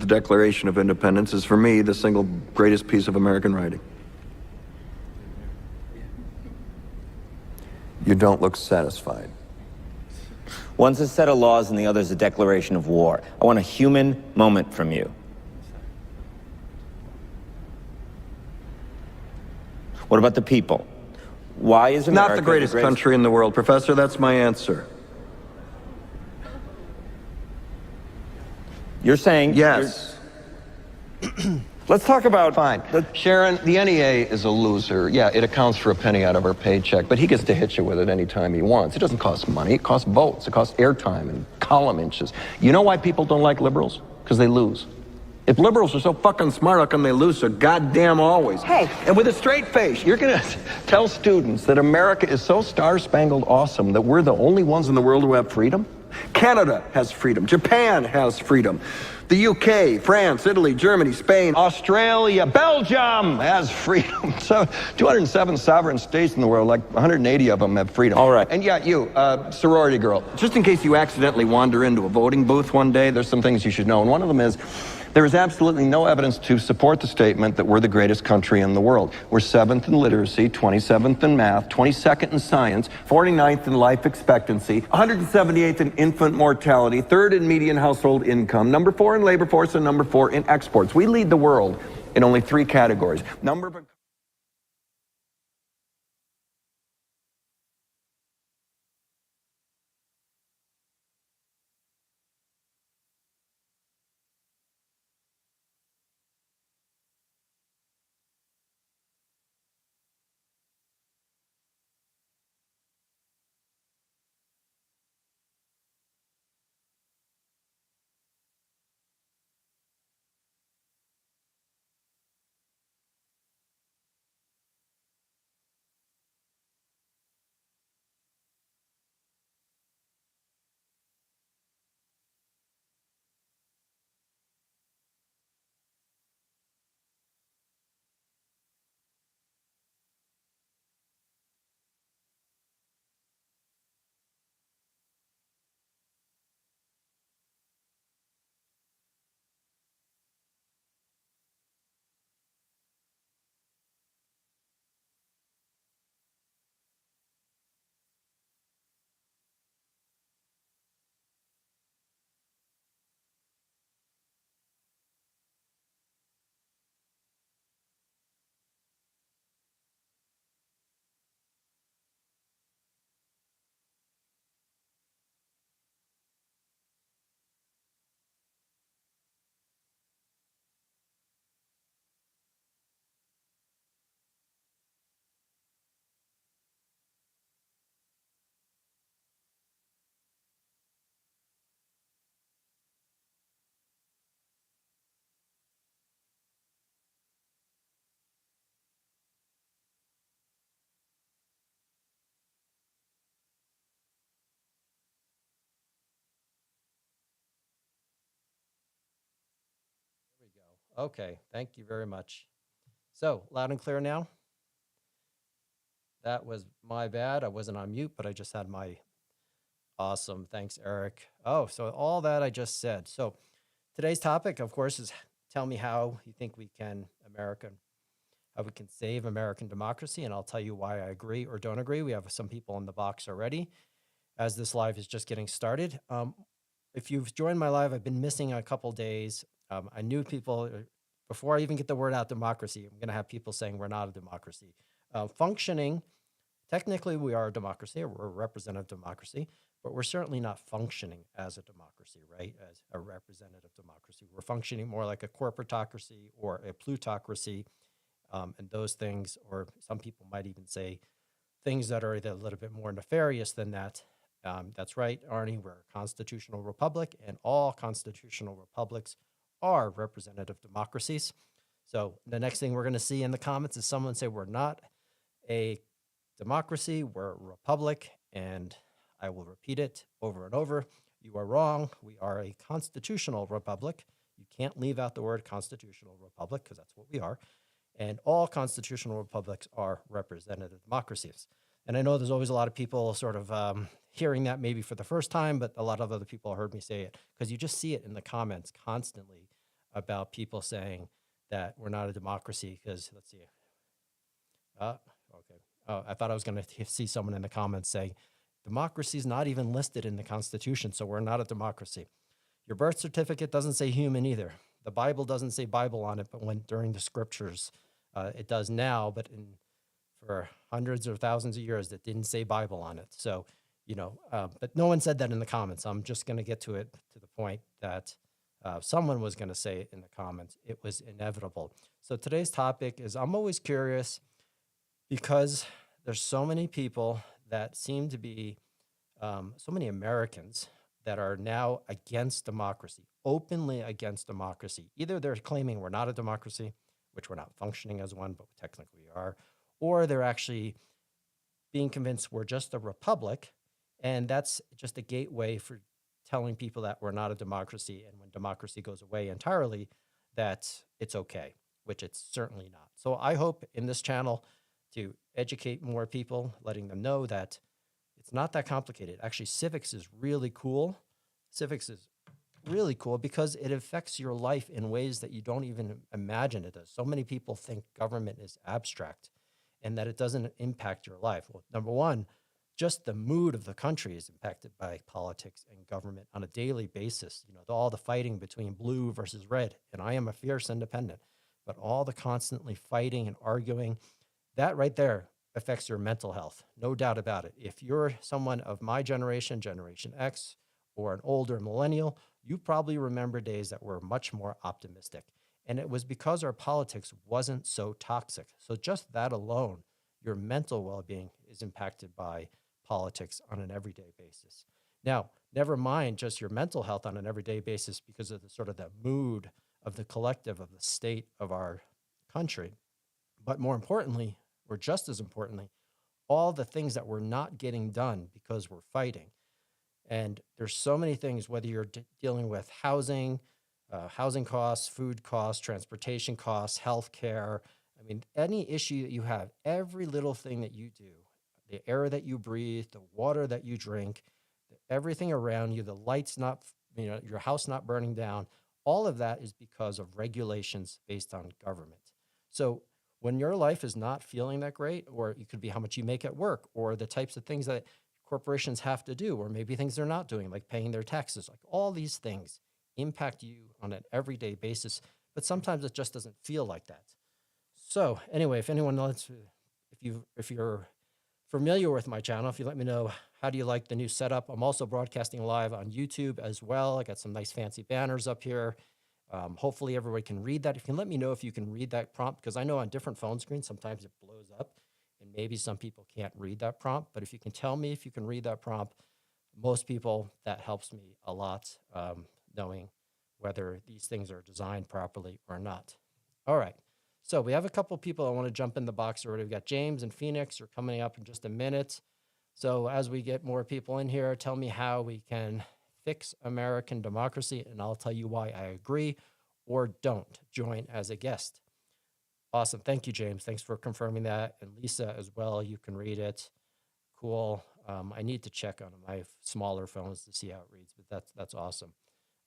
Declaration of Independence is, for me, the single greatest piece of American writing. You don't look satisfied. One's a set of laws and the other's a declaration of war. I want a human moment from you. What about the people? Why is America Not the greatest country in the world, Professor. That's my answer. You're saying... Yes. Let's talk about... Fine. Sharon, the NEA is a loser. Yeah, it accounts for a penny out of our paycheck, but he gets to hit you with it anytime he wants. It doesn't cost money. It costs votes. It costs airtime and column inches. You know why people don't like liberals? Because they lose. If liberals are so fucking smart, how come they lose so goddamn always? Hey. And with a straight face, you're going to tell students that America is so star-spangled awesome that we're the only ones in the world who have freedom? Canada has freedom. Japan has freedom. The UK, France, Italy, Germany, Spain, Australia, Belgium has freedom. So 207 sovereign states in the world, like 180 of them have freedom. All right. And yeah, you, sorority girl, just in case you accidentally wander into a voting booth one day, there's some things you should know. And one of them is, there is absolutely no evidence to support the statement that we're the greatest country in the world. We're 7th in literacy, 27th in math, 22nd in science, 49th in life expectancy, 178th in infant mortality, 3rd in median household income, number 4 in labor force, and number 4 in exports. We lead the world in only 3 categories. Number of... Okay, thank you very much. So, loud and clear now? That was my bad. I wasn't on mute, but I just had my awesome. Thanks, Eric. Oh, so all that I just said. So, today's topic, of course, is tell me how you think we can how we can save American democracy, and I'll tell you why I agree or don't agree. We have some people in the box already, as this live is just getting started. If you've joined my live, I've been missing a couple days. I knew people, before I even get the word out democracy, I'm going to have people saying we're not a democracy. Functioning, technically we are a democracy, or we're a representative democracy, but we're certainly not functioning as a democracy, right? As a representative democracy. We're functioning more like a corporatocracy or a plutocracy, and those things, or some people might even say things that are a little bit more nefarious than that. That's right, Arnie, we're a constitutional republic, and all constitutional republics are representative democracies. So the next thing we're going to see in the comments is someone say we're not a democracy, we're a republic, and I will repeat it over and over. You are wrong. We are a constitutional republic. You can't leave out the word constitutional republic because that's what we are. And all constitutional republics are representative democracies. And I know there's always a lot of people sort of hearing that maybe for the first time, but a lot of other people heard me say it because you just see it in the comments constantly. about people saying that we're not a democracy because, let's see. Okay. Oh, I thought I was going to see someone in the comments saying democracy is not even listed in the Constitution, so we're not a democracy. Your birth certificate doesn't say human either. The Bible doesn't say Bible on it, but when during the scriptures, it does now, but for hundreds or thousands of years, it didn't say Bible on it. So, but no one said that in the comments. I'm just going to get to it to the point that someone was going to say it in the comments. It was inevitable. So today's topic is, I'm always curious because there's so many people that seem to be, so many Americans that are now against democracy, openly against democracy. Either they're claiming we're not a democracy, which we're not functioning as one, but technically we are, or they're actually being convinced we're just a republic, and that's just a gateway for telling people that we're not a democracy, and when democracy goes away entirely, that it's okay, which it's certainly not. So I hope in this channel to educate more people, letting them know that it's not that complicated. Actually, civics is really cool. Civics is really cool because it affects your life in ways that you don't even imagine it does. So many people think government is abstract and that it doesn't impact your life. Well, number one, just the mood of the country is impacted by politics and government on a daily basis. All the fighting between blue versus red, and I am a fierce independent, but all the constantly fighting and arguing, that right there affects your mental health, no doubt about it. If you're someone of my generation, Generation X, or an older millennial, you probably remember days that were much more optimistic. And it was because our politics wasn't so toxic. So just that alone, your mental well-being is impacted by politics on an everyday basis. Now, never mind just your mental health on an everyday basis because of the sort of the mood of the collective of the state of our country. But more importantly, or just as importantly, all the things that we're not getting done because we're fighting. And there's so many things, whether you're dealing with housing costs, food costs, transportation costs, healthcare. I mean, any issue that you have, every little thing that you do, the air that you breathe, the water that you drink, everything around you, the lights not, your house not burning down, all of that is because of regulations based on government. So when your life is not feeling that great, or it could be how much you make at work, or the types of things that corporations have to do, or maybe things they're not doing, like paying their taxes, like all these things impact you on an everyday basis, but sometimes it just doesn't feel like that. So anyway, if anyone wants, if you're familiar with my channel, if you let me know, how do you like the new setup? I'm also broadcasting live on YouTube as well. I got some nice fancy banners up here. Hopefully everybody can read that. If you can let me know if you can read that prompt, because I know on different phone screens, sometimes it blows up and maybe some people can't read that prompt, but if you can tell me if you can read that prompt, most people, that helps me a lot, knowing whether these things are designed properly or not. All right. So we have a couple people I want to jump in the box already. We've got James and Phoenix are coming up in just a minute. So as we get more people in here, tell me how we can fix American democracy, and I'll tell you why I agree, or don't join as a guest. Awesome. Thank you, James. Thanks for confirming that. And Lisa as well, you can read it. Cool. I need to check on my smaller phones to see how it reads, but that's awesome.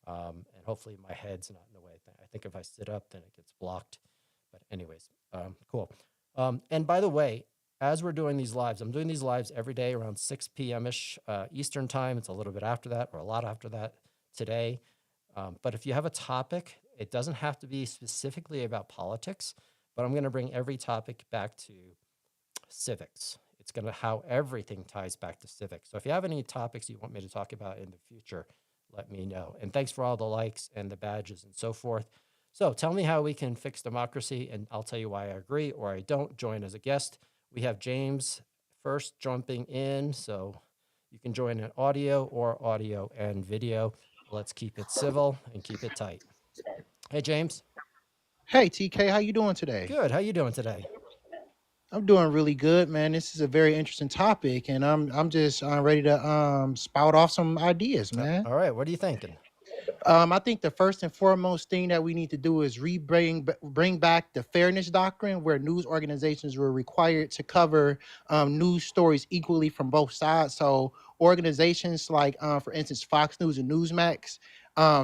And hopefully my head's not in the way. I think if I sit up, then it gets blocked. But anyways, cool. And by the way, as we're doing these lives, I'm doing these lives every day around 6 p.m.-ish Eastern time. It's a little bit after that, or a lot after that today. But if you have a topic, it doesn't have to be specifically about politics, but I'm going to bring every topic back to civics. It's going to how everything ties back to civics. So if you have any topics you want me to talk about in the future, let me know. And thanks for all the likes and the badges and so forth. So tell me how we can fix democracy, and I'll tell you why I agree or I don't. Join as a guest. We have James first jumping in, so you can join in audio and video. Let's keep it civil and keep it tight. Hey, James. Hey, TK, how you doing today? Good. How you doing today? I'm doing really good, man. This is a very interesting topic, and I'm just ready to spout off some ideas, man. All right. What are you thinking? I think the first and foremost thing that we need to do is bring back the fairness doctrine, where news organizations were required to cover news stories equally from both sides. So organizations like, for instance, Fox News and Newsmax,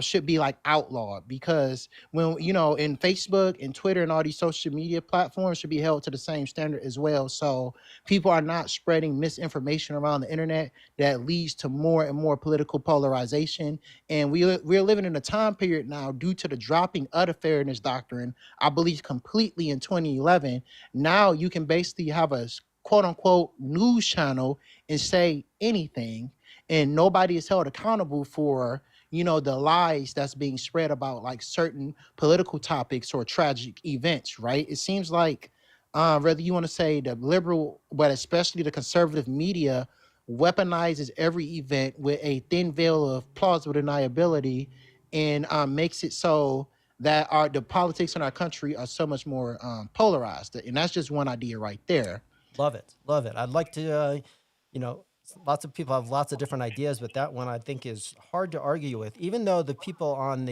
should be like outlawed, because when in Facebook and Twitter and all these social media platforms should be held to the same standard as well, so people are not spreading misinformation around the internet that leads to more and more political polarization. And we're living in a time period now, due to the dropping of the fairness doctrine, I believe completely in 2011. Now you can basically have a quote unquote news channel and say anything, and nobody is held accountable for the lies that's being spread about like certain political topics or tragic events, right? It seems like whether you want to say the liberal, but especially the conservative media, weaponizes every event with a thin veil of plausible deniability, and makes it so that the politics in our country are so much more polarized. And that's just one idea right there. Love it. Love it. I'd like to, lots of people have lots of different ideas, but that one I think is hard to argue with, even though the people on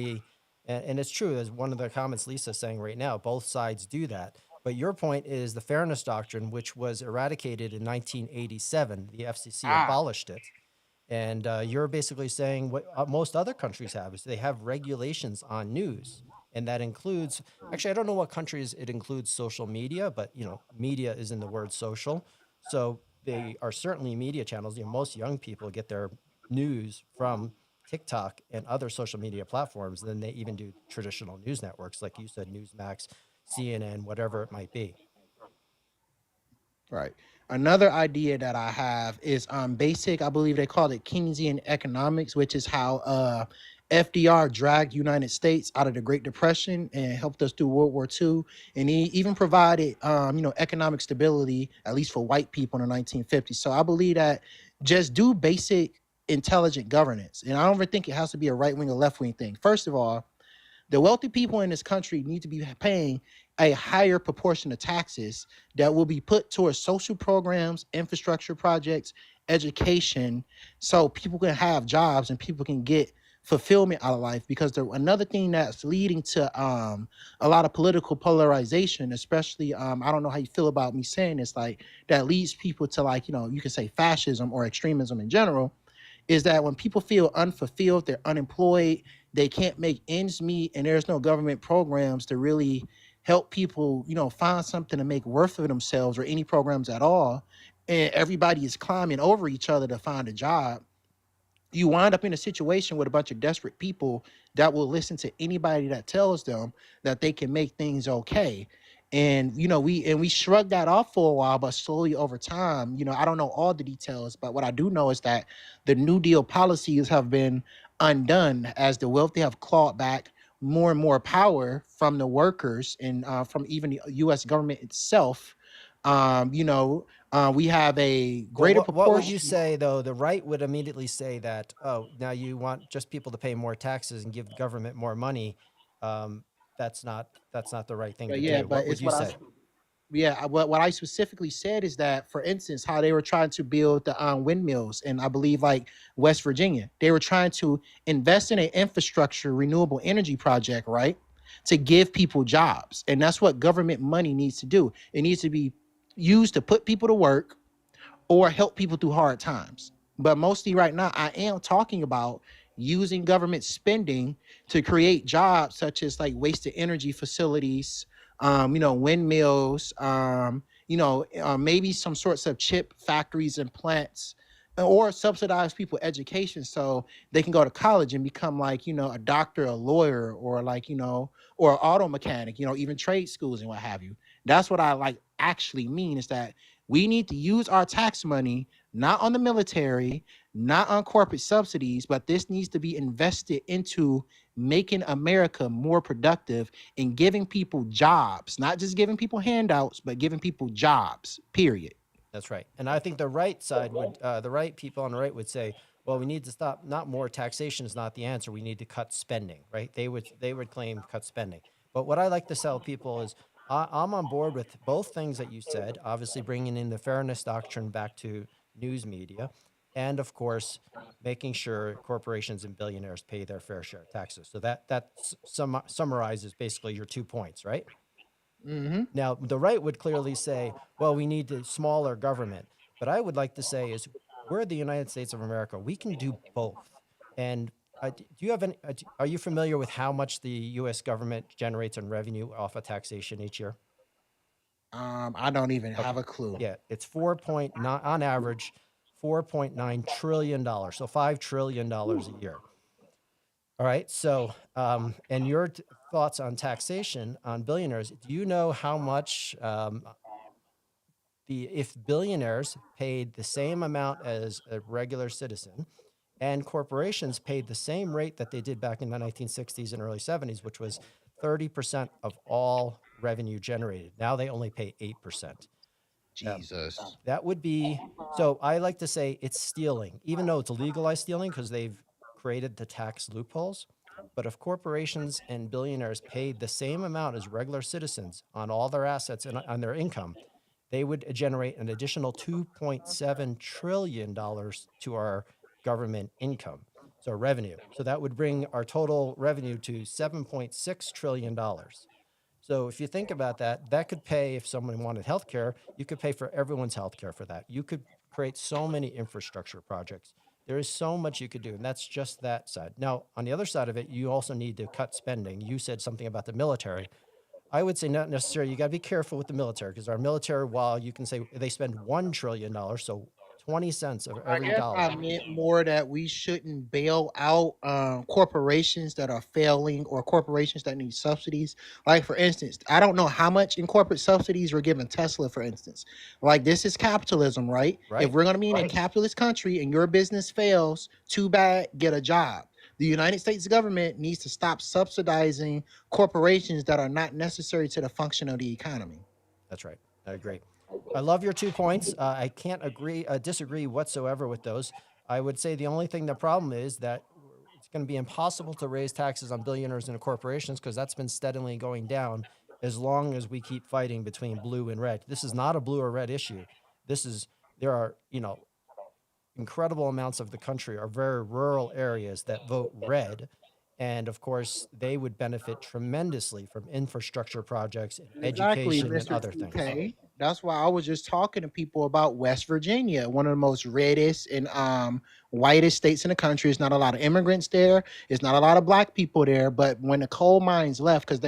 and it's true, as one of the comments Lisa's saying right now, both sides do that. But your point is the fairness doctrine, which was eradicated in 1987. The FCC abolished it. And you're basically saying what most other countries have is they have regulations on news. And that includes, actually, I don't know what countries it includes social media, but, media is in the word social. So they are certainly media channels. Most young people get their news from TikTok and other social media platforms than they even do traditional news networks, like you said, Newsmax, CNN, whatever it might be. Right. Another idea that I have is basic, I believe they call it Keynesian economics, which is how FDR dragged United States out of the Great Depression and helped us through World War II. And he even provided economic stability, at least for white people in the 1950s. So I believe that just do basic intelligent governance. And I don't even think it has to be a right wing or left wing thing. First of all, the wealthy people in this country need to be paying a higher proportion of taxes that will be put towards social programs, infrastructure projects, education, so people can have jobs and people can get fulfillment out of life. Because another thing that's leading to a lot of political polarization, especially I don't know how you feel about me saying this, like that leads people to like, you can say fascism or extremism in general, is that when people feel unfulfilled, they're unemployed, they can't make ends meet, and there's no government programs to really help people, find something to make worth of themselves or any programs at all, and everybody is climbing over each other to find a job, you wind up in a situation with a bunch of desperate people that will listen to anybody that tells them that they can make things okay. And we shrugged that off for a while, but slowly over time, I don't know all the details, but what I do know is that the New Deal policies have been undone as the wealthy have clawed back more and more power from the workers and from even the U.S. government itself. We have a greater proportion. What would you say, though? The right would immediately say that, oh, now you want just people to pay more taxes and give the government more money. That's not the right thing to do. What would you say? What I specifically said is that, for instance, how they were trying to build the windmills, and I believe like West Virginia, they were trying to invest in an infrastructure renewable energy project, right, to give people jobs. And that's what government money needs to do. It needs to be used to put people to work or help people through hard times. But mostly right now, I am talking about using government spending to create jobs such as like wasted energy facilities, windmills, maybe some sorts of chip factories and plants, or subsidize people education so they can go to college and become like, a doctor, a lawyer, or like, or an auto mechanic, even trade schools and what have you. That's what I like actually mean, is that we need to use our tax money, not on the military, not on corporate subsidies, but this needs to be invested into making America more productive and giving people jobs, not just giving people handouts, but giving people jobs, period. That's right. And I think the right side would, the right people on the right would say, well, we need to stop, not more taxation is not the answer. We need to cut spending, right? They would claim cut spending. But what I like to tell people is I'm on board with both things that you said, obviously bringing in the fairness doctrine back to news media, and of course, making sure corporations and billionaires pay their fair share of taxes. So that summarizes basically your 2 points, right? Mm-hmm. Now, the right would clearly say, well, we need a smaller government. But I would like to say is we're the United States of America. We can do both. And Do you have any? Are you familiar with how much the U.S. government generates in revenue off of taxation each year? I don't even Okay. have a clue. Yeah, it's 4.9 on average, $4.9 trillion. So $5 trillion a year. All right. So, and your thoughts on taxation on billionaires? Do you know how much if billionaires paid the same amount as a regular citizen, and corporations paid the same rate that they did back in the 1960s and early 70s, which was 30% of all revenue generated? Now they only pay 8%. Jesus. That would be, so I like to say it's stealing, even though it's legalized stealing because they've created the tax loopholes. But if corporations and billionaires paid the same amount as regular citizens on all their assets and on their income, they would generate an additional $2.7 trillion to our government income, so revenue. So that would bring our total revenue to $7.6 trillion. So if you think about that, that could pay, if someone wanted healthcare, you could pay for everyone's healthcare for that. You could create so many infrastructure projects. There is so much you could do, and that's just that side. Now, on the other side of it, you also need to cut spending. You said something about the military. I would say not necessarily. You got to be careful with the military because our military, while you can say they spend $1 trillion, so 20 cents of I every guess dollar. I meant more that we shouldn't bail out corporations that are failing or corporations that need subsidies. Like, for instance, I don't know how much in corporate subsidies we're giving Tesla, for instance. Like, this is capitalism, right? If Right. we're going to be in a capitalist country and your business fails, too bad, get a job. The United States government needs to stop subsidizing corporations that are not necessary to the function of the economy. That's right. I agree. I love your 2 points. I can't disagree whatsoever with those. I would say the only thing, the problem is that it's going to be impossible to raise taxes on billionaires and corporations because that's been steadily going down as long as we keep fighting between blue and red. This is not a blue or red issue. There are, incredible amounts of the country are very rural areas that vote red. And of course, they would benefit tremendously from infrastructure projects and Exactly, education and Mr. other things. 2K. That's why I was just talking to people about West Virginia, one of the most reddest and whitest states in the country. It's not a lot of immigrants there. It's not a lot of black people there. But when the coal mines left, because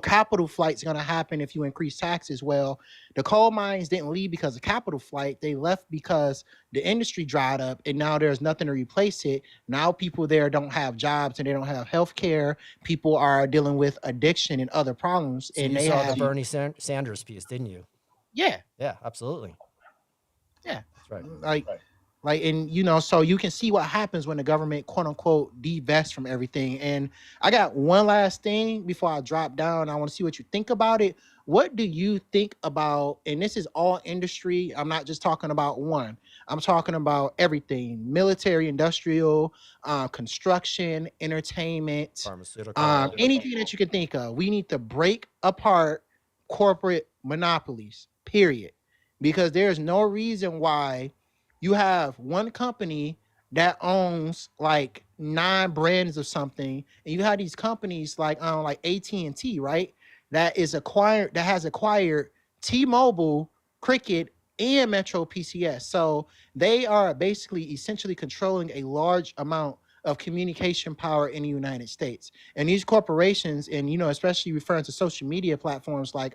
capital flight's gonna happen if you increase taxes. Well, the coal mines didn't leave because of capital flight. They left because the industry dried up, and now there's nothing to replace it. Now people there don't have jobs and they don't have health care. People are dealing with addiction and other problems, So and you they saw have the Bernie Sanders piece, didn't you? yeah, Yeah, absolutely. yeah. That's right. And so you can see what happens when the government, quote unquote, divests from everything. And I got one last thing before I drop down. I want to see what you think about it. What do you think about, and this is all industry, I'm not just talking about one, I'm talking about everything: military, industrial, construction, entertainment, Pharmaceutical. anything that you can think of. We need to break apart corporate monopolies, period. Because there's no reason why you have one company that owns like 9 brands of something, and you have these companies like AT&T, right? That has acquired T-Mobile, Cricket, and Metro PCS. So they are basically essentially controlling a large amount of communication power in the United States. And these corporations, and especially referring to social media platforms like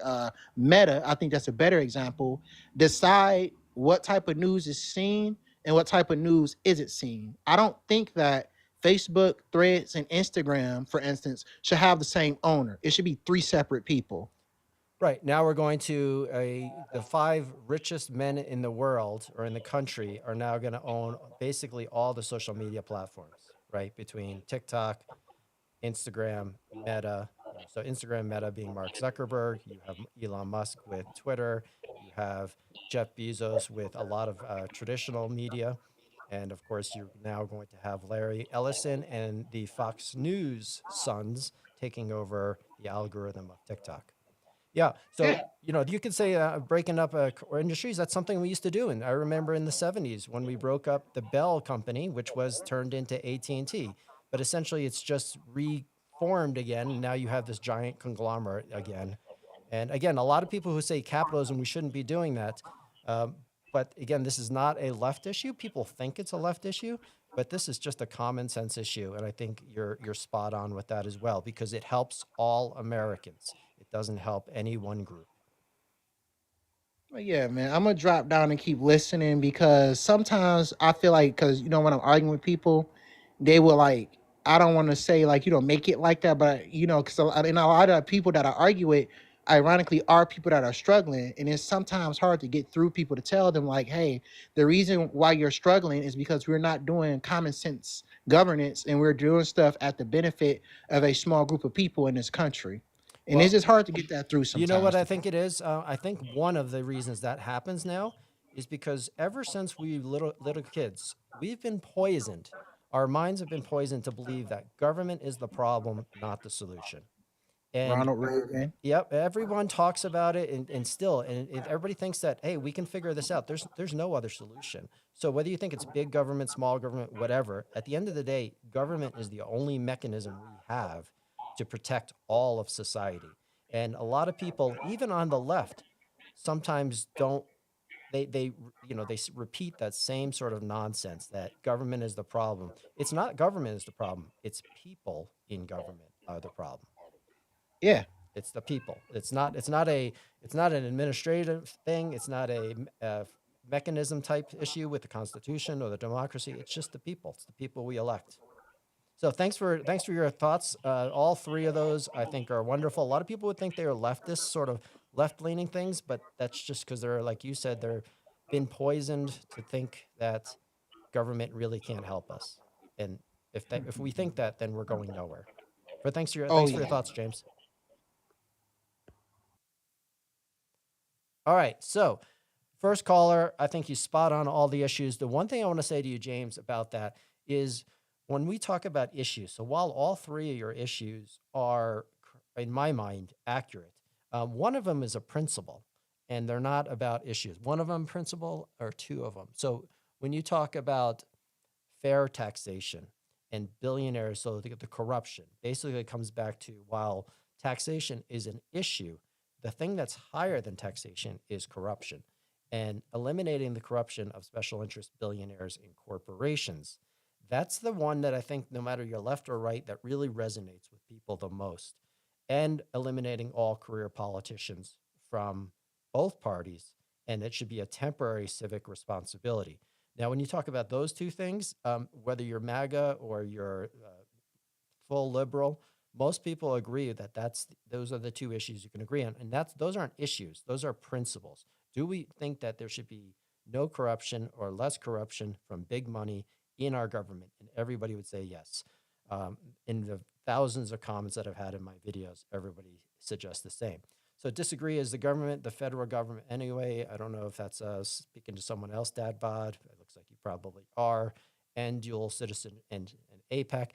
Meta, I think that's a better example, decide what type of news is seen and what type of news isn't seen. I don't think that Facebook, Threads, and Instagram, for instance, should have the same owner. It should be 3 separate people. Right. Now we're going to the 5 richest men in the world or in the country are now going to own basically all the social media platforms, right? Between TikTok, Instagram, Meta. So Instagram, Meta being Mark Zuckerberg. You have Elon Musk with Twitter. You have Jeff Bezos with a lot of traditional media. And of course, you're now going to have Larry Ellison and the Fox News sons taking over the algorithm of TikTok. Yeah. So, you could say breaking up industries, that's something we used to do. And I remember in the 70s when we broke up the Bell company, which was turned into AT&T. But essentially, it's just reformed again. And now you have this giant conglomerate again. And again, a lot of people who say capitalism, we shouldn't be doing that. But again, this is not a left issue. People think it's a left issue, but this is just a common sense issue, and I think you're spot on with that as well, because it helps all Americans. It doesn't help any one group. Well, yeah, man, I'm gonna drop down and keep listening because sometimes I feel like, because when I'm arguing with people, they will like, I don't want to say like make it like that, but because a lot of people that I argue with, ironically, are people that are struggling, and it's sometimes hard to get through people to tell them like, hey, the reason why you're struggling is because we're not doing common sense governance, and we're doing stuff at the benefit of a small group of people in this country, and it's Well, just hard to get that through you know what sometimes I to think people. it is? I think one of the reasons that happens now is because ever since we little kids, we've been poisoned. Our minds have been poisoned to believe that government is the problem, not the solution. And Ronald Reagan. yep, everyone talks about it, and still, and if everybody thinks that, hey, we can figure this out, there's no other solution. So whether you think it's big government, small government, whatever, at the end of the day, government is the only mechanism we have to protect all of society. And a lot of people, even on the left, sometimes don't they repeat that same sort of nonsense that government is the problem. It's not government is the problem. It's people in government are the problem. Yeah. It's the people. It's not an administrative thing. It's not a mechanism type issue with the Constitution or the democracy. It's just the people. It's the people we elect. So thanks for your thoughts. All three of those I think are wonderful. A lot of people would think they are leftist, sort of left leaning things, but that's just because they're, like you said, they're been poisoned to think that government really can't help us. And if we think that, then we're going nowhere. But Oh thanks for your yeah. thoughts, James. All right. So, first caller, I think you spot on all the issues. The one thing I want to say to you, James, about that is when we talk about issues, so while all three of your issues are, in my mind, accurate, one of them is a principle, and they're not about issues. One of them principle or two of them. So, when you talk about fair taxation and billionaires, so the corruption, basically it comes back to, while taxation is an issue, the thing that's higher than taxation is corruption, and eliminating the corruption of special interest billionaires and corporations. That's the one that I think, no matter you're left or right, that really resonates with people the most. And eliminating all career politicians from both parties, and it should be a temporary civic responsibility. Now, when you talk about those two things, whether you're MAGA or you're full liberal, most people agree that those are the two issues you can agree on, and those aren't issues; those are principles. Do we think that there should be no corruption or less corruption from big money in our government? And everybody would say yes. In the thousands of comments that I've had in my videos, everybody suggests the same. So disagree is the government, the federal government anyway. I don't know if that's speaking to someone else, Dad Bod. It looks like you probably are. And dual citizen and APEC.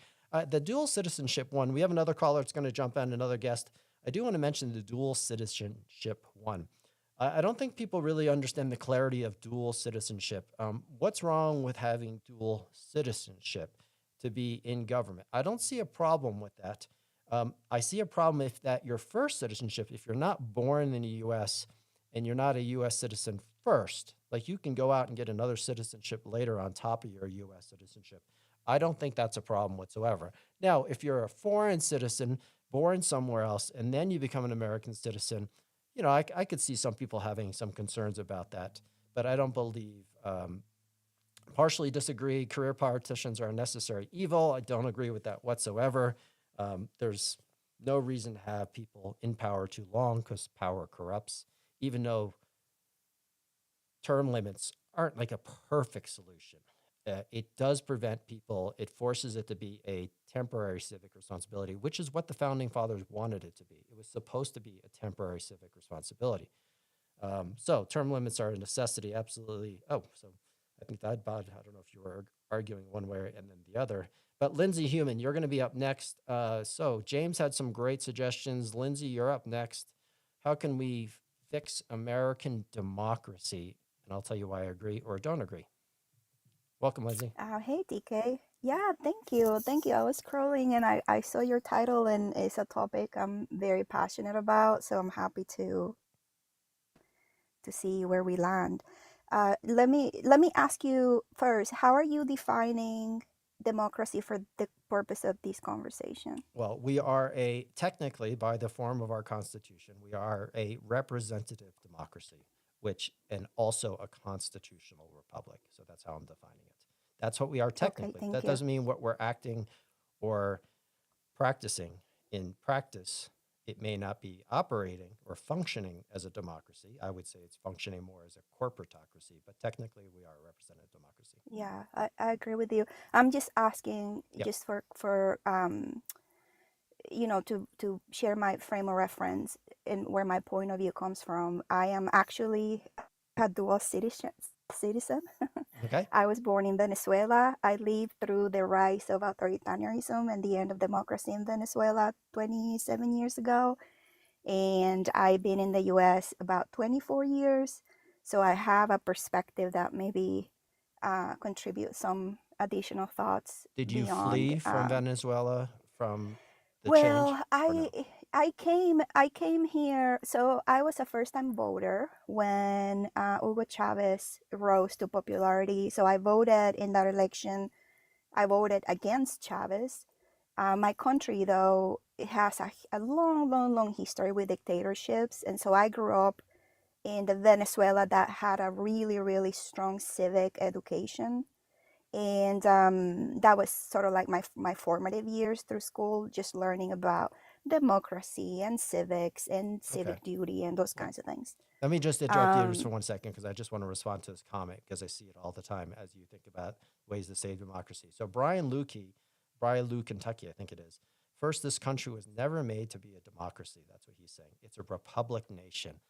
The dual citizenship one, we have another caller that's going to jump in, another guest. I do want to mention the dual citizenship one. I don't think people really understand the clarity of dual citizenship. What's wrong with having dual citizenship to be in government? I don't see a problem with that. I see a problem if that your first citizenship, if you're not born in the U.S. and you're not a U.S. citizen first, like you can go out and get another citizenship later on top of your U.S. citizenship. I don't think that's a problem whatsoever. Now, if you're a foreign citizen born somewhere else and then you become an American citizen, I could see some people having some concerns about that, but I don't believe. Partially disagree. Career politicians are a necessary evil. I don't agree with that whatsoever. There's no reason to have people in power too long because power corrupts, even though term limits aren't like a perfect solution. It does prevent people. It forces it to be a temporary civic responsibility, which is what the founding fathers wanted it to be. It was supposed to be a temporary civic responsibility. So term limits are a necessity, absolutely. Oh, so I think that, Bod, I don't know if you were arguing one way and then the other. But Lindsay Human, you're going to be up next. So James had some great suggestions. Lindsay, you're up next. How can we fix American democracy? And I'll tell you why I agree or don't agree. Welcome, Lindsay. Hey, DK. Yeah, thank you. Thank you. I was scrolling and I saw your title, and it's a topic I'm very passionate about. So I'm happy to see where we land. Let me ask you first, how are you defining democracy for the purpose of this conversation? Well, we are technically, by the form of our Constitution, we are a representative democracy, and also a constitutional republic. So that's how I'm defining it. That's what we are technically. thank That you. doesn't mean what we're acting or practicing. In practice, it may not be operating or functioning as a democracy. I would say it's functioning more as a corporatocracy, but technically we are a representative democracy. Yeah, I agree with you. I'm just asking Yep. just for to share my frame of reference and where my point of view comes from. I am actually a dual citizen. Okay. I was born in Venezuela. I lived through the rise of authoritarianism and the end of democracy in Venezuela 27 years ago. And I've been in the US about 24 years. So I have a perspective that maybe contribute some additional thoughts Did you beyond. flee from Venezuela from the Well, change? Or no? I came here. So I was a first time voter when Hugo Chavez rose to popularity. So I voted in that election. I voted against Chavez. My country, though, it has a long history with dictatorships, and so I grew up in the Venezuela that had a really strong civic education. And that was sort of like my formative years through school, just learning about democracy and civics and civic Okay. duty and those kinds of things. Let me just interrupt you just for Um, 1 second because I just want to respond to this comment because I see it all the time as you think about ways to save democracy. So Brian Lue, Kentucky, I think it is. First, this country was never made to be a democracy. That's what he's saying. It's a republic nation.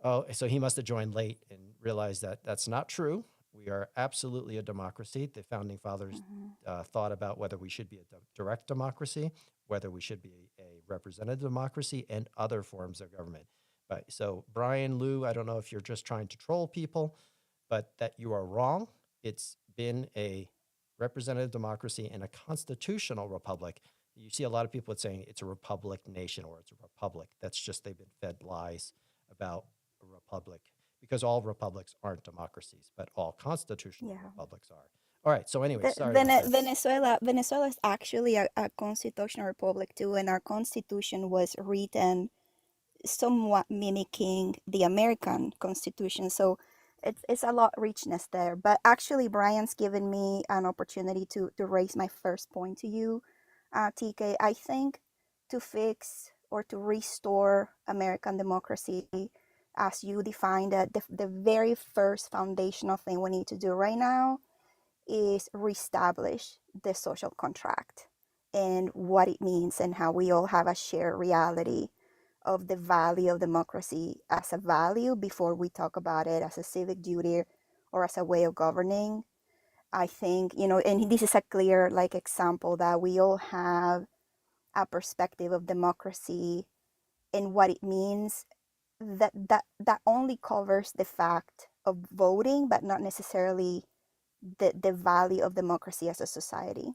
Oh, so he must have joined late and realized that that's not true. We are absolutely a democracy. The founding fathers mhm. thought about whether we should be a direct democracy, whether we should be a representative democracy, and other forms of government. But so, Brian Lue, I don't know if you're just trying to troll people, but that you are wrong. It's been a representative democracy and a constitutional republic. You see a lot of people saying it's a republic nation or it's a republic. That's just they've been fed lies about a republic because all republics aren't democracies, but all constitutional Yeah. republics are. All right. So anyway, sorry about that. Venezuela is actually a constitutional republic too, and our constitution was written somewhat mimicking the American Constitution. So it's a lot richness there. But actually, Brian's given me an opportunity to raise my first point to you, TK. I think to fix or to restore American democracy, as you defined it, the very first foundational thing we need to do right now is reestablish the social contract and what it means and how we all have a shared reality of the value of democracy as a value before we talk about it as a civic duty or as a way of governing. I think, and this is a clear like example that we all have a perspective of democracy and what it means that only covers the fact of voting, but not necessarily the value of democracy as a society.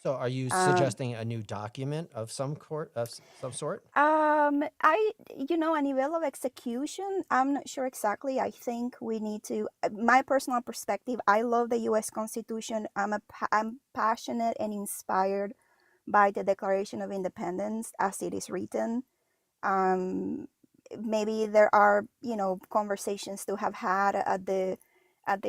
So are you Um, suggesting a new document of some some sort? a level of execution, I'm not sure exactly. I think we need to, my personal perspective, I love the US Constitution. I'm passionate and inspired by the Declaration of Independence as it is written. Um, maybe there are, conversations to have had at the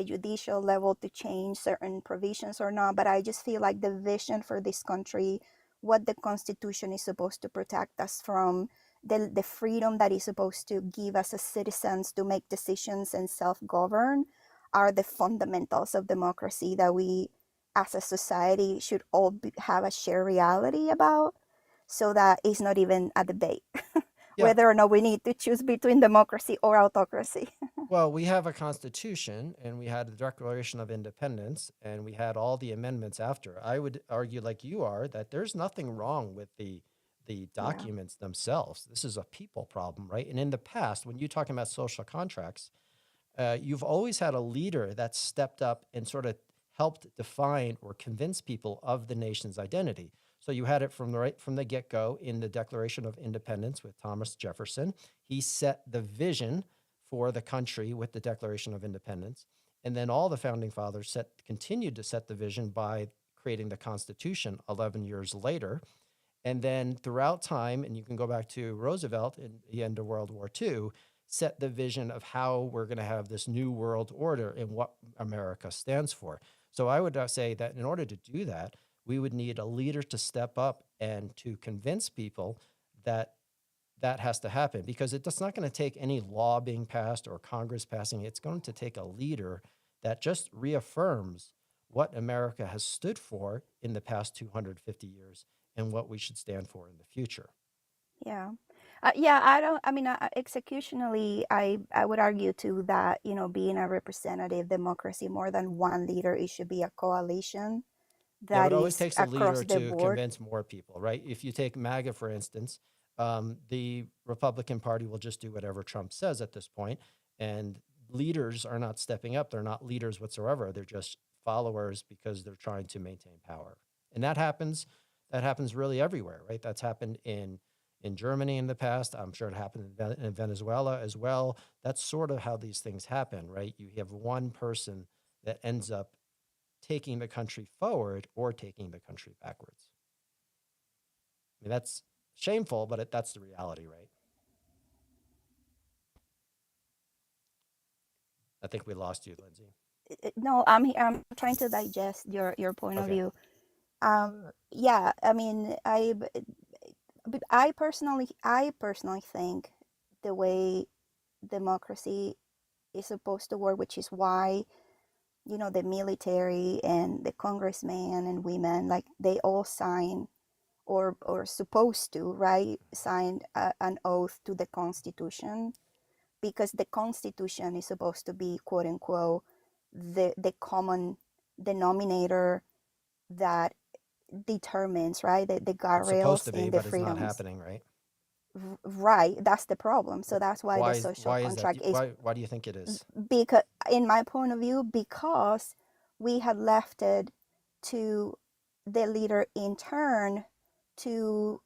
judicial level to change certain provisions or not, but I just feel like the vision for this country, what the Constitution is supposed to protect us from, the freedom that is supposed to give us as citizens to make decisions and self-govern are the fundamentals of democracy that we as a society should all have a shared reality about, so that it's not even a debate Yeah. whether or not we need to choose between democracy or autocracy. Well, we have a constitution and we had the Declaration of Independence and we had all the amendments after. I would argue, like you are, that there's nothing wrong with the Yeah. documents themselves. This is a people problem, right? And in the past, when you're talking about social contracts, you've always had a leader that stepped up and sort of helped define or convince people of the nation's identity. So you had it from the get-go in the Declaration of Independence with Thomas Jefferson. He set the vision for the country with the Declaration of Independence. And then all the founding fathers continued to set the vision by creating the Constitution 11 years later. And then throughout time, and you can go back to Roosevelt in the end of World War II, set the vision of how we're going to have this new world order and what America stands for. So I would say that in order to do that, we would need a leader to step up and to convince people that that has to happen, because it's not going to take any law being passed or Congress passing. It's going to take a leader that just reaffirms what America has stood for in the past 250 years and what we should stand for in the future. Yeah. Yeah, I don't, I mean, executionally, I would argue too that, you know, being a representative democracy, more than one leader, it should be a coalition Yeah, but that it always is takes a across leader the to board. convince more people, right? If you take MAGA, for instance, the Republican Party will just do whatever Trump says at this point, and leaders are not stepping up. They're not leaders whatsoever. They're just followers because they're trying to maintain power. And that happens really everywhere, right? That's happened in Germany in the past. I'm sure it happened in Venezuela as well. That's sort of how these things happen, right? You have one person that ends up taking the country forward or taking the country backwards. I mean, that's shameful, but that's the reality, right? I think we lost you, Lindsay. No, I'm trying to digest your point of Okay. view. Yeah, I mean, I personally think the way democracy is supposed to work, which is why, you know, the military and the congressmen and women, like, they all sign or supposed to, right, sign an oath to the Constitution, because the Constitution is supposed to be, quote unquote, the common denominator that determines, right, the It's supposed guardrails to be, and the but it's not freedoms. happening, right? Right, that's the problem. So that's why the Why social is that? contract is, Why do you think it is? because, in my point of view, because we had left it to the leader in turn to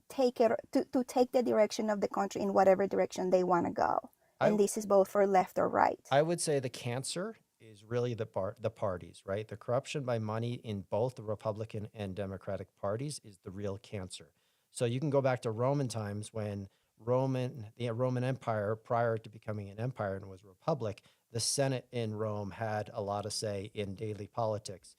take it to take the direction of the country in whatever direction they want to go. I And this is both for left or right. I would say the cancer is really the parties, right? The corruption by money in both the Republican and Democratic parties is the real cancer. So you can go back to Roman times when the Roman Empire, prior to becoming an empire and was a republic, the Senate in Rome had a lot of say in daily politics.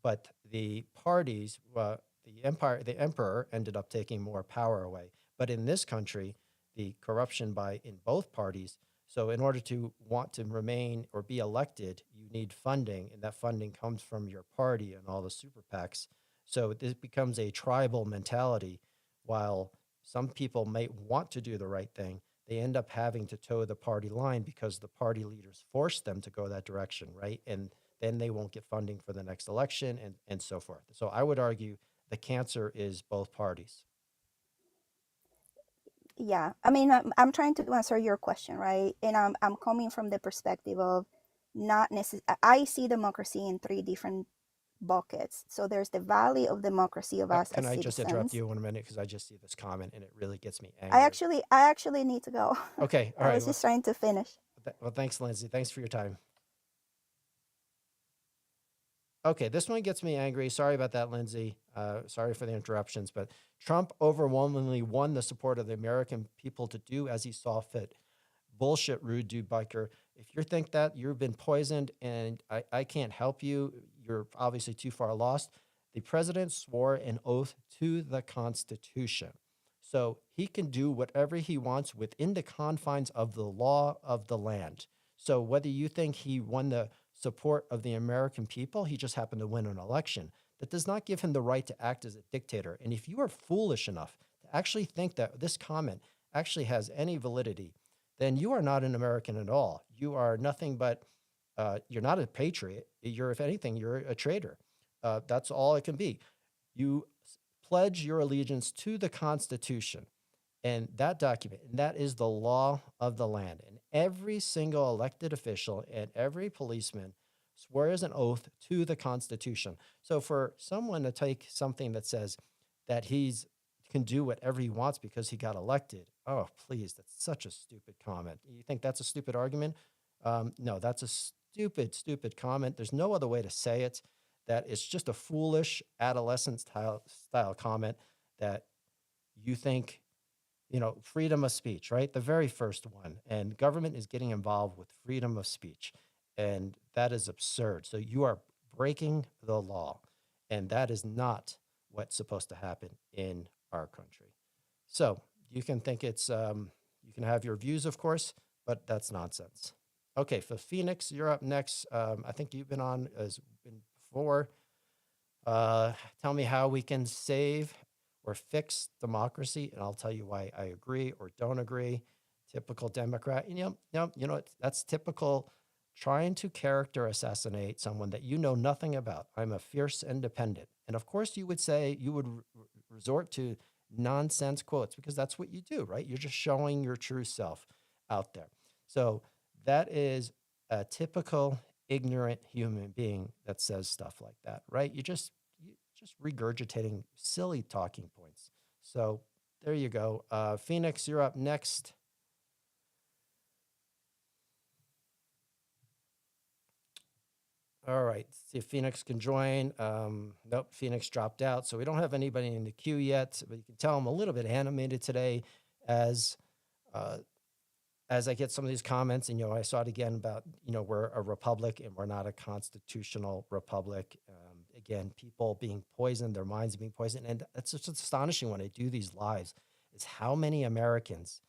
But the parties, the emperor ended up taking more power away. But in this country, the corruption in both parties. So in order to want to remain or be elected, you need funding, and that funding comes from your party and all the super PACs. So this becomes a tribal mentality. While some people may want to do the right thing, they end up having to toe the party line because the party leaders force them to go that direction, right? And then they won't get funding for the next election and so forth. So I would argue the cancer is both parties. Yeah, I mean, I'm trying to answer your question, right? And I'm coming from the perspective of not necessarily, I see democracy in three different buckets. So there's the value of democracy of us Can as I just interrupt citizens. you 1 minute? Because I just see this comment and it really gets me I angry. actually need to go. Okay, all I right. was just trying to finish. Well, thanks, Lindsay. Thanks for your time. Okay, this one gets me angry. Sorry about that, Lindsay. Sorry for the interruptions, but Trump overwhelmingly won the support of the American people to do as he saw fit. Bullshit, rude dude biker. If you think that, you've been poisoned and I can't help you. You're obviously too far lost. The president swore an oath to the Constitution. So he can do whatever he wants within the confines of the law of the land. So whether you think he won the support of the American people, he just happened to win an election. That does not give him the right to act as a dictator. And if you are foolish enough to actually think that this comment actually has any validity, then you are not an American at all. You are nothing but, you're not a patriot. You're, if anything, you're a traitor. That's all it can be. You pledge your allegiance to the Constitution and that document, and that is the law of the land. And every single elected official and every policeman swears an oath to the Constitution. So for someone to take something that says that he's can do whatever he wants because he got elected, oh, please, that's such a stupid comment. You think that's a stupid argument? No, that's a stupid comment. There's no other way to say it. that it's just a foolish adolescent style comment that you think, freedom of speech, right? The very first one. And government is getting involved with freedom of speech. And that is absurd. So you are breaking the law. And that is not what's supposed to happen in our country. So you can think you can have your views, of course, but that's nonsense. Okay, for Phoenix, you're up next. I think you've been on as been before. Tell me how we can save or fix democracy, and I'll tell you why I agree or don't agree. Typical Democrat. That's typical trying to character assassinate someone that you know nothing about. I'm a fierce independent. And of course you would say, you would resort to nonsense quotes because that's what you do, right? You're just showing your true self out there. So that is a typical ignorant human being that says stuff like that, right? You just regurgitating silly talking points. So there you go. Phoenix, you're up next. All right, see if Phoenix can join. Nope, Phoenix dropped out. So we don't have anybody in the queue yet, but you can tell I'm a little bit animated today as I get some of these comments. And, I saw it again about, we're a republic and we're not a constitutional republic. Again, people being poisoned, their minds being poisoned. And it's just astonishing when I do these lives is how many Americans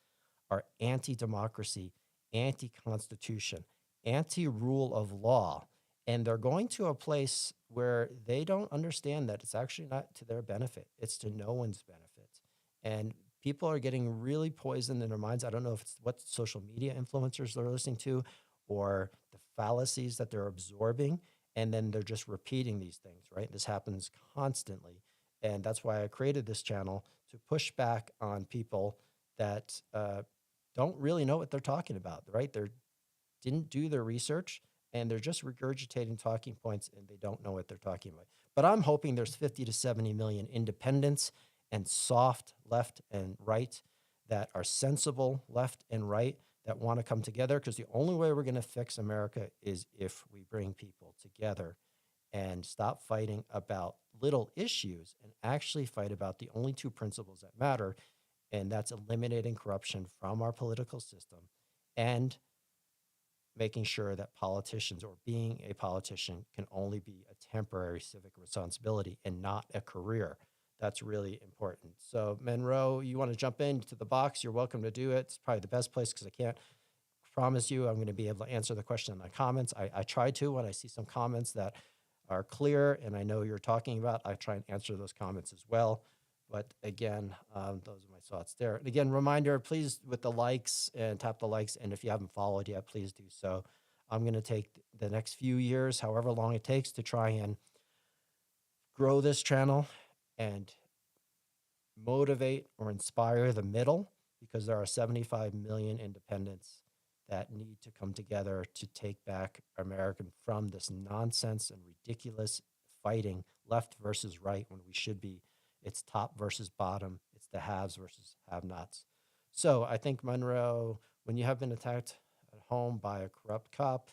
are anti-democracy, anti-constitution, anti-rule of law. And they're going to a place where they don't understand that it's actually not to their benefit. It's to no one's benefit. And people are getting really poisoned in their minds. I don't know if it's what social media influencers they're listening to or the fallacies that they're absorbing. And then they're just repeating these things, right? This happens constantly. And that's why I created this channel to push back on people that don't really know what they're talking about, right? They didn't do their research and they're just regurgitating talking points and they don't know what they're talking about. But I'm hoping there's 50 to 70 million independents and soft left and right that are sensible left and right that want to come together, because the only way we're going to fix America is if we bring people together and stop fighting about little issues and actually fight about the only two principles that matter, and that's eliminating corruption from our political system and making sure that politicians or being a politician can only be a temporary civic responsibility and not a career. That's really important. So Monroe, you want to jump into the box, you're welcome to do it. It's probably the best place because I can't promise you I'm going to be able to answer the question in my comments. I try to when I see some comments that are clear and I know you're talking about, I try and answer those comments as well. But again, those are my thoughts there. And again, reminder, please with the likes and tap the likes. And if you haven't followed yet, please do so. I'm going to take the next few years, however long it takes, to try and grow this channel and motivate or inspire the middle, because there are 75 million independents that need to come together to take back America from this nonsense and ridiculous fighting left versus right when we should be. It's top versus bottom. It's the haves versus have-nots. So I think, Monroe, when you have been attacked at home by a corrupt cop,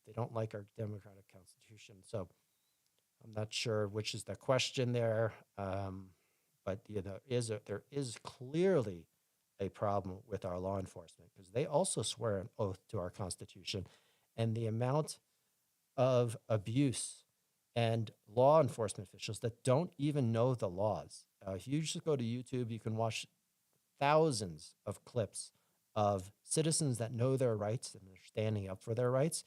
they don't like our democratic constitution. So I'm not sure which is the question there, but there is clearly a problem with our law enforcement because they also swear an oath to our Constitution, and the amount of abuse and law enforcement officials that don't even know the laws. If you just go to YouTube, you can watch thousands of clips of citizens that know their rights and they're standing up for their rights,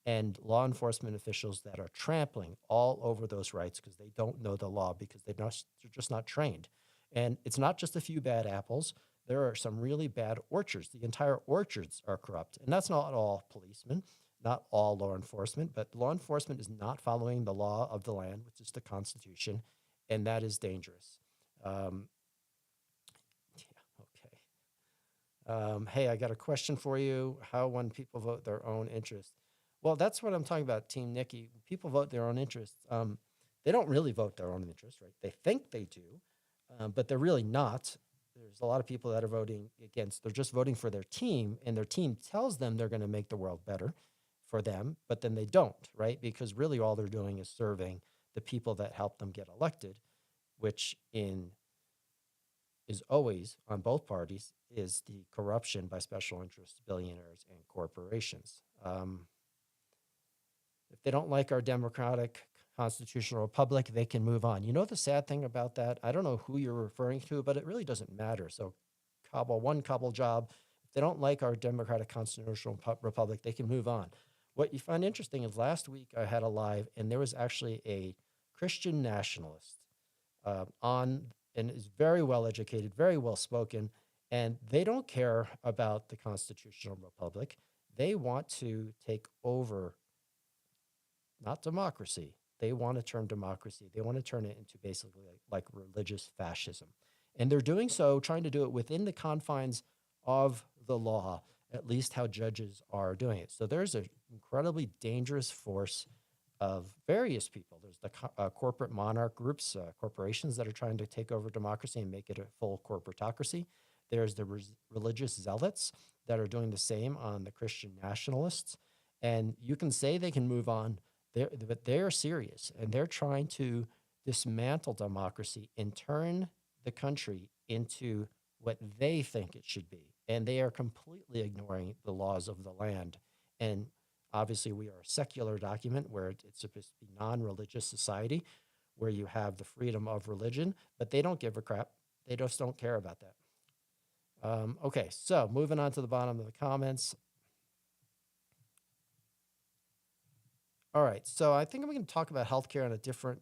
and law enforcement officials that are trampling all over those rights because they don't know the law, because they're just not trained. And it's not just a few bad apples. There are some really bad orchards. The entire orchards are corrupt. And that's not all policemen, not all law enforcement, but law enforcement is not following the law of the land, which is the Constitution, and that is dangerous. Hey, I got a question for you. How when people vote their own interest? Well, that's what I'm talking about, Team Nikki. When people vote their own interests, they don't really vote their own interest, right? They think they do, but they're really not. There's a lot of people that are voting against. They're just voting for their team, and their team tells them they're going to make the world better for them, but then they don't, right? Because really all they're doing is serving the people that help them get elected, which is always on both parties, is the corruption by special interests, billionaires, and corporations. If they don't like our democratic constitutional republic, they can move on. You know the sad thing about that? I don't know who you're referring to, but it really doesn't matter. So Kabul job. If they don't like our democratic constitutional republic, they can move on. What you find interesting is last week I had a live, and there was actually a Christian nationalist on, and is very well educated, very well spoken, and they don't care about the constitutional republic. They want to take over, not democracy. They want to turn democracy. They want to turn it into basically like religious fascism. And they're doing so, trying to do it within the confines of the law, at least how judges are doing it. So there's an incredibly dangerous force of various people. There's the corporate monarch groups, corporations that are trying to take over democracy and make it a full corporatocracy. There's the religious zealots that are doing the same on the Christian nationalists. And you can say they can move on, but they're serious, and they're trying to dismantle democracy and turn the country into what they think it should be. And they are completely ignoring the laws of the land. And obviously, we are a secular document where it's supposed to be non-religious society, where you have the freedom of religion, but they don't give a crap. They just don't care about that. Okay, so moving on to the bottom of the comments. All right, so I think I'm going to talk about healthcare on a different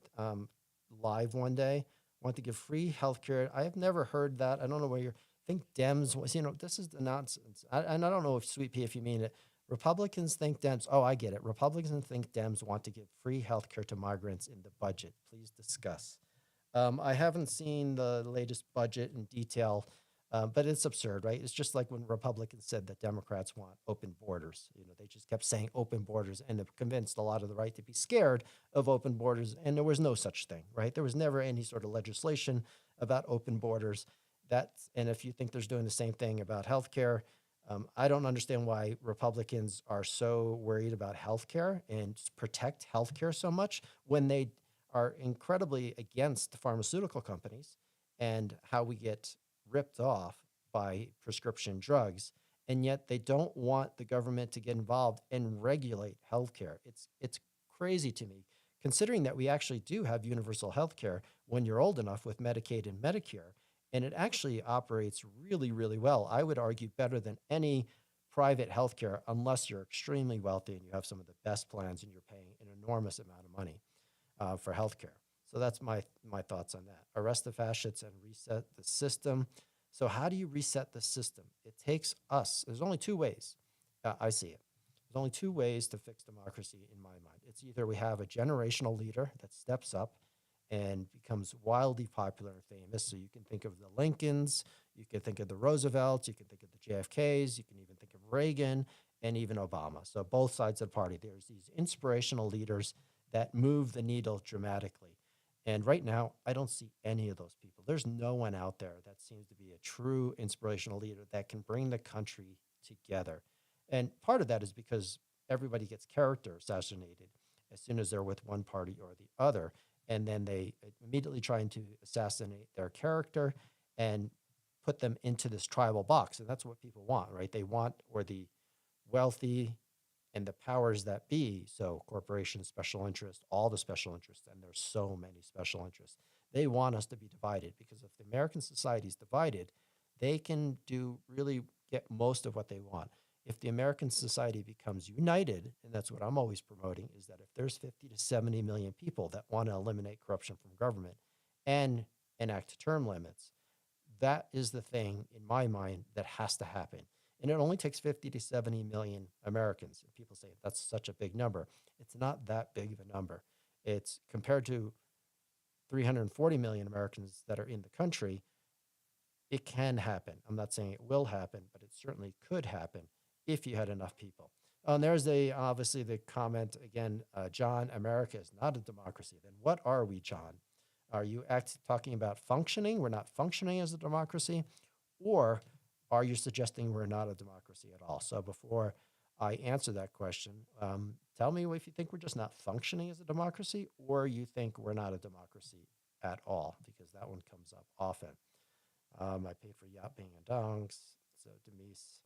live one day. I want to give free healthcare. I have never heard that. I don't know where you're. I think Dems was, this is the nonsense. And I don't know if Sweet Pea, if you mean it. Republicans think Dems. Oh, I get it. Republicans think Dems want to give free healthcare to migrants in the budget. Please discuss. I haven't seen the latest budget in detail, but it's absurd, right? It's just like when Republicans said that Democrats want open borders. They just kept saying open borders, and it convinced a lot of the right to be scared of open borders, and there was no such thing, right? There was never any sort of legislation about open borders. And if you think there's doing the same thing about healthcare, I don't understand why Republicans are so worried about healthcare and protect healthcare so much when they are incredibly against the pharmaceutical companies and how we get ripped off by prescription drugs, and yet they don't want the government to get involved and regulate healthcare. It's crazy to me, considering that we actually do have universal healthcare when you're old enough with Medicaid and Medicare, and it actually operates really, really well. I would argue better than any private healthcare, unless you're extremely wealthy and you have some of the best plans and you're paying an enormous amount of money for healthcare. So that's my thoughts on that. Arrest the fascists and reset the system. So how do you reset the system? It takes us. There's only two ways. I see it. There's only two ways to fix democracy in my mind. It's either we have a generational leader that steps up and becomes wildly popular and famous. So you can think of the Lincolns, you can think of the Roosevelts, you can think of the JFKs, you can even think of Reagan and even Obama. So both sides of the party, there's these inspirational leaders that move the needle dramatically. And right now, I don't see any of those people. There's no one out there that seems to be a true inspirational leader that can bring the country together. And part of that is because everybody gets character assassinated as soon as they're with one party or the other. And then they immediately trying to assassinate their character and put them into this tribal box. And that's what people want, right? They want, or the wealthy and the powers that be, so corporations, special interests, all the special interests, and there's so many special interests, they want us to be divided, because if the American society is divided, they can really get most of what they want. If the American society becomes united, and that's what I'm always promoting, is that if there's 50 to 70 million people that want to eliminate corruption from government and enact term limits, that is the thing in my mind that has to happen. And it only takes 50 to 70 million Americans. And people say that's such a big number. It's not that big of a number. It's compared to 340 million Americans that are in the country, it can happen. I'm not saying it will happen, but it certainly could happen if you had enough people. And there's obviously the comment again, John, America is not a democracy. Then what are we, John? Are you talking about functioning? We're not functioning as a democracy? Or are you suggesting we're not a democracy at all? So before I answer that question. Tell me if you think we're just not functioning as a democracy, or you think we're not a democracy at all, because that one comes up often. I pay for yapping and dongs. So Demise.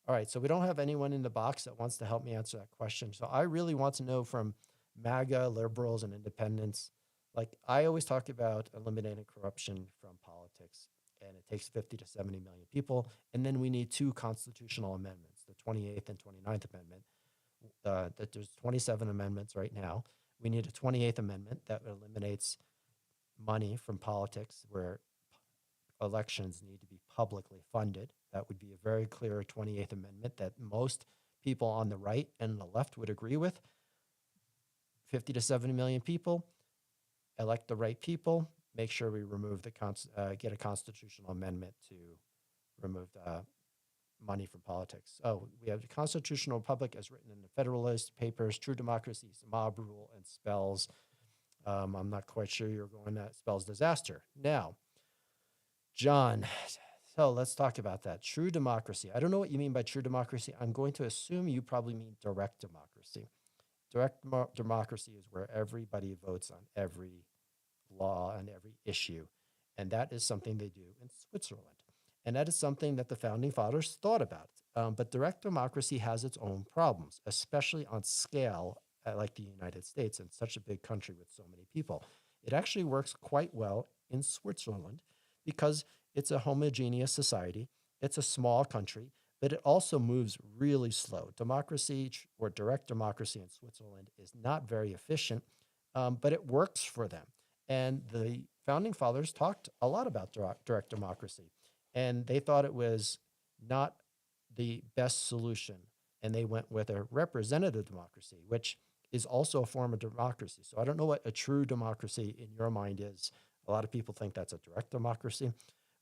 All right, so we don't have anyone in the box that wants to help me answer that question. So I really want to know from MAGA, liberals, and independents. Like, I always talk about eliminating corruption from politics, and it takes 50 to 70 million people. And then we need 2 constitutional amendments, the 28th and 29th Amendment. That there's 27 amendments right now. We need a 28th Amendment that eliminates money from politics, where elections need to be publicly funded. That would be a very clear 28th Amendment that most people on the right and the left would agree with. 50 to 70 million people, elect the right people, make sure we remove get a constitutional amendment to remove the money from politics. Oh, we have the constitutional republic as written in the Federalist Papers, true democracy is mob rule and spells. I'm not quite sure you're going, that spells disaster. Now, John, so let's talk about that. True democracy. I don't know what you mean by true democracy. I'm going to assume you probably mean direct democracy. Direct democracy is where everybody votes on every law and every issue. And that is something they do in Switzerland. And that is something that the founding fathers thought about. But direct democracy has its own problems, especially on scale like the United States and such a big country with so many people. It actually works quite well in Switzerland because it's a homogeneous society. It's a small country, but it also moves really slow. Democracy or direct democracy in Switzerland is not very efficient, but it works for them. And the founding fathers talked a lot about direct democracy, and they thought it was not the best solution. And they went with a representative democracy, which is also a form of democracy. So I don't know what a true democracy in your mind is. A lot of people think that's a direct democracy,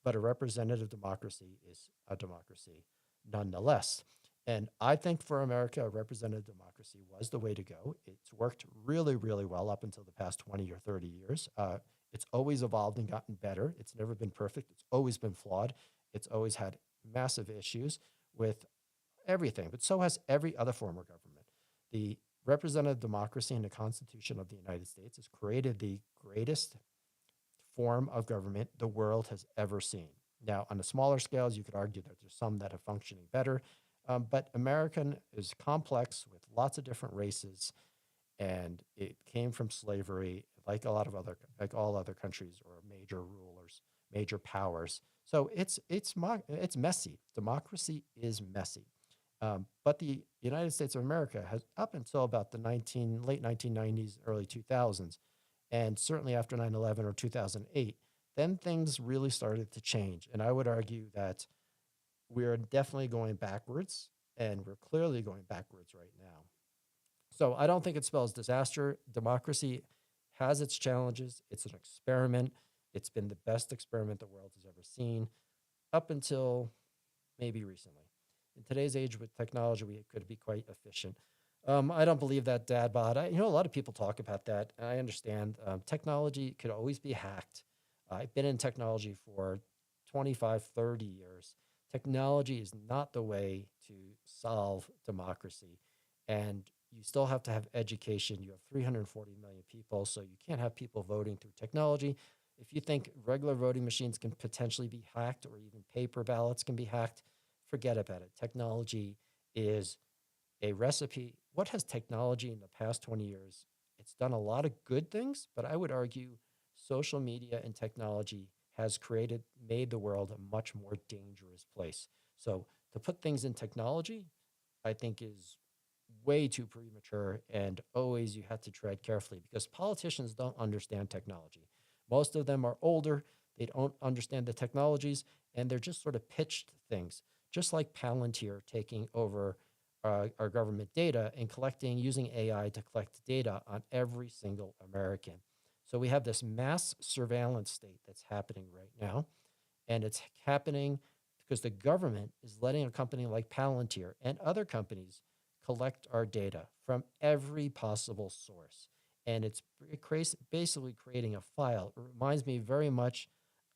but a representative democracy is a democracy nonetheless. And I think for America, a representative democracy was the way to go. It's worked really, really well up until the past 20 or 30 years. It's always evolved and gotten better. It's never been perfect. It's always been flawed. It's always had massive issues with everything, but so has every other form of government. The representative democracy in the Constitution of the United States has created the greatest form of government the world has ever seen. Now, on the smaller scales, you could argue that there's some that are functioning better, but American is complex with lots of different races, and it came from slavery, like all other countries or major rulers, major powers. So it's messy. Democracy is messy. But the United States of America has, up until about the late 1990s, early 2000s, and certainly after 9/11 or 2008, then things really started to change. And I would argue that we're definitely going backwards, and we're clearly going backwards right now. So I don't think it spells disaster. Democracy has its challenges. It's an experiment. It's been the best experiment the world has ever seen up until maybe recently. In today's age with technology, we could be quite efficient. I don't believe that, Dad bod. A lot of people talk about that. And I understand technology could always be hacked. I've been in technology for 25, 30 years. Technology is not the way to solve democracy. And you still have to have education. You have 340 million people, so you can't have people voting through technology. If you think regular voting machines can potentially be hacked or even paper ballots can be hacked, forget about it. Technology is a recipe. What has technology in the past 20 years? It's done a lot of good things, but I would argue social media and technology has made the world a much more dangerous place. So to put things in technology, I think is way too premature, and always you have to tread carefully because politicians don't understand technology. Most of them are older. They don't understand the technologies, and they're just sort of pitched things, just like Palantir taking over our government data and using AI to collect data on every single American. So we have this mass surveillance state that's happening right now, and it's happening because the government is letting a company like Palantir and other companies collect our data from every possible source. And it basically creating a file. It reminds me very much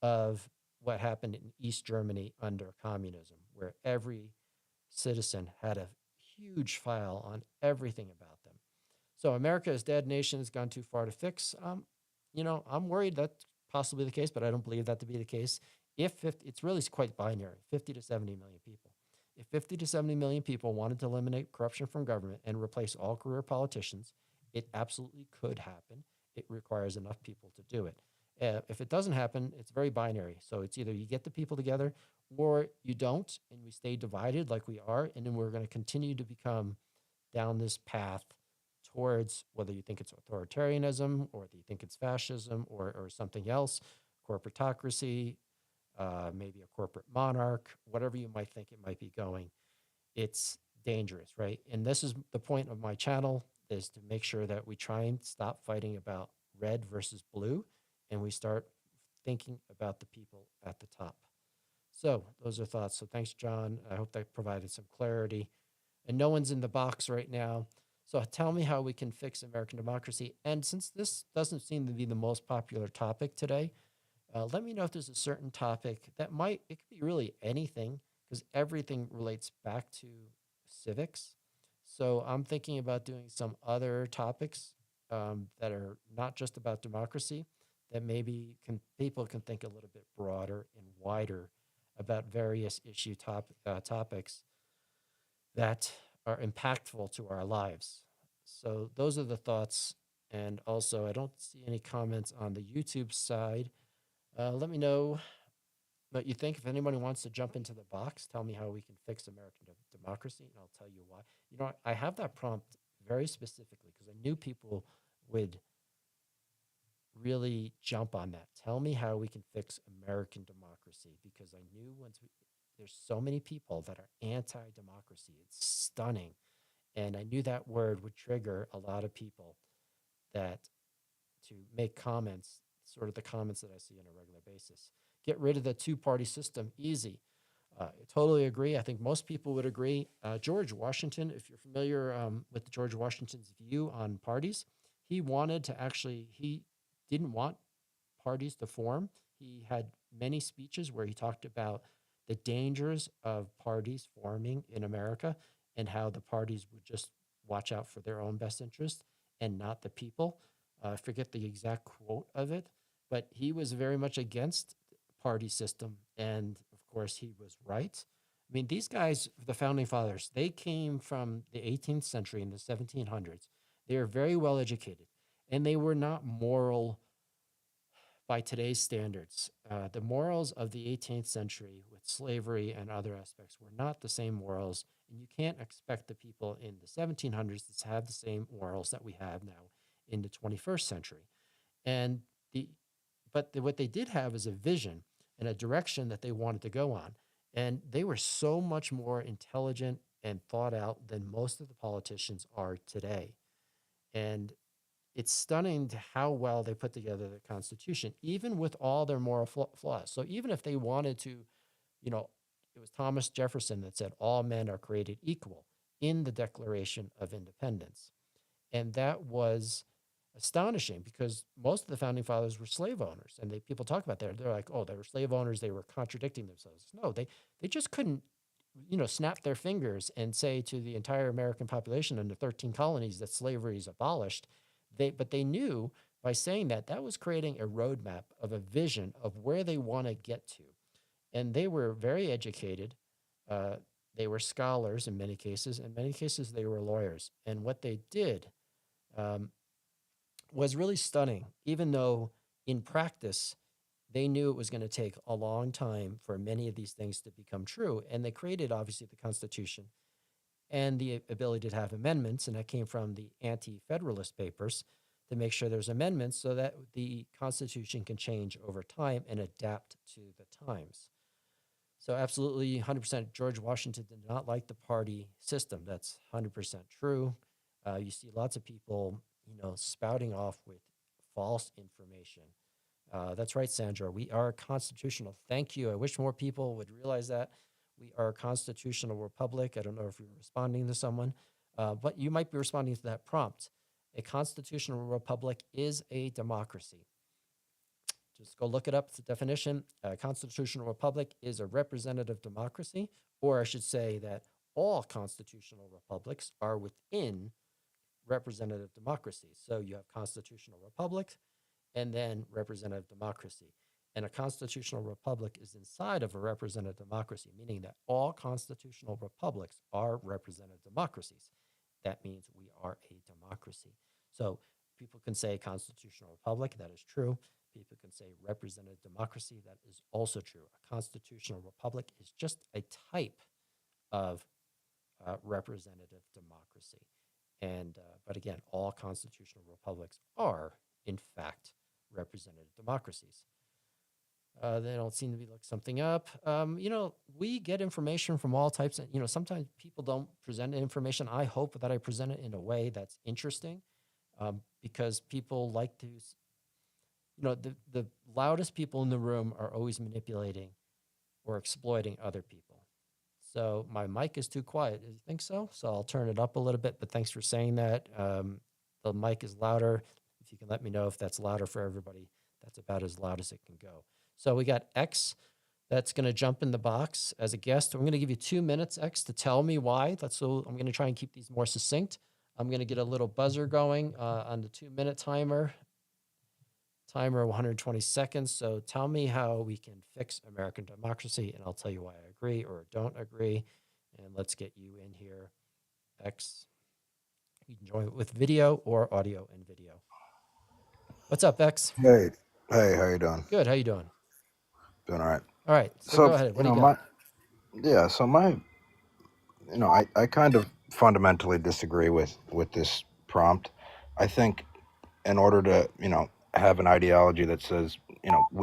of what happened in East Germany under communism, where every citizen had a huge file on everything about them. So America is dead nation has gone too far to fix. I'm worried that's possibly the case, but I don't believe that to be the case. If 50, it's really quite binary, 50 to 70 million people. If 50 to 70 million people wanted to eliminate corruption from government and replace all career politicians, it absolutely could happen. It requires enough people to do it. If it doesn't happen, it's very binary. So it's either you get the people together or you don't, and we stay divided like we are, and then we're going to continue to become down this path towards whether you think it's authoritarianism or whether you think it's fascism or something else, corporatocracy, maybe a corporate monarch, whatever you might think it might be going. It's dangerous, right? And this is the point of my channel, is to make sure that we try and stop fighting about red versus blue, and we start thinking about the people at the top. So those are thoughts. So thanks, John. I hope that provided some clarity. And no one's in the box right now. So tell me how we can fix American democracy. And since this doesn't seem to be the most popular topic today, let me know if there's a certain topic that it could be really anything, because everything relates back to civics. So I'm thinking about doing some other topics that are not just about democracy, that maybe people can think a little bit broader and wider about various topics that are impactful to our lives. So those are the thoughts. And also, I don't see any comments on the YouTube side. Let me know what you think. If anybody wants to jump into the box, tell me how we can fix American democracy, and I'll tell you why. I have that prompt very specifically because I knew people would really jump on that. Tell me how we can fix American democracy, because I knew there's so many people that are anti-democracy. It's stunning. And I knew that word would trigger a lot of people to make comments, sort of the comments that I see on a regular basis. Get rid of the two-party system, easy. I totally agree. I think most people would agree. George Washington, if you're familiar with George Washington's view on parties, he didn't want parties to form. He had many speeches where he talked about the dangers of parties forming in America and how the parties would just watch out for their own best interest and not the people. I forget the exact quote of it, but he was very much against party system. And of course, he was right. I mean, these guys, the founding fathers, they came from the 18th century in the 1700s. They were very well educated, and they were not moral by today's standards. The morals of the 18th century with slavery and other aspects were not the same morals, and you can't expect the people in the 1700s to have the same morals that we have now in the 21st century. And what they did have is a vision and a direction that they wanted to go on. And they were so much more intelligent and thought out than most of the politicians are today. And it's stunning to how well they put together the Constitution, even with all their moral flaws. So even if they wanted to, it was Thomas Jefferson that said all men are created equal in the Declaration of Independence. And that was astonishing because most of the founding fathers were slave owners. And people talk about that. They're like, oh, they were slave owners. They were contradicting themselves. No, they just couldn't, snap their fingers and say to the entire American population in the 13 colonies that slavery is abolished. But they knew by saying that was creating a roadmap of a vision of where they want to get to. And they were very educated. They were scholars in many cases. In many cases, they were lawyers. And what they did was really stunning, even though in practice, they knew it was going to take a long time for many of these things to become true. And they created, obviously, the Constitution and the ability to have amendments, and that came from the Anti-Federalist Papers to make sure there's amendments so that the Constitution can change over time and adapt to the times. So absolutely 100% George Washington did not like the party system. That's 100% true. You see lots of people, spouting off with false information. That's right, Sandra. We are constitutional. Thank you. I wish more people would realize that. We are a constitutional republic. I don't know if you're responding to someone, but you might be responding to that prompt. A constitutional republic is a democracy. Just go look it up. It's a definition. A constitutional republic is a representative democracy, or I should say that all constitutional republics are within representative democracy. So you have constitutional republic and then representative democracy. And a constitutional republic is inside of a representative democracy, meaning that all constitutional republics are representative democracies. That means we are a democracy. So people can say constitutional republic, that is true. People can say representative democracy, that is also true. A constitutional republic is just a type of representative democracy. And but again, all constitutional republics are, in fact, representative democracies. They don't seem to be looking something up. We get information from all types. And, sometimes people don't present information. I hope that I present it in a way that's interesting, because people like to, the loudest people in the room are always manipulating or exploiting other people. So my mic is too quiet. Do you think so? So I'll turn it up a little bit, but thanks for saying that. The mic is louder. If you can let me know if that's louder for everybody, that's about as loud as it can go. So we got X that's going to jump in the box as a guest. I'm going to give you 2 minutes, X, to tell me why. I'm going to try and keep these more succinct. I'm going to get a little buzzer going on the 2-minute timer. Timer 120 seconds. So tell me how we can fix American democracy, and I'll tell you why I agree or don't agree. And let's get you in here, X. You can join with video or audio and video. What's up, X? Hey, how you doing? Good. How you doing? Doing all right. All right. So go ahead. What do you got? I kind of fundamentally disagree with this prompt. I think in order to, have an ideology that says,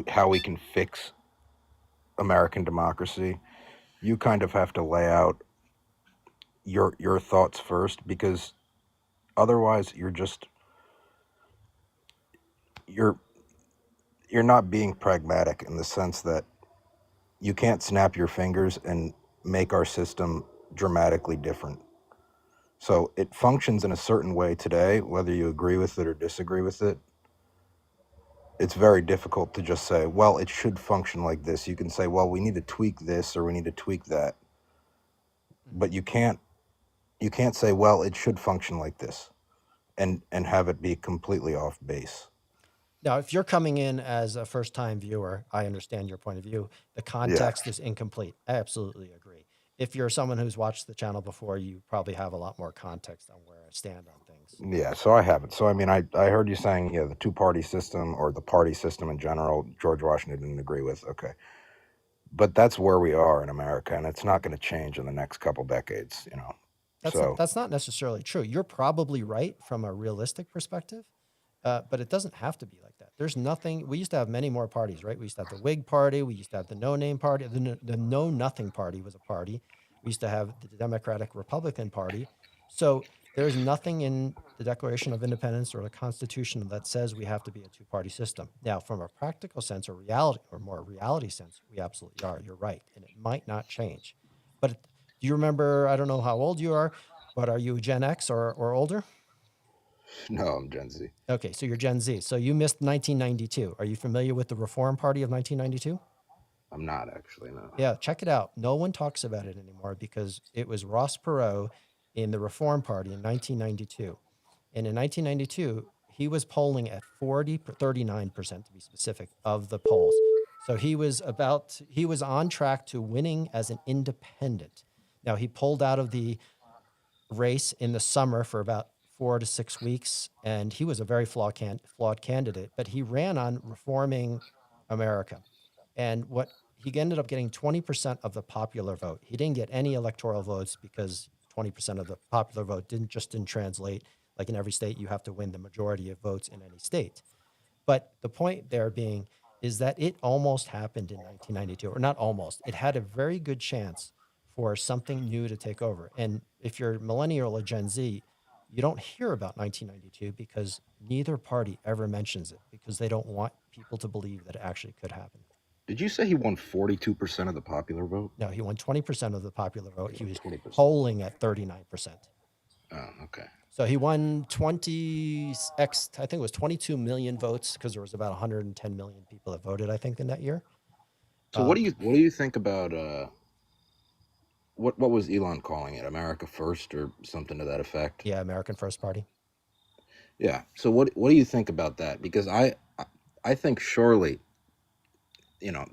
how we can fix American democracy, you kind of have to lay out your thoughts first, because otherwise you're not being pragmatic, in the sense that you can't snap your fingers and make our system dramatically different. So it functions in a certain way today, whether you agree with it or disagree with it. It's very difficult to just say, well, it should function like this. You can say, well, we need to tweak this or we need to tweak that. But you can't say, well, it should function like this and have it be completely off base. Now, if you're coming in as a first-time viewer, I understand your point of view. The context is incomplete. I absolutely agree. If you're someone who's watched the channel before, you probably have a lot more context on where I stand on things. Yeah, so I haven't. So, I heard you saying, the two-party system or the party system in general, George Washington didn't agree with. Okay. But that's where we are in America, and it's not going to change in the next couple decades, That's not necessarily true. You're probably right from a realistic perspective, but it doesn't have to be like that. There's nothing. We used to have many more parties, right? We used to have the Whig Party. We used to have the No-Name Party. The Know-Nothing Party was a party. We used to have the Democratic Republican Party. So there's nothing in the Declaration of Independence or the Constitution that says we have to be a two-party system. Now, from a practical sense or more reality sense, we absolutely are. You're right, and it might not change. But do you remember? I don't know how old you are, but are you Gen X or older? No, I'm Gen Z. Okay, so you're Gen Z. So you missed 1992. Are you familiar with the Reform Party of 1992? I'm not, actually, no. Yeah, check it out. No one talks about it anymore because it was Ross Perot in the Reform Party in 1992. And in 1992, he was polling at 39% to be specific of the polls. So he was on track to winning as an independent. Now, he pulled out of the race in the summer for about 4 to 6 weeks, and he was a very flawed candidate, but he ran on reforming America. And he ended up getting 20% of the popular vote. He didn't get any electoral votes because 20% of the popular vote didn't translate. Like in every state, you have to win the majority of votes in any state. But the point there being is that it almost happened in 1992, or not almost. It had a very good chance for something new to take over. And if you're millennial or Gen Z, you don't hear about 1992 because neither party ever mentions it, because they don't want people to believe that it actually could happen. Did you say he won 42% of the popular vote? No, he won 20% of the popular vote. He was 20%. polling at 39%. Oh, okay. So he won I think it was 22 million votes, because there was about 110 million people that voted, I think, in that year. So what do you think about what was Elon calling it? America First or something to that effect? Yeah, American First Party. Yeah. So what do you think about that? Because I think surely, you know,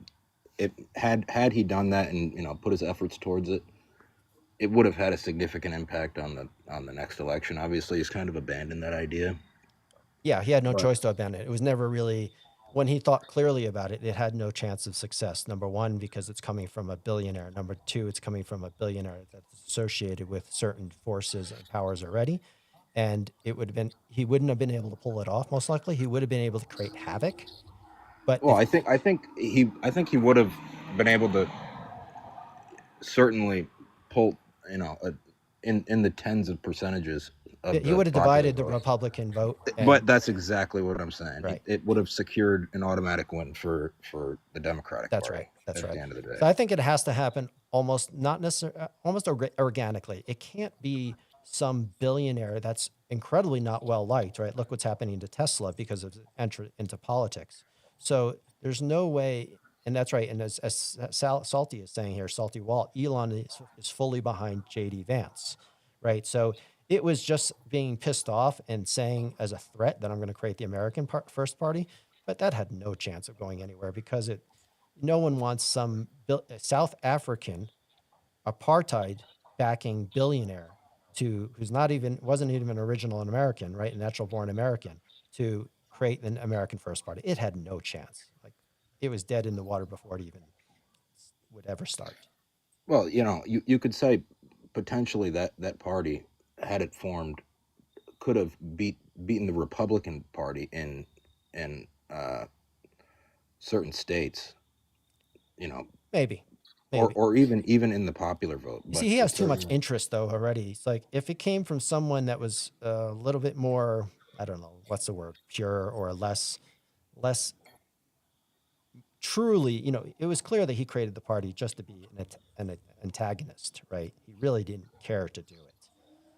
it had he done that and put his efforts towards it, it would have had a significant impact on the next election. Obviously, he's kind of abandoned that idea. Yeah, he had no But choice to abandon it. It was never really, when he thought clearly about it, it had no chance of success. Number one, because it's coming from a billionaire. Number two, it's coming from a billionaire that's associated with certain forces and powers already. And it would have been, he wouldn't have been able to pull it off, most likely. He would have been able to create havoc. But well, if, I think he would have been able to certainly pull, in the tens of percentages of he the would have popular divided the vote. Republican vote. But And that's exactly what I'm saying. right. It would have secured an automatic win for the Democratic That's Party right. That's at right. the end of the day. So I think it has to happen almost not necessarily, almost organically. It can't be some billionaire that's incredibly not well liked, right? Look what's happening to Tesla because of his entry into politics. So there's no way, and that's right. And as Salty is saying here, Salty Walt, Elon is fully behind JD Vance, right? So it was just being pissed off and saying as a threat that I'm going to create the American First Party, but that had no chance of going anywhere because no one wants some South African apartheid backing billionaire who's wasn't even an original American, right? A natural born American to create an American First Party. It had no chance. Like it was dead in the water before it even would ever start. Well, you could say potentially that party, had it formed, could have beaten the Republican Party in certain states, Maybe. or even in the popular vote. You see, he has too much interest though already. It's like if it came from someone that was a little bit more, I don't know, what's the word, pure or less truly, it was clear that he created the party just to be an antagonist, right? He really didn't care to do it.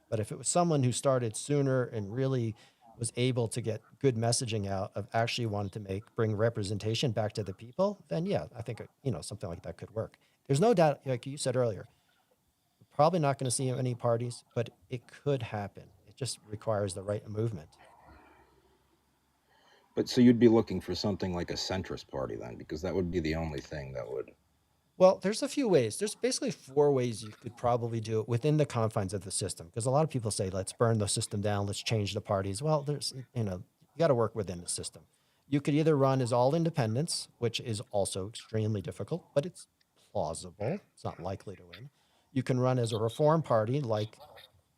But if it was someone who started sooner and really was able to get good messaging out of actually wanting to bring representation back to the people, then yeah, I think, something like that could work. There's no doubt, like you said earlier, we're probably not going to see any parties, but it could happen. It just requires the right movement. But so you'd be looking for something like a centrist party then, because that would be the only thing that would. Well, there's a few ways. There's basically 4 ways you could probably do it within the confines of the system. Because a lot of people say, let's burn the system down, let's change the parties. Well, you got to work within the system. You could either run as all independents, which is also extremely difficult, but it's plausible. It's not likely to win. You can run as a reform party like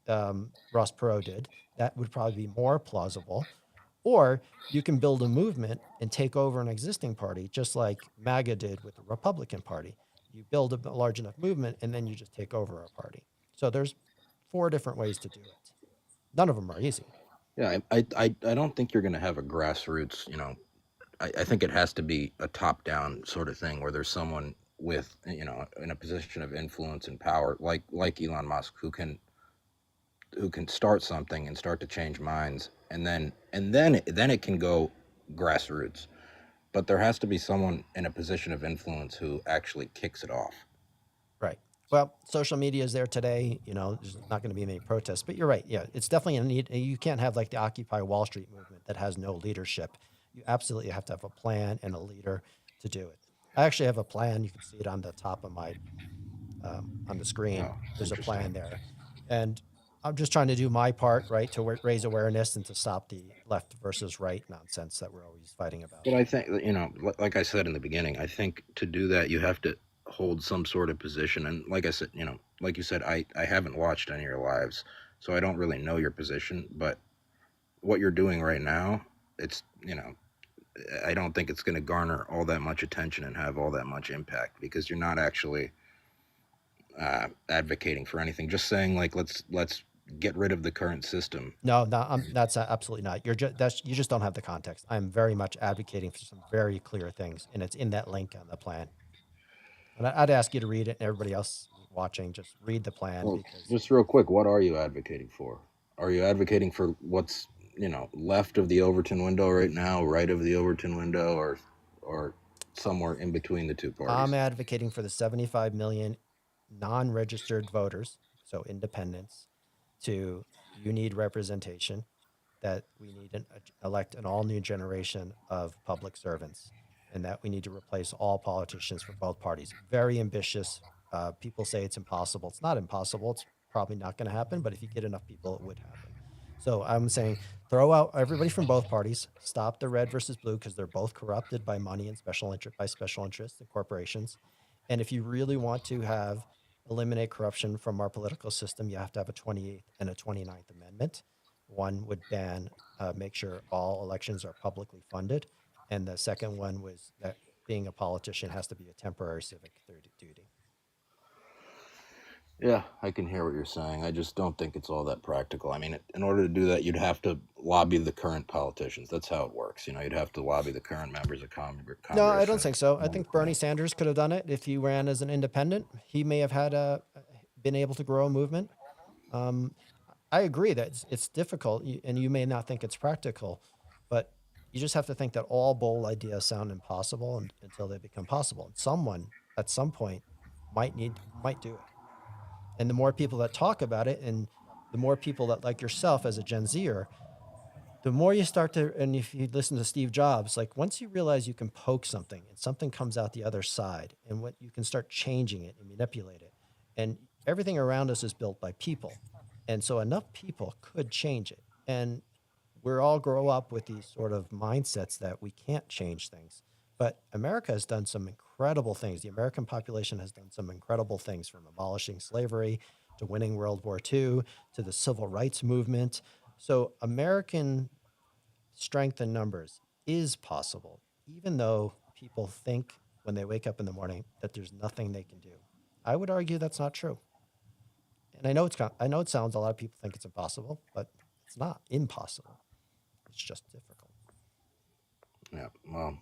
Ross Perot did. That would probably be more plausible. Or you can build a movement and take over an existing party, just like MAGA did with the Republican Party. You build a large enough movement, and then you just take over a party. So there's 4 different ways to do it. None of them are easy. Yeah, I don't think you're going to have a grassroots, I think it has to be a top-down sort of thing where there's someone with, in a position of influence and power, like Elon Musk, who can start something and start to change minds, and then it can go grassroots. But there has to be someone in a position of influence who actually kicks it off. Right. Well, social media is there today. There's not going to be many protests, but you're right. Yeah, it's definitely a need. You can't have like the Occupy Wall Street movement that has no leadership. You absolutely have to have a plan and a leader to do it. I actually have a plan. You can see it on the top of my, on the screen. Oh, There's a interesting. plan there. And I'm just trying to do my part, right, to raise awareness and to stop the left versus right nonsense that we're always fighting about. But I think, like I said in the beginning, I think to do that, you have to hold some sort of position. And like I said, like you said, I haven't watched any of your lives, so I don't really know your position. But what you're doing right now, it's, I don't think it's going to garner all that much attention and have all that much impact because you're not actually advocating for anything. Just saying, like, let's get rid of the current system. No, that's absolutely not. You just don't have the context. I'm very much advocating for some very clear things, and it's in that link on the plan. And I'd ask you to read it, and everybody else watching, just read the plan. Well, because just real quick, what are you advocating for? Are you advocating for what's left of the Overton window right now, right of the Overton window, or somewhere in between the two parties? I'm advocating for the 75 million non-registered voters, so independents, to you need representation, that we need to elect an all new generation of public servants, and that we need to replace all politicians from both parties. Very ambitious. People say it's impossible. It's not impossible. It's probably not going to happen, but if you get enough people, it would happen. So I'm saying throw out everybody from both parties, stop the red versus blue because they're both corrupted by money and special interests and corporations. And if you really want to eliminate corruption from our political system, you have to have a 28th and a 29th Amendment. One would make sure all elections are publicly funded. And the second one was that being a politician has to be a temporary civic duty. Yeah, I can hear what you're saying. I just don't think it's all that practical. I mean, in order to do that, you'd have to lobby the current politicians. That's how it works. You know, you'd have to lobby the current members of Congress. No, I don't and- think so. I think Bernie Sanders could have done it if he ran as an independent. He may have been able to grow a movement. I agree that it's difficult, and you may not think it's practical, but you just have to think that all bold ideas sound impossible until they become possible. And someone at some point might do it. And the more people that talk about it, and the more people that, like yourself as a Gen Zer, the more you start to, and if you listen to Steve Jobs, like once you realize you can poke something and something comes out the other side, and what you can start changing it and manipulate it, and everything around us is built by people. And so enough people could change it. And we're all grow up with these sort of mindsets that we can't change things. But America has done some incredible things. The American population has done some incredible things, from abolishing slavery to winning World War II to the civil rights movement. So American strength in numbers is possible, even though people think when they wake up in the morning that there's nothing they can do. I would argue that's not true. And I know it sounds, a lot of people think it's impossible, but it's not impossible. It's just difficult. Yeah, well,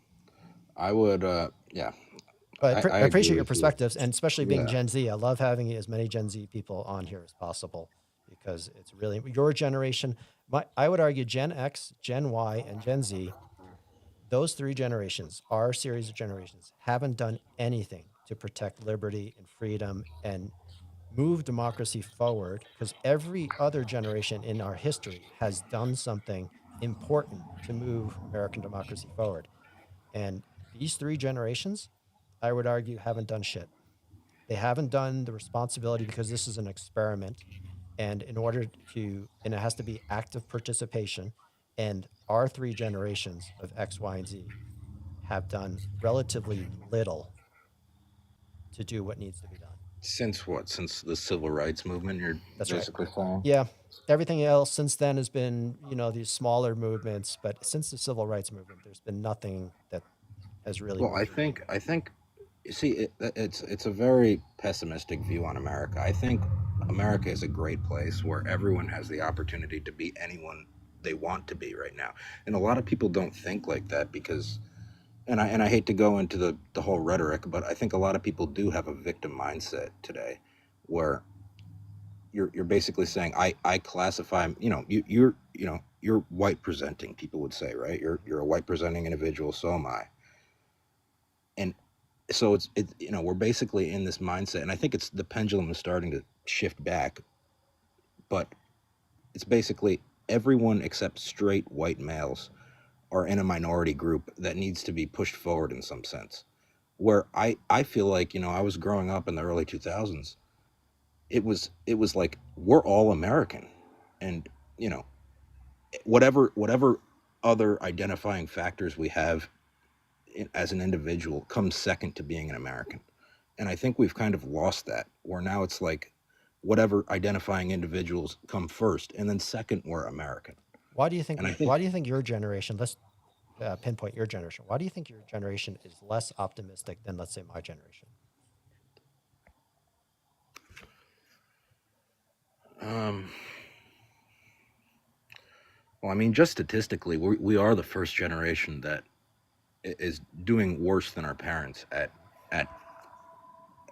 I would, yeah. But I agree appreciate your with you. perspectives, and especially being Yeah. Gen Z. I love having as many Gen Z people on here as possible, because it's really your generation. I would argue Gen X, Gen Y, and Gen Z, those three generations, our series of generations, haven't done anything to protect liberty and freedom and move democracy forward, because every other generation in our history has done something important to move American democracy forward. And these three generations, I would argue, haven't done shit. They haven't done the responsibility, because this is an experiment. And and it has to be active participation. And our three generations of X, Y, and Z have done relatively little to do what needs to be done. Since what? Since the civil rights movement, you're That's right. basically saying? Yeah. Everything else since then has been, these smaller movements. But since the civil rights movement, there's been nothing that has really. Well, I think, you see, it's a very pessimistic view on America. I think America is a great place where everyone has the opportunity to be anyone they want to be right now. And a lot of people don't think like that because, and I hate to go into the whole rhetoric, but I think a lot of people do have a victim mindset today, where you're basically saying I classify, you're white presenting, people would say, right? You're a white presenting individual, so am I. And so we're basically in this mindset, and I think the pendulum is starting to shift back, but it's basically everyone except straight white males are in a minority group that needs to be pushed forward in some sense. Where I feel like, I was growing up in the early 2000s, it was like we're all American, and whatever other identifying factors we have as an individual comes second to being an American. And I think we've kind of lost that, where now it's like whatever identifying individuals come first, and then second we're American. Why do you think? And I think- Why do you think your generation? Let's pinpoint your generation. Why do you think your generation is less optimistic than, let's say, my generation? Well, I mean, just statistically, we are the first generation that is doing worse than our parents at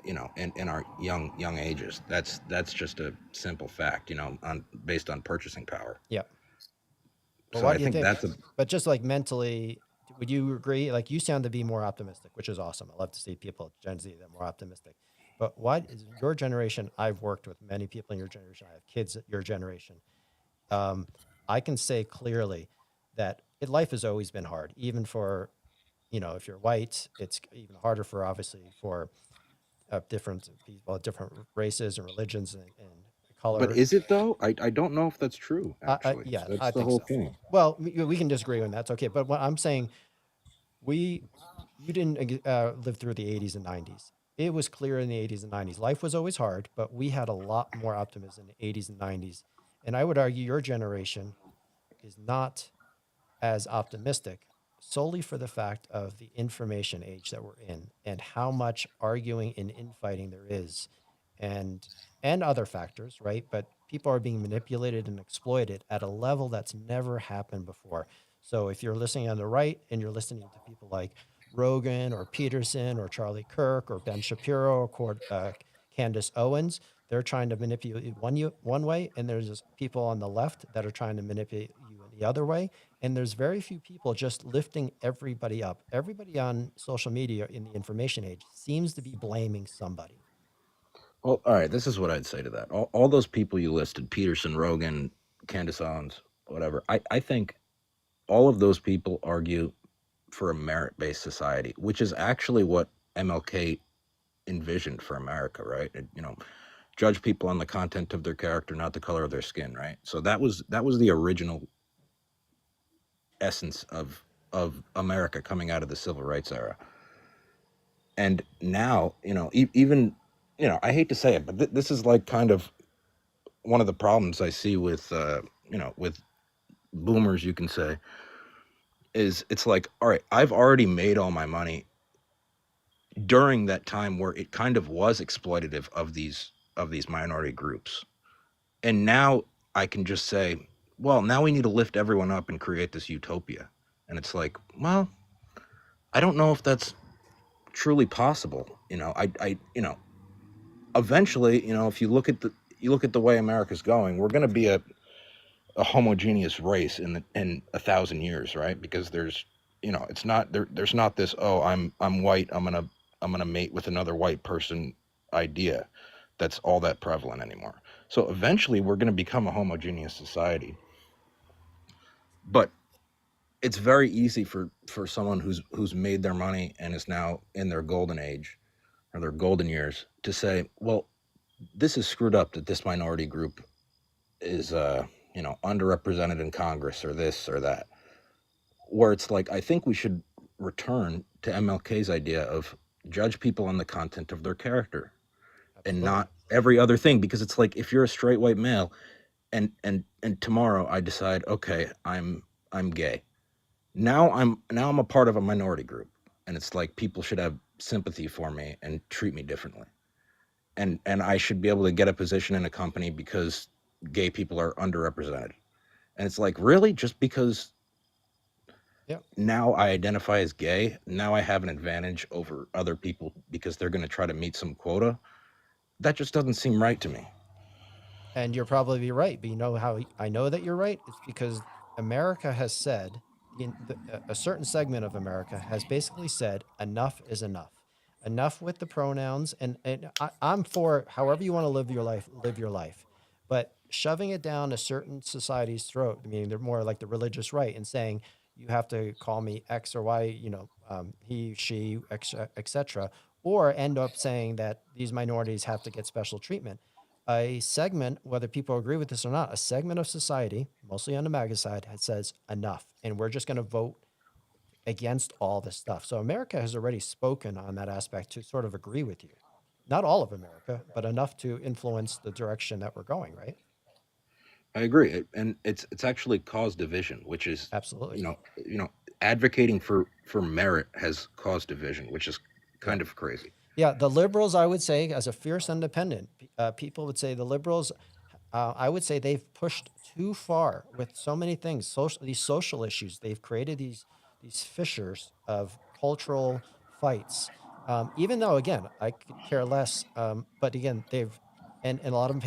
in our young ages. That's just a simple fact, based on purchasing power. Yeah. Well, So why I do you think that's But just like mentally, would you agree? Like, you sound to be more optimistic, which is awesome. I love to see people, Gen Z, that are more optimistic. But what is your generation? I've worked with many people in your generation. I have kids at your generation. Um, I can say clearly that life has always been hard, even for, if you're white, it's even harder for obviously for different people, different races and religions and But color. is it though? I don't know if that's true, actually. Yeah, That's I the think whole so. thing. Well, we can disagree on that's okay. But what I'm saying, we you didn't live through the 80s and 90s. It was clear in the 80s and 90s. Life was always hard, but we had a lot more optimism in the 80s and 90s. And I would argue your generation is not as optimistic solely for the fact of the information age that we're in and how much arguing and infighting there is and other factors, right? But people are being manipulated and exploited at a level that's never happened before. So if you're listening on the right and you're listening to people like Rogan or Peterson or Charlie Kirk or Ben Shapiro or Candace Owens, they're trying to manipulate you one way, and there's just people on the left that are trying to manipulate you in the other way. And there's very few people just lifting everybody up. Everybody on social media in the information age seems to be blaming somebody. Well, all right. This is what I'd say to that. All those people you listed, Peterson, Rogan, Candace Owens, whatever. I think all of those people argue for a merit-based society, which is actually what MLK envisioned for America, right? Judge people on the content of their character, not the color of their skin, right? So that was the original essence of America coming out of the civil rights era. And now, even, I hate to say it, but this is like kind of one of the problems I see with, with boomers, you can say, is it's like, all right, I've already made all my money during that time where it kind of was exploitative of these minority groups. And now I can just say, well, now we need to lift everyone up and create this utopia. And it's like, well, I don't know if that's truly possible. Eventually, if you look at the way America's going, we're going to be a homogeneous race in 1,000 years, right? Because there's, it's not there's not this, oh, I'm white, I'm gonna mate with another white person idea that's all that prevalent anymore. So eventually we're going to become a homogeneous society. But it's very easy for someone who's made their money and is now in their golden age or their golden years to say, well, this is screwed up that this minority group is underrepresented in Congress or this or that. Where it's like, I think we should return to MLK's idea of judge people on the content of their character and Absolutely. not every other thing. Because it's like, if you're a straight white male and tomorrow I decide, okay, I'm gay. Now I'm a part of a minority group, and it's like people should have sympathy for me and treat me differently. And I should be able to get a position in a company because gay people are underrepresented. And it's like, really? Just because Yep. now I identify as gay, now I have an advantage over other people because they're going to try to meet some quota? That just doesn't seem right to me. And you're probably right. But you know how I know that you're right? It's because America has said, a certain segment of America has basically said, enough is enough. Enough with the pronouns. And I'm for however you want to live your life. But shoving it down a certain society's throat, I mean, they're more like the religious right, and saying, you have to call me X or Y, he, she, etc., or end up saying that these minorities have to get special treatment. A segment, whether people agree with this or not, a segment of society, mostly on the MAGA side, says enough, and we're just going to vote against all this stuff. So America has already spoken on that aspect to sort of agree with you. Not all of America, but enough to influence the direction that we're going, right? I agree, and it's actually caused division, which is Absolutely. Advocating for merit has caused division, which is kind of crazy. Yeah, the liberals, I would say, as a fierce independent, people would say the liberals, I would say they've pushed too far with so many things, these social issues. They've created these fissures of cultural fights. Even though, again, I could care less, but again, and a lot of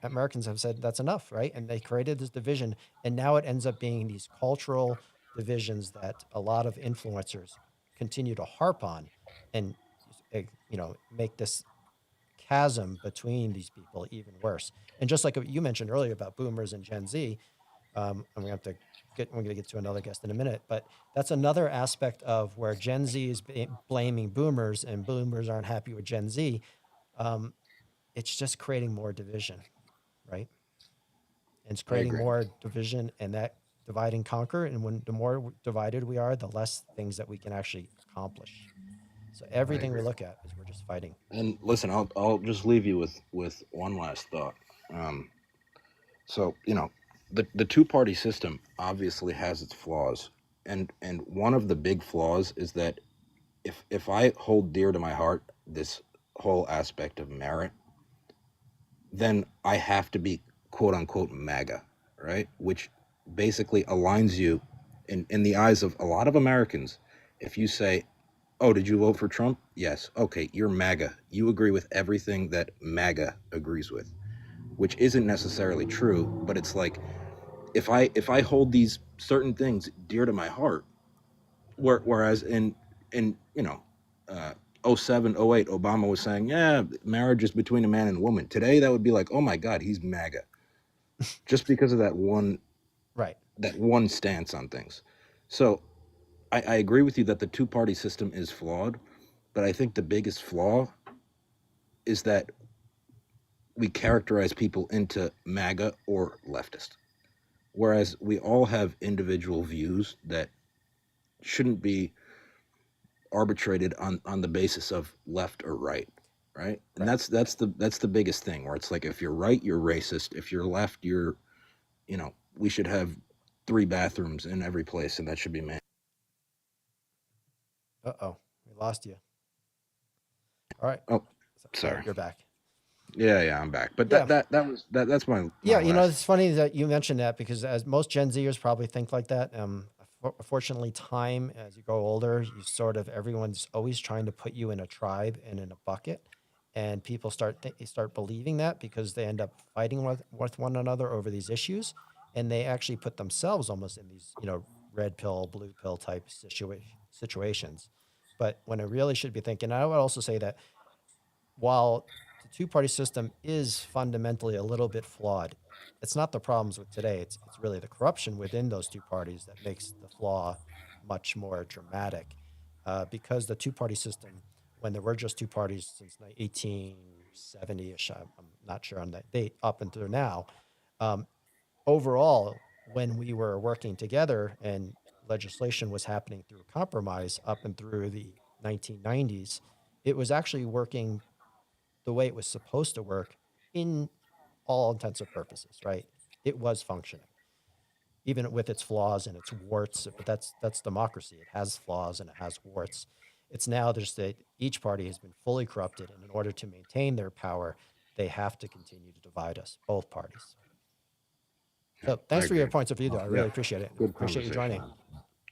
Americans have said that's enough, right? And they created this division, and now it ends up being these cultural divisions that a lot of influencers continue to harp on. And make this chasm between these people even worse. And just like you mentioned earlier about boomers and Gen Z, and we're going to get to another guest in a minute, but that's another aspect of where Gen Z is blaming boomers and boomers aren't happy with Gen Z. It's just creating more division, right? And it's I creating agree. more division, and that divide and conquer. And when the more divided we are, the less things that we can actually accomplish. So everything we agree. look at is we're just fighting. And listen, I'll just leave you with one last thought. So the two party system obviously has its flaws, and one of the big flaws is that if I hold dear to my heart this whole aspect of merit, then I have to be quote unquote MAGA, right? Which basically aligns you in the eyes of a lot of Americans. If you say, "Oh, did you vote for Trump?" Yes. Okay, you're MAGA. You agree with everything that MAGA agrees with, which isn't necessarily true, but it's like if I hold these certain things dear to my heart, whereas in 07, 08, Obama was saying, yeah, marriage is between a man and a woman. Today, that would be like, oh my God, he's MAGA, just because of that one Right. stance on things. So I agree with you that the two party system is flawed, but I think the biggest flaw is that we characterize people into MAGA or leftist, whereas we all have individual views that shouldn't be arbitrated on the basis of left or right, right? And Right. that's the biggest thing, where it's like if you're right, you're racist. If you're left, you're we should have 3 bathrooms in every place, and that should be man. Uh-oh, we lost you. All right. Oh, So, sorry. you're back. Yeah, I'm back. But Yeah. that's my Yeah, last. it's funny that you mentioned that because as most Gen Zers probably think like that. Fortunately, time as you grow older, everyone's always trying to put you in a tribe and in a bucket, and people start believing that because they end up fighting with one another over these issues, and they actually put themselves almost in these red pill, blue pill type situations. But when it really should be thinking, I would also say that while the two-party system is fundamentally a little bit flawed, it's not the problems with today. It's really the corruption within those two parties that makes the flaw much more dramatic. Because the two-party system, when there were just two parties since 1870-ish, I'm not sure on that date, up until now, overall, when we were working together and legislation was happening through compromise up and through the 1990s, it was actually working the way it was supposed to work in all intents and purposes, right? It was functioning, even with its flaws and its warts. But that's democracy. It has flaws and it has warts. It's now just that each party has been fully corrupted, and in order to maintain their power, they have to continue to divide us, both parties. So thanks for your points of view, though. I really appreciate it. Good Appreciate you conversation. joining.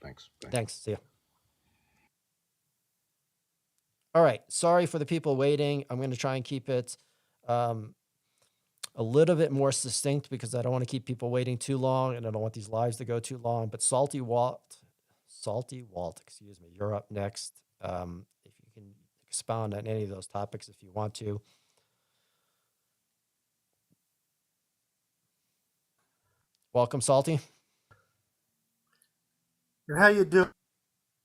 Thanks. Thanks. See you. All right. Sorry for the people waiting. I'm going to try and keep it a little bit more succinct because I don't want to keep people waiting too long, and I don't want these lives to go too long. But Salty Walt, excuse me, you're up next. If you can expound on any of those topics if you want to. Welcome, Salty. How you doing?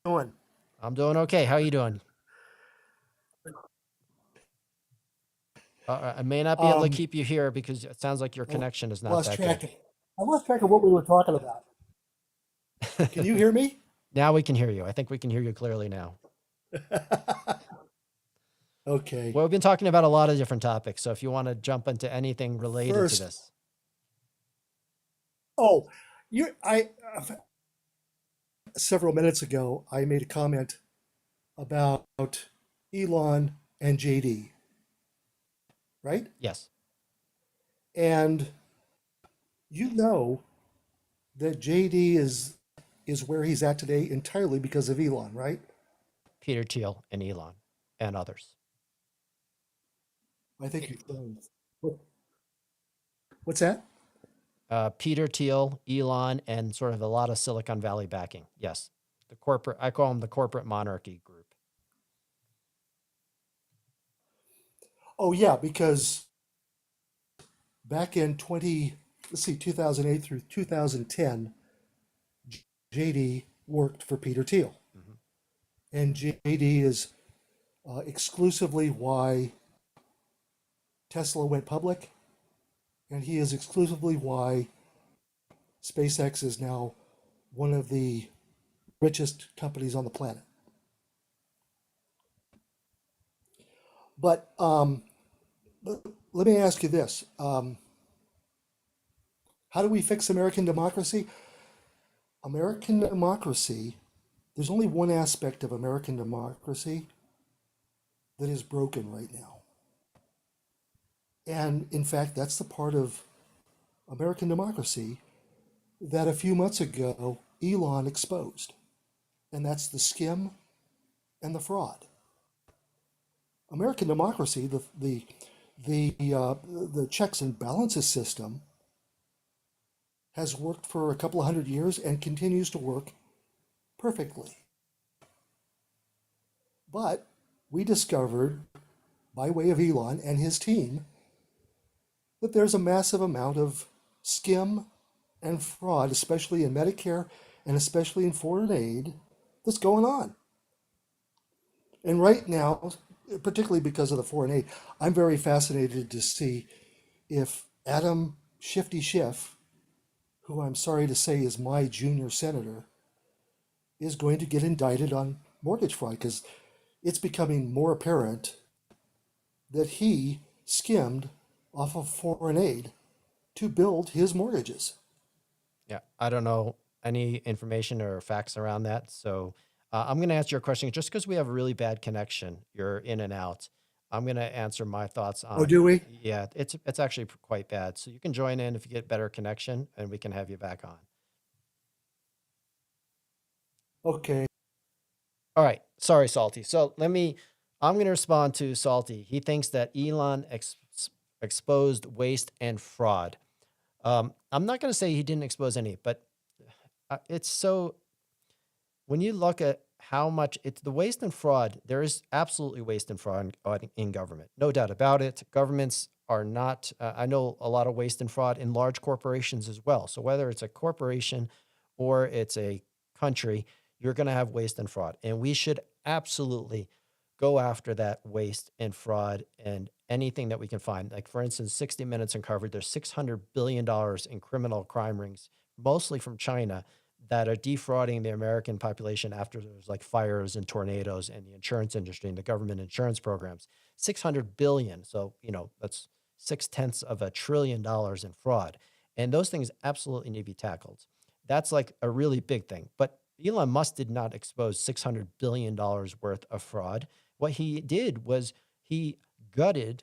I'm doing okay. How are you doing? I may not be able to keep you here because it sounds like your connection is not that good. I lost track of what we were talking about. Can you hear me? Now we can hear you. I think we can hear you clearly now. Okay. Well, we've been talking about a lot of different topics. So if you want to jump into anything related to this. Oh, several minutes ago, I made a comment about Elon and JD, right? Yes. And you know that JD is where he's at today entirely because of Elon, right? Peter Thiel and Elon and others. I think what's that? Peter Thiel, Elon, and sort of a lot of Silicon Valley backing. Yes. I call them the corporate monarchy group. Oh yeah, because back in 2008 through 2010, JD worked for Peter Thiel, Hmm. and JD is exclusively why Tesla went public, and he is exclusively why SpaceX is now one of the richest companies on the planet. But let me ask you this: how do we fix American democracy? American democracy, there's only one aspect of American democracy that is broken right now. And in fact, that's the part of American democracy that a few months ago Elon exposed. And that's the skim and the fraud. American democracy, the checks and balances system has worked for a couple of hundred years and continues to work perfectly. But we discovered, by way of Elon and his team, that there's a massive amount of skim and fraud, especially in Medicare and especially in foreign aid, that's going on. And right now, particularly because of the foreign aid, I'm very fascinated to see if Adam Shifty Schiff, who I'm sorry to say is my junior senator, is going to get indicted on mortgage fraud, because it's becoming more apparent that he skimmed off of foreign aid to build his mortgages. Yeah, I don't know any information or facts around that. So I'm going to answer your question just because we have a really bad connection. You're in and out. I'm going to answer my thoughts Oh, on. do we? Yeah, it's actually quite bad. So you can join in if you get better connection, and we can have you back on. Okay. All right. Sorry, Salty. So I'm going to respond to Salty. He thinks that Elon exposed waste and fraud. I'm not going to say he didn't expose any, but it's so, when you look at how much it's the waste and fraud, there is absolutely waste and fraud in government. No doubt about it. Governments are not, I know a lot of waste and fraud in large corporations as well. So whether it's a corporation or it's a country, you're going to have waste and fraud. And we should absolutely go after that waste and fraud and anything that we can find. Like, for instance, 60 Minutes uncovered there's $600 billion in criminal crime rings, mostly from China, that are defrauding the American population after there's like fires and tornadoes and the insurance industry and the government insurance programs. 600 billion. So, that's 0.6 trillion in fraud. And those things absolutely need to be tackled. That's like a really big thing. But Elon Musk did not expose $600 billion worth of fraud. What he did was he gutted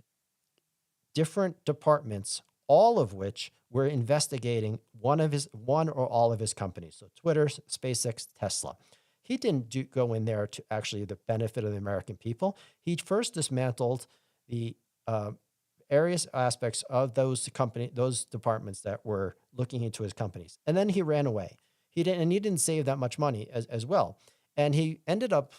different departments, all of which were investigating one or all of his companies. So Twitter, SpaceX, Tesla. He didn't go in there to actually the benefit of the American people. He first dismantled the various aspects of those departments that were looking into his companies, and then he ran away. He didn't save that much money as well, and he ended up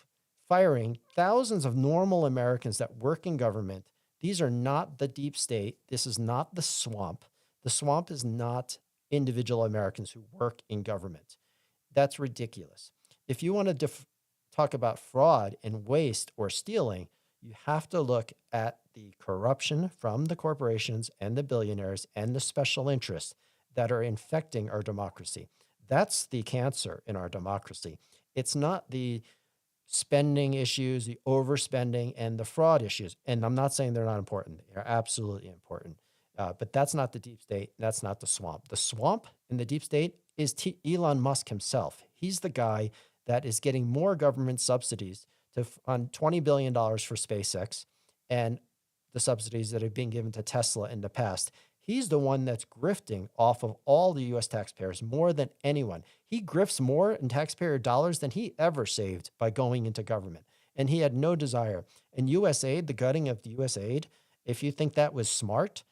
firing thousands of normal Americans that work in government. These are not the deep state. This is not the swamp. The swamp is not individual Americans who work in government. That's ridiculous. If you want to talk about fraud and waste or stealing, you have to look at the corruption from the corporations and the billionaires and the special interests that are infecting our democracy. That's the cancer in our democracy. It's not the spending issues, the overspending, and the fraud issues. And I'm not saying they're not important. They're absolutely important. But that's not the deep state. That's not the swamp. The swamp in the deep state is Elon Musk himself. He's the guy that is getting more government subsidies to fund $20 billion for SpaceX and the subsidies that have been given to Tesla in the past. He's the one that's grifting off of all the U.S. taxpayers more than anyone. He grifts more in taxpayer dollars than he ever saved by going into government. And he had no desire. And USAID, the gutting of the USAID, if you think that was smart,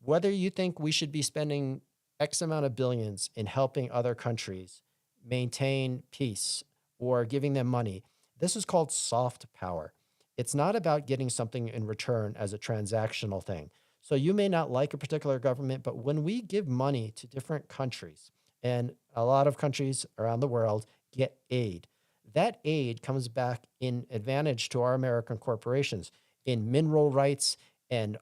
whether you think we should be spending X amount of billions in helping other countries maintain peace or giving them money, this is called soft power. It's not about getting something in return as a transactional thing. So you may not like a particular government, but when we give money to different countries, and a lot of countries around the world get aid, that aid comes back in advantage to our American corporations in mineral rights and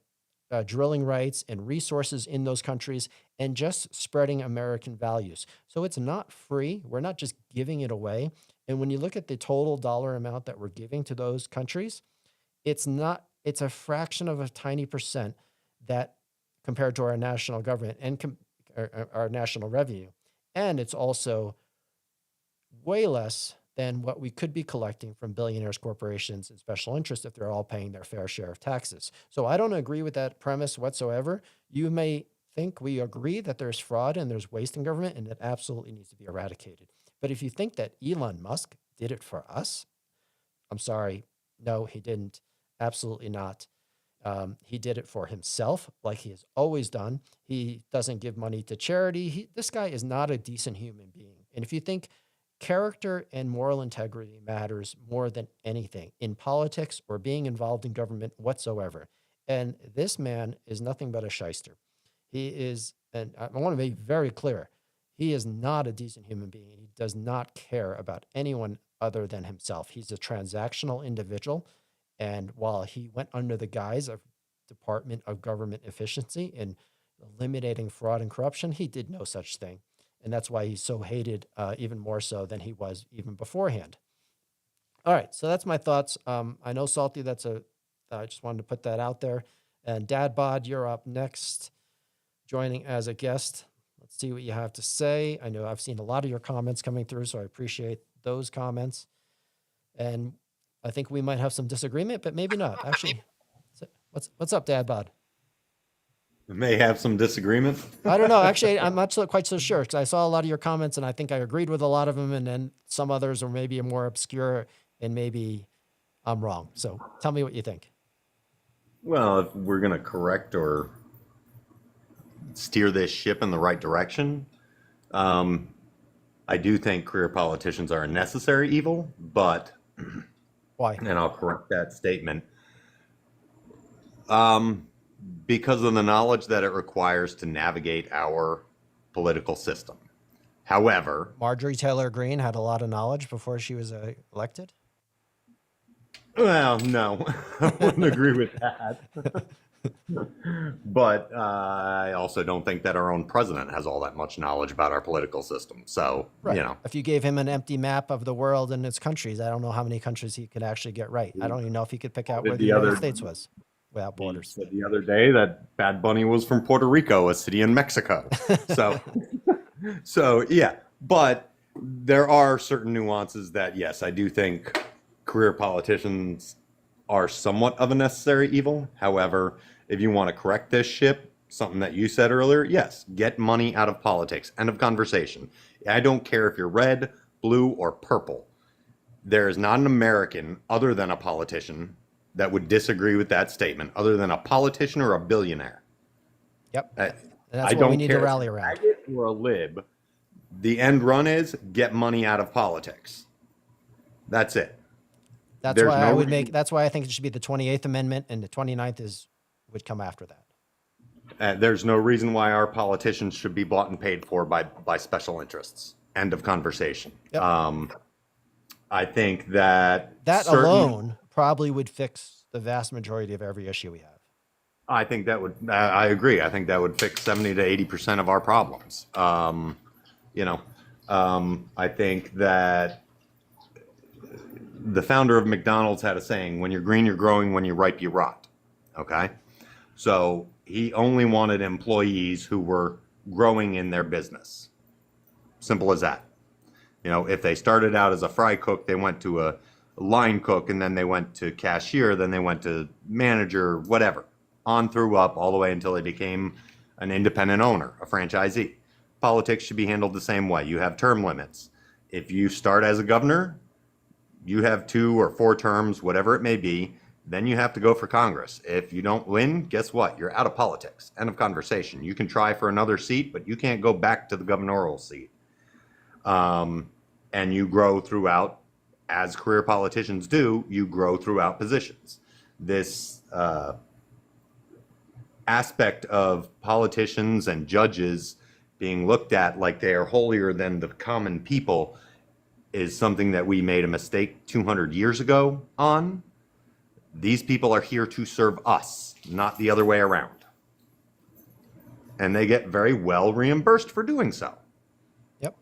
drilling rights and resources in those countries, and just spreading American values. So it's not free. We're not just giving it away. And when you look at the total dollar amount that we're giving to those countries, it's a fraction of a tiny percent that compared to our national government and our national revenue. And it's also way less than what we could be collecting from billionaires, corporations, and special interests if they're all paying their fair share of taxes. So I don't agree with that premise whatsoever. You may think we agree that there's fraud and there's waste in government, and it absolutely needs to be eradicated. But if you think that Elon Musk did it for us, I'm sorry, no, he didn't. Absolutely not. He did it for himself, like he has always done. He doesn't give money to charity. This guy is not a decent human being. And if you think character and moral integrity matters more than anything in politics or being involved in government whatsoever, and this man is nothing but a shyster. He is, and I want to be very clear, he is not a decent human being. He does not care about anyone other than himself. He's a transactional individual. And while he went under the guise of Department of Government Efficiency and eliminating fraud and corruption, he did no such thing. And that's why he's so hated, even more so than he was even beforehand. All right, so that's my thoughts. I know, Salty, I just wanted to put that out there. And Dad Bod, you're up next, joining as a guest. Let's see what you have to say. I know I've seen a lot of your comments coming through, so I appreciate those comments. And I think we might have some disagreement, but maybe not. Actually, what's up, Dad Bod? We may have some disagreement. I don't know. Actually, I'm not quite so sure because I saw a lot of your comments and I think I agreed with a lot of them. And then some others are maybe more obscure and maybe I'm wrong. So tell me what you think. Well, if we're going to correct or steer this ship in the right direction, I do think career politicians are a necessary evil, but Why? and I'll correct that statement. Because of the knowledge that it requires to navigate our political system. However, Marjorie Taylor Greene had a lot of knowledge before she was elected. well, no, I wouldn't agree with that. But I also don't think that our own president has all that much knowledge about our political system. So, Right. you know, If you gave him an empty map of the world and its countries, I don't know how many countries he could actually get right. I don't even know if he could pick out Did where the the United other- States was without he borders. said the other day that Bad Bunny was from Puerto Rico, a city in Mexico. So, so yeah, but there are certain nuances that, yes, I do think career politicians are somewhat of a necessary evil. However, if you want to correct this ship, something that you said earlier, yes, get money out of politics. End of conversation. I don't care if you're red, blue, or purple. There is not an American other than a politician that would disagree with that statement, other than a politician or a billionaire. Yep. I- And that's I what don't we need care to if rally you're a around. faggot or a lib. The end run is get money out of politics. That's it. That's There's why I no would reason- make. That's why I think it should be the 28th Amendment, and the 29th would come after that. There's no reason why our politicians should be bought and paid for by special interests. End of conversation. Yep. I think that That certain- alone probably would fix the vast majority of every issue we have. I think that would. I agree. I think that would fix 70 to 80% of our problems. I think that the founder of McDonald's had a saying: "When you're green, you're growing. When you're ripe, you rot." Okay, so he only wanted employees who were growing in their business. Simple as that. If they started out as a fry cook, they went to a line cook, and then they went to cashier, then they went to manager, whatever, on through up, all the way until they became an independent owner, a franchisee. Politics should be handled the same way. You have term limits. If you start as a governor, you have 2 or 4 terms, whatever it may be, then you have to go for Congress. If you don't win, guess what? You're out of politics. End of conversation. You can try for another seat, but you can't go back to the gubernatorial seat. And you grow throughout as career politicians do, you grow throughout positions. This aspect of politicians and judges being looked at like they are holier than the common people is something that we made a mistake 200 years ago on. These people are here to serve us, not the other way around. And they get very well reimbursed for doing so. Yep.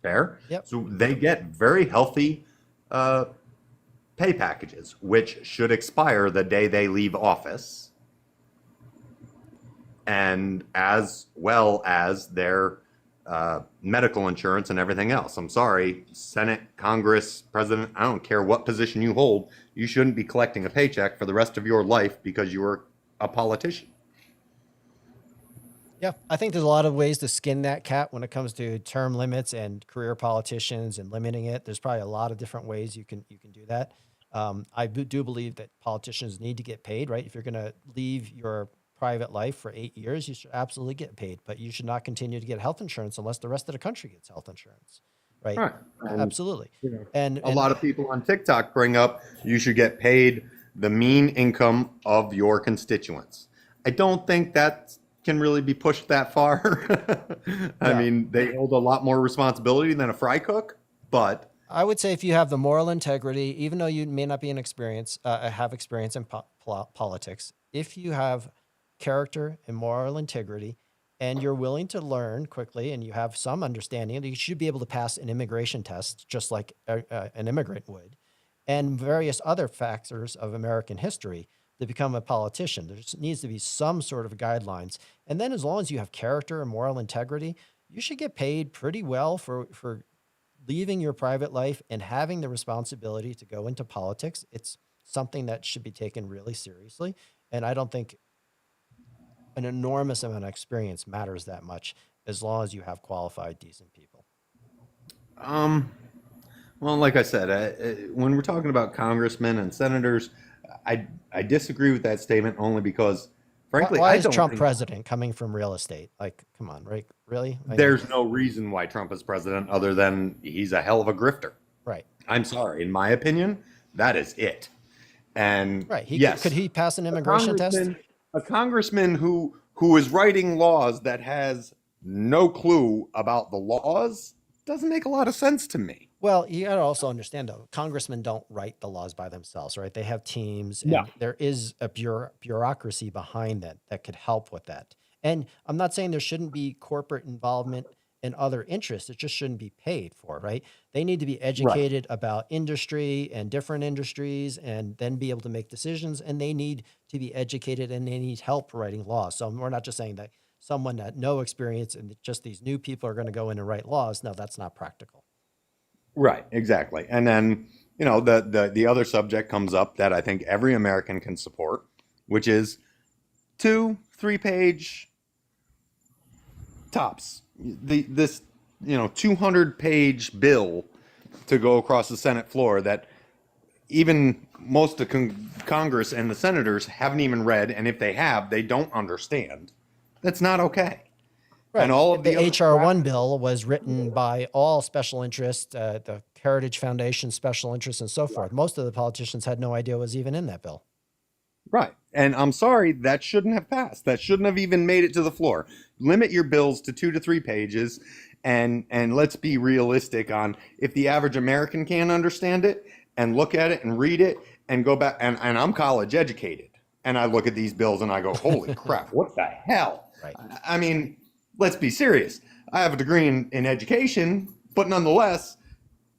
Fair? Yep. So they get very healthy pay packages, which should expire the day they leave office, and as well as their medical insurance and everything else. I'm sorry, Senate, Congress, President, I don't care what position you hold, you shouldn't be collecting a paycheck for the rest of your life because you were a politician. Yeah, I think there's a lot of ways to skin that cat when it comes to term limits and career politicians and limiting it. There's probably a lot of different ways you can do that. I do believe that politicians need to get paid, right? If you're going to leave your private life for 8 years, you should absolutely get paid, but you should not continue to get health insurance unless the rest of the country gets health insurance, right? Right. And, Absolutely. you know, And a lot of people on TikTok bring up you should get paid the mean income of your constituents. I don't think that can really be pushed that far. I Yeah. mean, they hold a lot more responsibility than a fry cook, but I would say if you have the moral integrity, even though you may not be have experience in politics, if you have character and moral integrity, and you're willing to learn quickly, and you have some understanding, you should be able to pass an immigration test just like an immigrant would, and various other factors of American history to become a politician. There just needs to be some sort of guidelines, and then as long as you have character and moral integrity, you should get paid pretty well for leaving your private life and having the responsibility to go into politics. It's something that should be taken really seriously. And I don't think an enormous amount of experience matters that much as long as you have qualified, decent people. well, like I said, when we're talking about congressmen and senators, I disagree with that statement only because, frankly, Why I is don't Trump think president coming from real estate? Like, come on, right? Really? I mean, there's no reason why Trump is president other than he's a hell of a grifter. right. I'm sorry, in my opinion, that is it. And Right. yes, Could he pass an immigration test? a congressman who is writing laws that has no clue about the laws doesn't make a lot of sense to me. Well, you got to also understand, though, congressmen don't write the laws by themselves, right? They have teams, and Yeah. there is a bureaucracy behind that could help with that. And I'm not saying there shouldn't be corporate involvement and other interests. It just shouldn't be paid for, right? They need to be educated about industry and different industries and then be able to make decisions. And they need to be educated and they need help writing laws. So we're not just saying that someone that no experience and just these new people are going to go in and write laws. No, that's not practical. Right, exactly. And then, you know, the other subject comes up that I think every American can support, which is 2-3 page tops. This 200-page bill to go across the Senate floor that even most of Congress and the senators haven't even read, and if they have, they don't understand. That's not okay. Right. And all of the the other HR1 bill was written by all special interests, the Heritage Foundation special interests, and so forth. Most of the politicians had no idea what was even in that bill. Right. And I'm sorry, that shouldn't have passed. That shouldn't have even made it to the floor. Limit your bills to 2 to 3 pages, and let's be realistic on if the average American can't understand it and look at it and read it and go back, and I'm college educated, and I look at these bills and I go, holy crap, what the hell? Right. I mean, let's be serious. I have a degree in education, but nonetheless,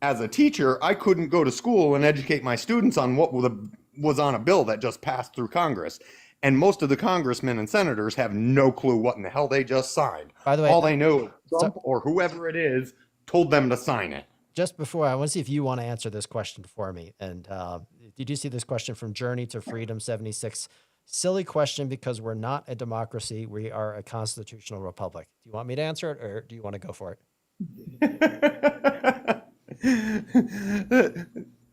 as a teacher, I couldn't go to school and educate my students on what was on a bill that just passed through Congress. And most of the congressmen and senators have no clue what in the hell they just signed. By the way, all they know is Trump or whoever it is told them to sign it. Just before, I want to see if you want to answer this question for me. And did you see this question from Journey to Freedom 76? Silly question because we're not a democracy. We are a constitutional republic. Do you want me to answer it or do you want to go for it?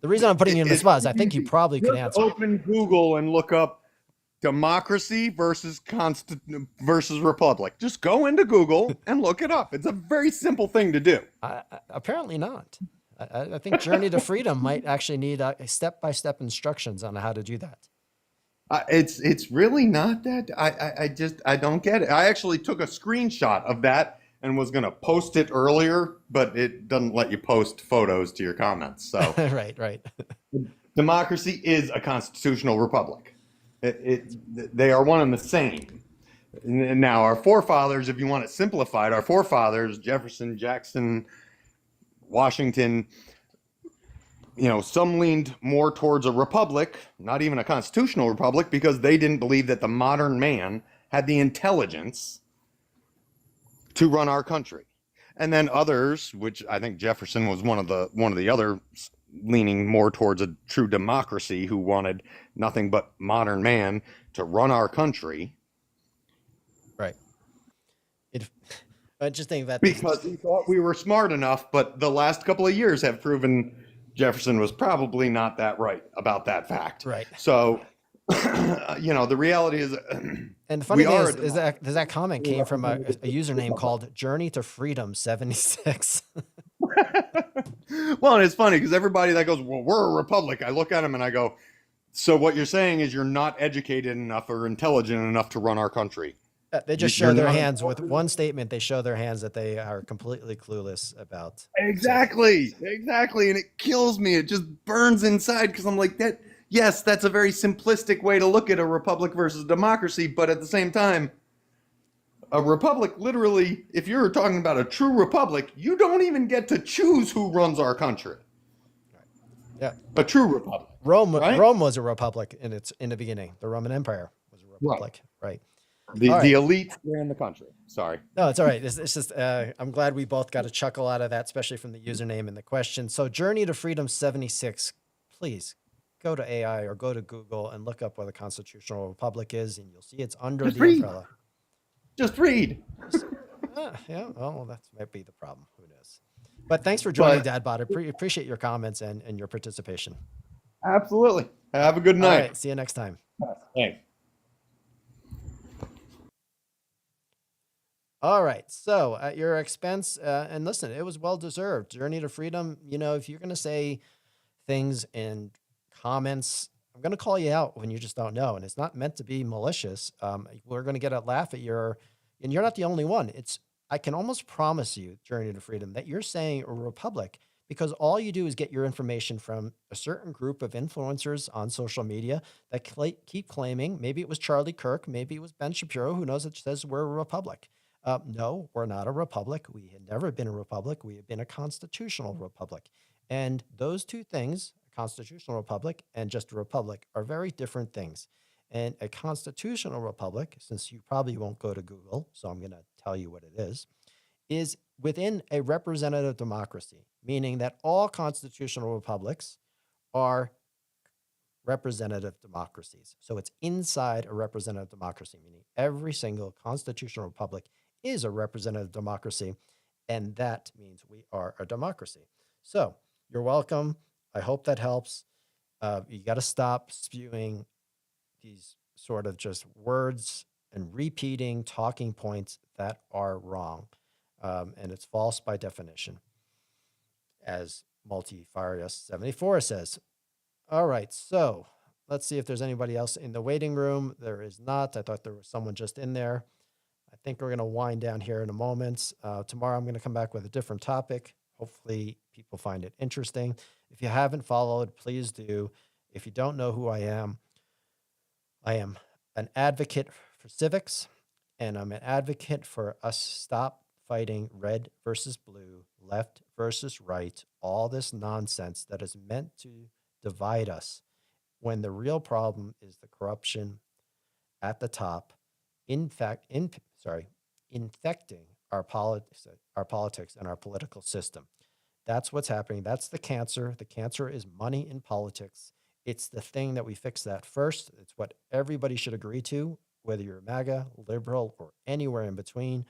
The reason I'm putting you in the spot is I think you probably could Just answer. open Google and look up democracy versus republic. Just go into Google and look it up. It's a very simple thing to do. Apparently not. I think Journey to Freedom might actually need step-by-step instructions on how to do that. It's really not that. I don't get it. I actually took a screenshot of that and was going to post it earlier, but it doesn't let you post photos to your comments. So Right. democracy is a constitutional republic. They are one and the same. Now, our forefathers, if you want it simplified, our forefathers, Jefferson, Jackson, Washington, some leaned more towards a republic, not even a constitutional republic, because they didn't believe that the modern man had the intelligence to run our country. And then others, which I think Jefferson was one of the other, leaning more towards a true democracy, who wanted nothing but modern man to run our country. Right. I just think that Because he thought we were smart enough, but the last couple of years have proven Jefferson was probably not that right about that fact. Right. So, the reality is, and the funny we thing are is that comment came from a username called Journey to Freedom 76. well, and it's funny because everybody that goes, well, we're a republic, I look at them and I go, so what you're saying is you're not educated enough or intelligent enough to run our country. They just show their hands with one statement. They show their hands that they are completely clueless about. Exactly. And it kills me. It just burns inside because I'm like, yes, that's a very simplistic way to look at a republic versus democracy. But at the same time, a republic, literally, if you're talking about a true republic, you don't even get to choose who runs our country. Yeah. A true republic. Rome right? was a republic in the beginning. The Roman Empire was a republic. Right. The elite ran the country. Sorry. No, it's all right. It's just I'm glad we both got a chuckle out of that, especially from the username and the question. So Journey to Freedom 76, please go to AI or go to Google and look up what a constitutional republic is, and you'll see it's under the umbrella. Just read. Yeah, well, that might be the problem. Who knows? But thanks for joining, Dadbot. I appreciate your comments and your participation. Absolutely. Have a good night. All right, see you next time. Thanks. All right. So at your expense, and listen, it was well-deserved. Journey to Freedom, if you're going to say things in comments, I'm going to call you out when you just don't know. And it's not meant to be malicious. We're going to get a laugh at and you're not the only one. I can almost promise you, Journey to Freedom, that you're saying a republic because all you do is get your information from a certain group of influencers on social media that keep claiming, maybe it was Charlie Kirk, maybe it was Ben Shapiro, who knows, that says we're a republic. No, we're not a republic. We had never been a republic. We have been a constitutional republic. And those two things, a constitutional republic and just a republic, are very different things. And a constitutional republic, since you probably won't go to Google, so I'm going to tell you what it is within a representative democracy, meaning that all constitutional republics are representative democracies. So it's inside a representative democracy, meaning every single constitutional republic is a representative democracy, and that means we are a democracy. So you're welcome. I hope that helps. You got to stop spewing these sort of just words and repeating talking points that are wrong. And it's false by definition, as Multifarious 74 says. All right, so let's see if there's anybody else in the waiting room. There is not. I thought there was someone just in there. I think we're going to wind down here in a moment. Tomorrow I'm going to come back with a different topic. Hopefully people find it interesting. If you haven't followed, please do. If you don't know who I am an advocate for civics, and I'm an advocate for us stop fighting red versus blue, left versus right, all this nonsense that is meant to divide us when the real problem is the corruption at the top, infecting our politics and our political system. That's what's happening. That's the cancer. The cancer is money in politics. It's the thing that we fix that first. It's what everybody should agree to, whether you're MAGA, liberal, or anywhere in between.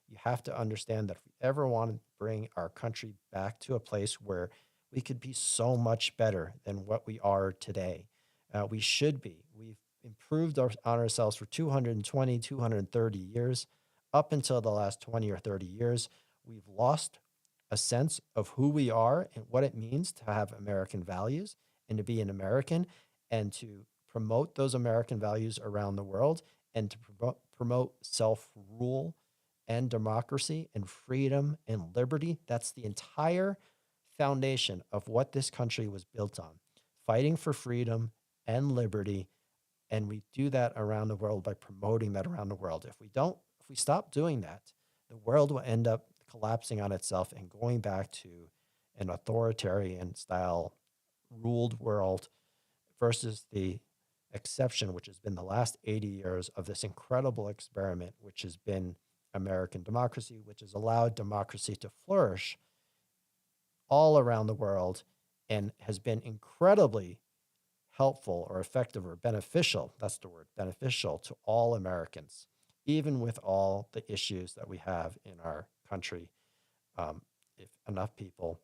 You have to understand that if we ever want to bring our country back to a place where we could be so much better than what we are today, we should be. We've improved on ourselves for 220, 230 years. Up until the last 20 or 30 years, we've lost a sense of who we are and what it means to have American values and to be an American and to promote those American values around the world and to promote self-rule and democracy and freedom and liberty. That's the entire foundation of what this country was built on, fighting for freedom and liberty. And we do that around the world by promoting that around the world. If we stop doing that, the world will end up collapsing on itself and going back to an authoritarian style ruled world versus the exception, which has been the last 80 years of this incredible experiment, which has been American democracy, which has allowed democracy to flourish all around the world and has been incredibly helpful or effective or beneficial, that's the word, beneficial to all Americans, even with all the issues that we have in our country. If enough people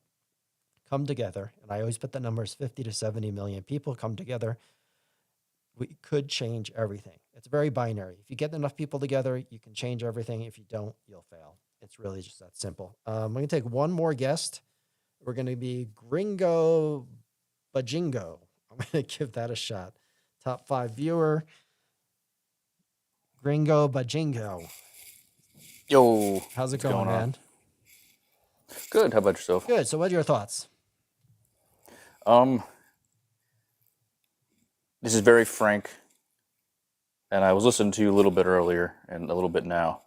come together, and I always put the numbers 50 to 70 million people come together, we could change everything. It's very binary. If you get enough people together, you can change everything. If you don't, you'll fail. It's really just that simple. I'm going to take one more guest. We're going to be Gringo Bajingo. I'm going to give that a shot. Top 5 viewer, Gringo Bajingo. Yo, How's it what's going, going on? man? Good. How about yourself? Good. So what are your thoughts? This is very frank, and I was listening to you a little bit earlier and a little bit now,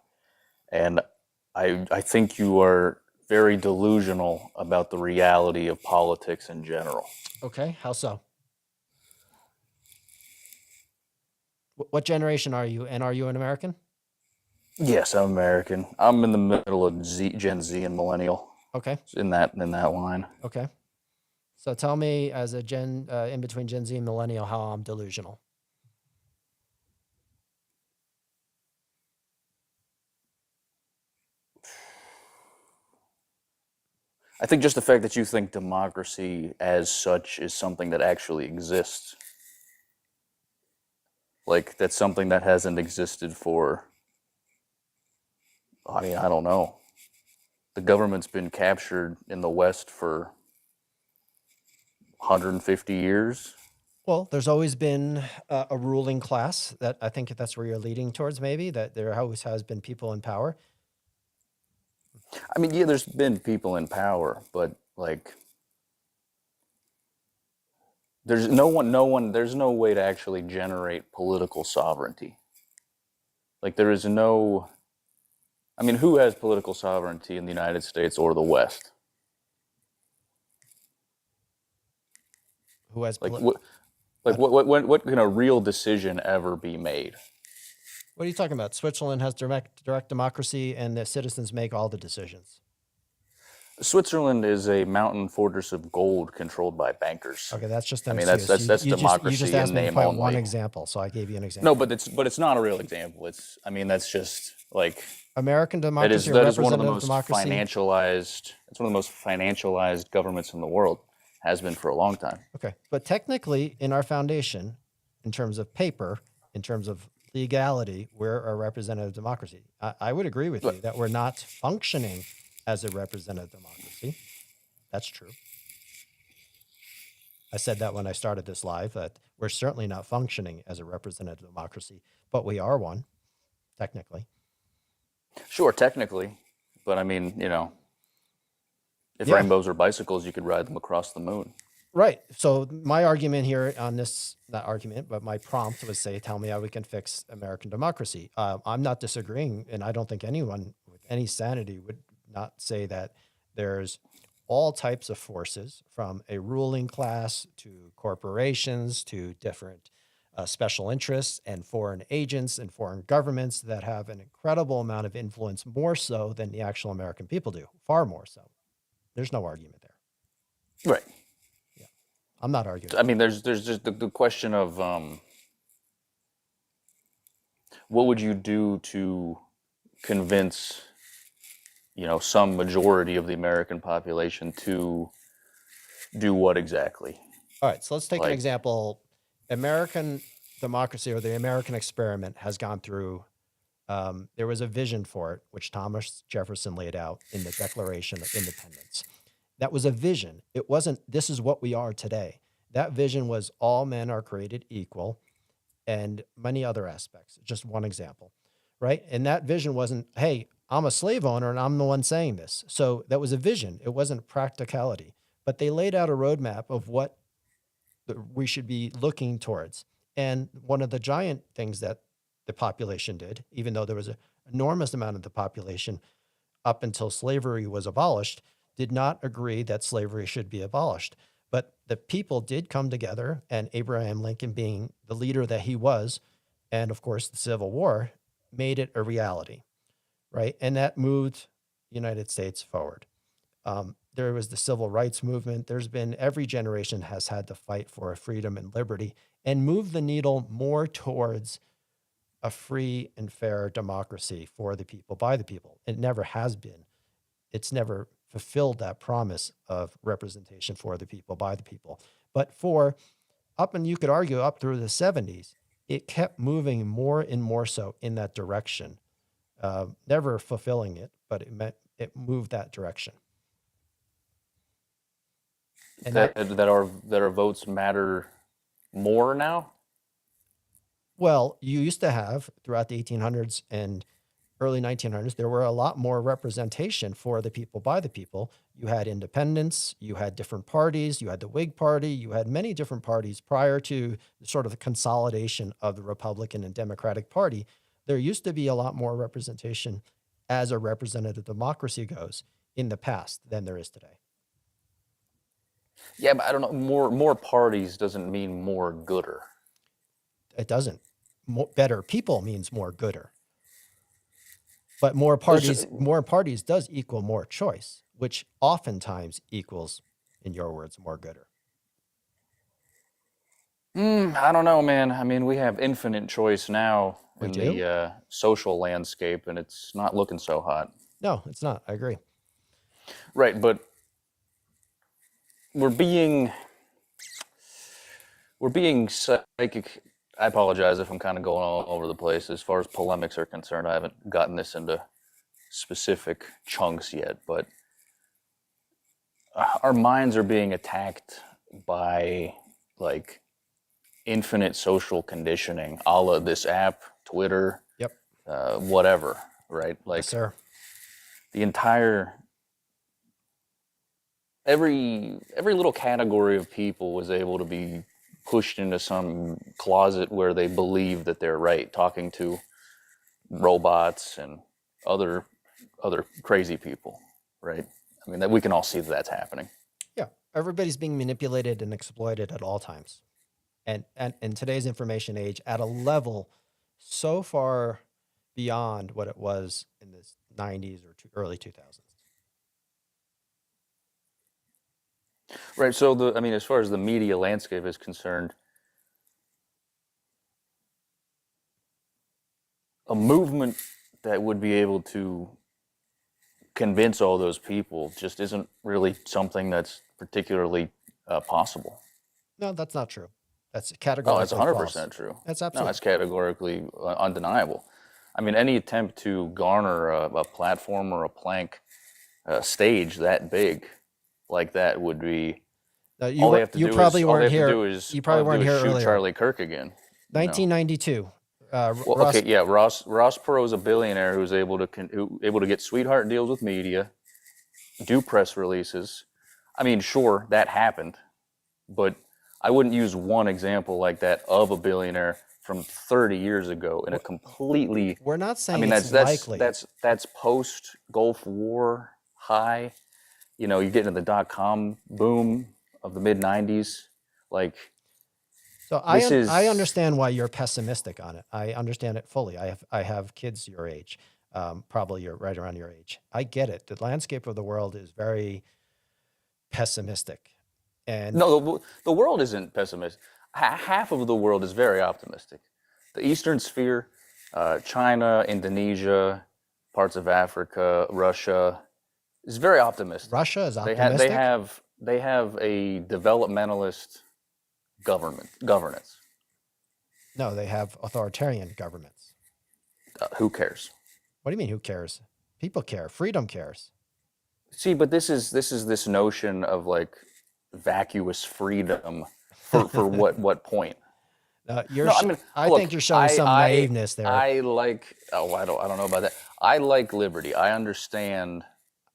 and I think you are very delusional about the reality of politics in general. Okay. How so? What generation are you? And are you an American? Yes, I'm American. I'm in the middle of Gen Z and millennial. Okay. In that line. Okay. So tell me, as a in between Gen Z and millennial, how I'm delusional. I think just the fact that you think democracy as such is something that actually exists. Like, that's something that hasn't existed for, I mean, I don't know. The government's been captured in the West for 150 years. Well, there's always been a ruling class. That I think that's where you're leading towards, maybe, that there always has been people in power. I mean, yeah, there's been people in power, but like, there's no way to actually generate political sovereignty. Like, there is no, I mean, who has political sovereignty in the United States or the West? Who has Like, what can a real decision ever be made? What are you talking about? Switzerland has direct democracy, and the citizens make all the decisions. Switzerland is a mountain fortress of gold controlled by bankers. Okay, that's just an I mean, excuse. that's you democracy just asked in me to name point only. one example, so I gave you an example. No, but it's not a real example. It's, I mean, that's just like, American that democracy is or one of the representative most democracy. financialized. It's one of the most financialized governments in the world. Has been for a long time. Okay, but technically, in our foundation, in terms of paper, in terms of legality, we're a representative democracy. I would agree with you that we're not functioning as a representative democracy. That's true. I said that when I started this live, that we're certainly not functioning as a representative democracy, but we are one, technically. Sure, technically, but I mean, you know, if Yeah. rainbows were bicycles, you could ride them across the moon. Right. So my argument here on this, not argument, but my prompt was say, tell me how we can fix American democracy. I'm not disagreeing, and I don't think anyone with any sanity would not say that there's all types of forces, from a ruling class to corporations to different special interests and foreign agents and foreign governments that have an incredible amount of influence, more so than the actual American people do, far more so. There's no argument there. Right. I'm not arguing. I mean, there's just the question of what would you do to convince, you know, some majority of the American population to do what exactly? All right, so let's take an Like- example. American democracy or the American experiment has gone through There was a vision for it, which Thomas Jefferson laid out in the Declaration of Independence. That was a vision. It wasn't, this is what we are today. That vision was all men are created equal and many other aspects. Just one example, right? And that vision wasn't, hey, I'm a slave owner and I'm the one saying this. So that was a vision. It wasn't practicality, but they laid out a roadmap of what we should be looking towards. And one of the giant things that the population did, even though there was an enormous amount of the population up until slavery was abolished, did not agree that slavery should be abolished. But the people did come together, and Abraham Lincoln, being the leader that he was, and of course the Civil War, made it a reality, right? And that moved the United States forward. There was the civil rights movement. There's been, every generation has had to fight for freedom and liberty and move the needle more towards a free and fair democracy for the people, by the people. It never has been. It's never fulfilled that promise of representation for the people, by the people. But for up, and you could argue up through the 70s, it kept moving more and more so in that direction, never fulfilling it, but it moved that direction. And that our votes matter more now. Well, you used to have throughout the 1800s and early 1900s, there were a lot more representation for the people, by the people. You had independents, you had different parties, you had the Whig Party, you had many different parties prior to sort of the consolidation of the Republican and Democratic Party. There used to be a lot more representation as a representative democracy goes in the past than there is today. Yeah, but I don't know. More parties doesn't mean more gooder. It doesn't. Better people means more gooder. But more parties does equal more choice, which oftentimes equals, in your words, more gooder. I don't know, man. I mean, we have infinite choice now We in do? the social landscape, and it's not looking so hot. No, it's not. I agree. Right, but we're being psychic. I apologize if I'm kind of going all over the place. As far as polemics are concerned, I haven't gotten this into specific chunks yet, but our minds are being attacked by like infinite social conditioning, a la this app, Twitter, Yep. Whatever, right? Like Yes, sir. the entire every little category of people was able to be pushed into some closet where they believe that they're right, talking to robots and other crazy people, right? I mean, that we can all see that that's happening. Yeah. Everybody's being manipulated and exploited at all times. And in today's information age, at a level so far beyond what it was in the 90s or early 2000s. Right. So I mean, as far as the media landscape is concerned, a movement that would be able to convince all those people just isn't really something that's particularly possible. No, that's not true. That's Oh, categorically that's 100% true. That's No, absolutely that's categorically undeniable. I mean, any attempt to garner a platform or a plank stage that big like that would be all they have to do is You probably weren't here shoot earlier. Charlie Kirk again. 1992. Well, Ross, okay, yeah, Ross Perot's a billionaire who's able to get sweetheart deals with media, do press releases. I mean, sure, that happened, but I wouldn't use one example like that of a billionaire from 30 years ago in a completely. We're not I saying mean, it's that's likely. that's post Gulf War high. You know, you get into the .com boom of the mid 90s, like. So I understand why you're pessimistic on it. I understand it fully. I have kids your age, probably you're right around your age. I get it. The landscape of the world is very pessimistic, and No, the world isn't pessimistic. Half of the world is very optimistic. The Eastern Sphere, China, Indonesia, parts of Africa, Russia, is very optimistic. Russia is optimistic. They have a developmentalist governance. No, they have authoritarian governments. Who cares? What do you mean? Who cares? People care. Freedom cares. See, but this is this notion of like vacuous freedom for what point? You're. No, I mean, I look, think you're showing some naiveness there. I like. Oh, I don't know about that. I like liberty. I understand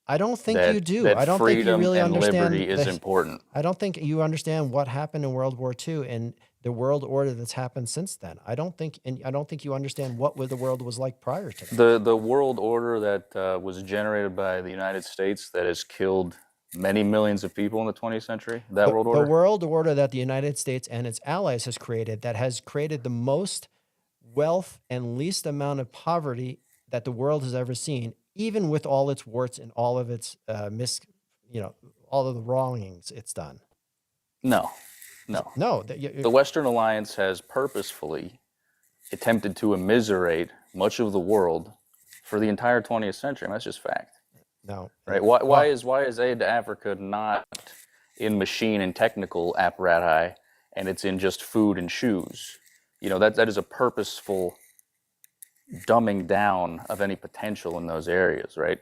I don't think that you do. that I don't think you freedom really and understand. liberty is important. I don't think you understand what happened in World War II and the world order that's happened since then. I don't think you understand what the world was like prior to that. The world order that was generated by the United States that has killed many millions of people in the 20th century. That world order. The world order that the United States and its allies has created, that has created the most wealth and least amount of poverty that the world has ever seen, even with all its warts and all of its all of the wrongings it's done. No. No, The Western Alliance has purposefully attempted to immiserate much of the world for the entire 20th century. And that's just fact. no. Right? Why is aid to Africa not in machine and technical apparatus, and it's in just food and shoes? That is a purposeful dumbing down of any potential in those areas, right?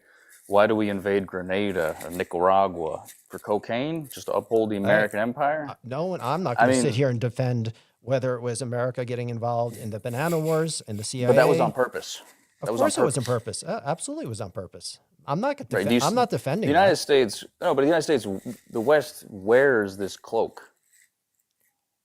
Why do we invade Grenada or Nicaragua? For cocaine? Just to uphold the American empire? No, and I'm not going to sit here and defend whether it was America getting involved in the banana wars and the CIA. But that was on purpose. Of course it was on purpose. Absolutely it was on purpose. I'm not I'm not defending the United that. States. No, but the United States, the West wears this cloak.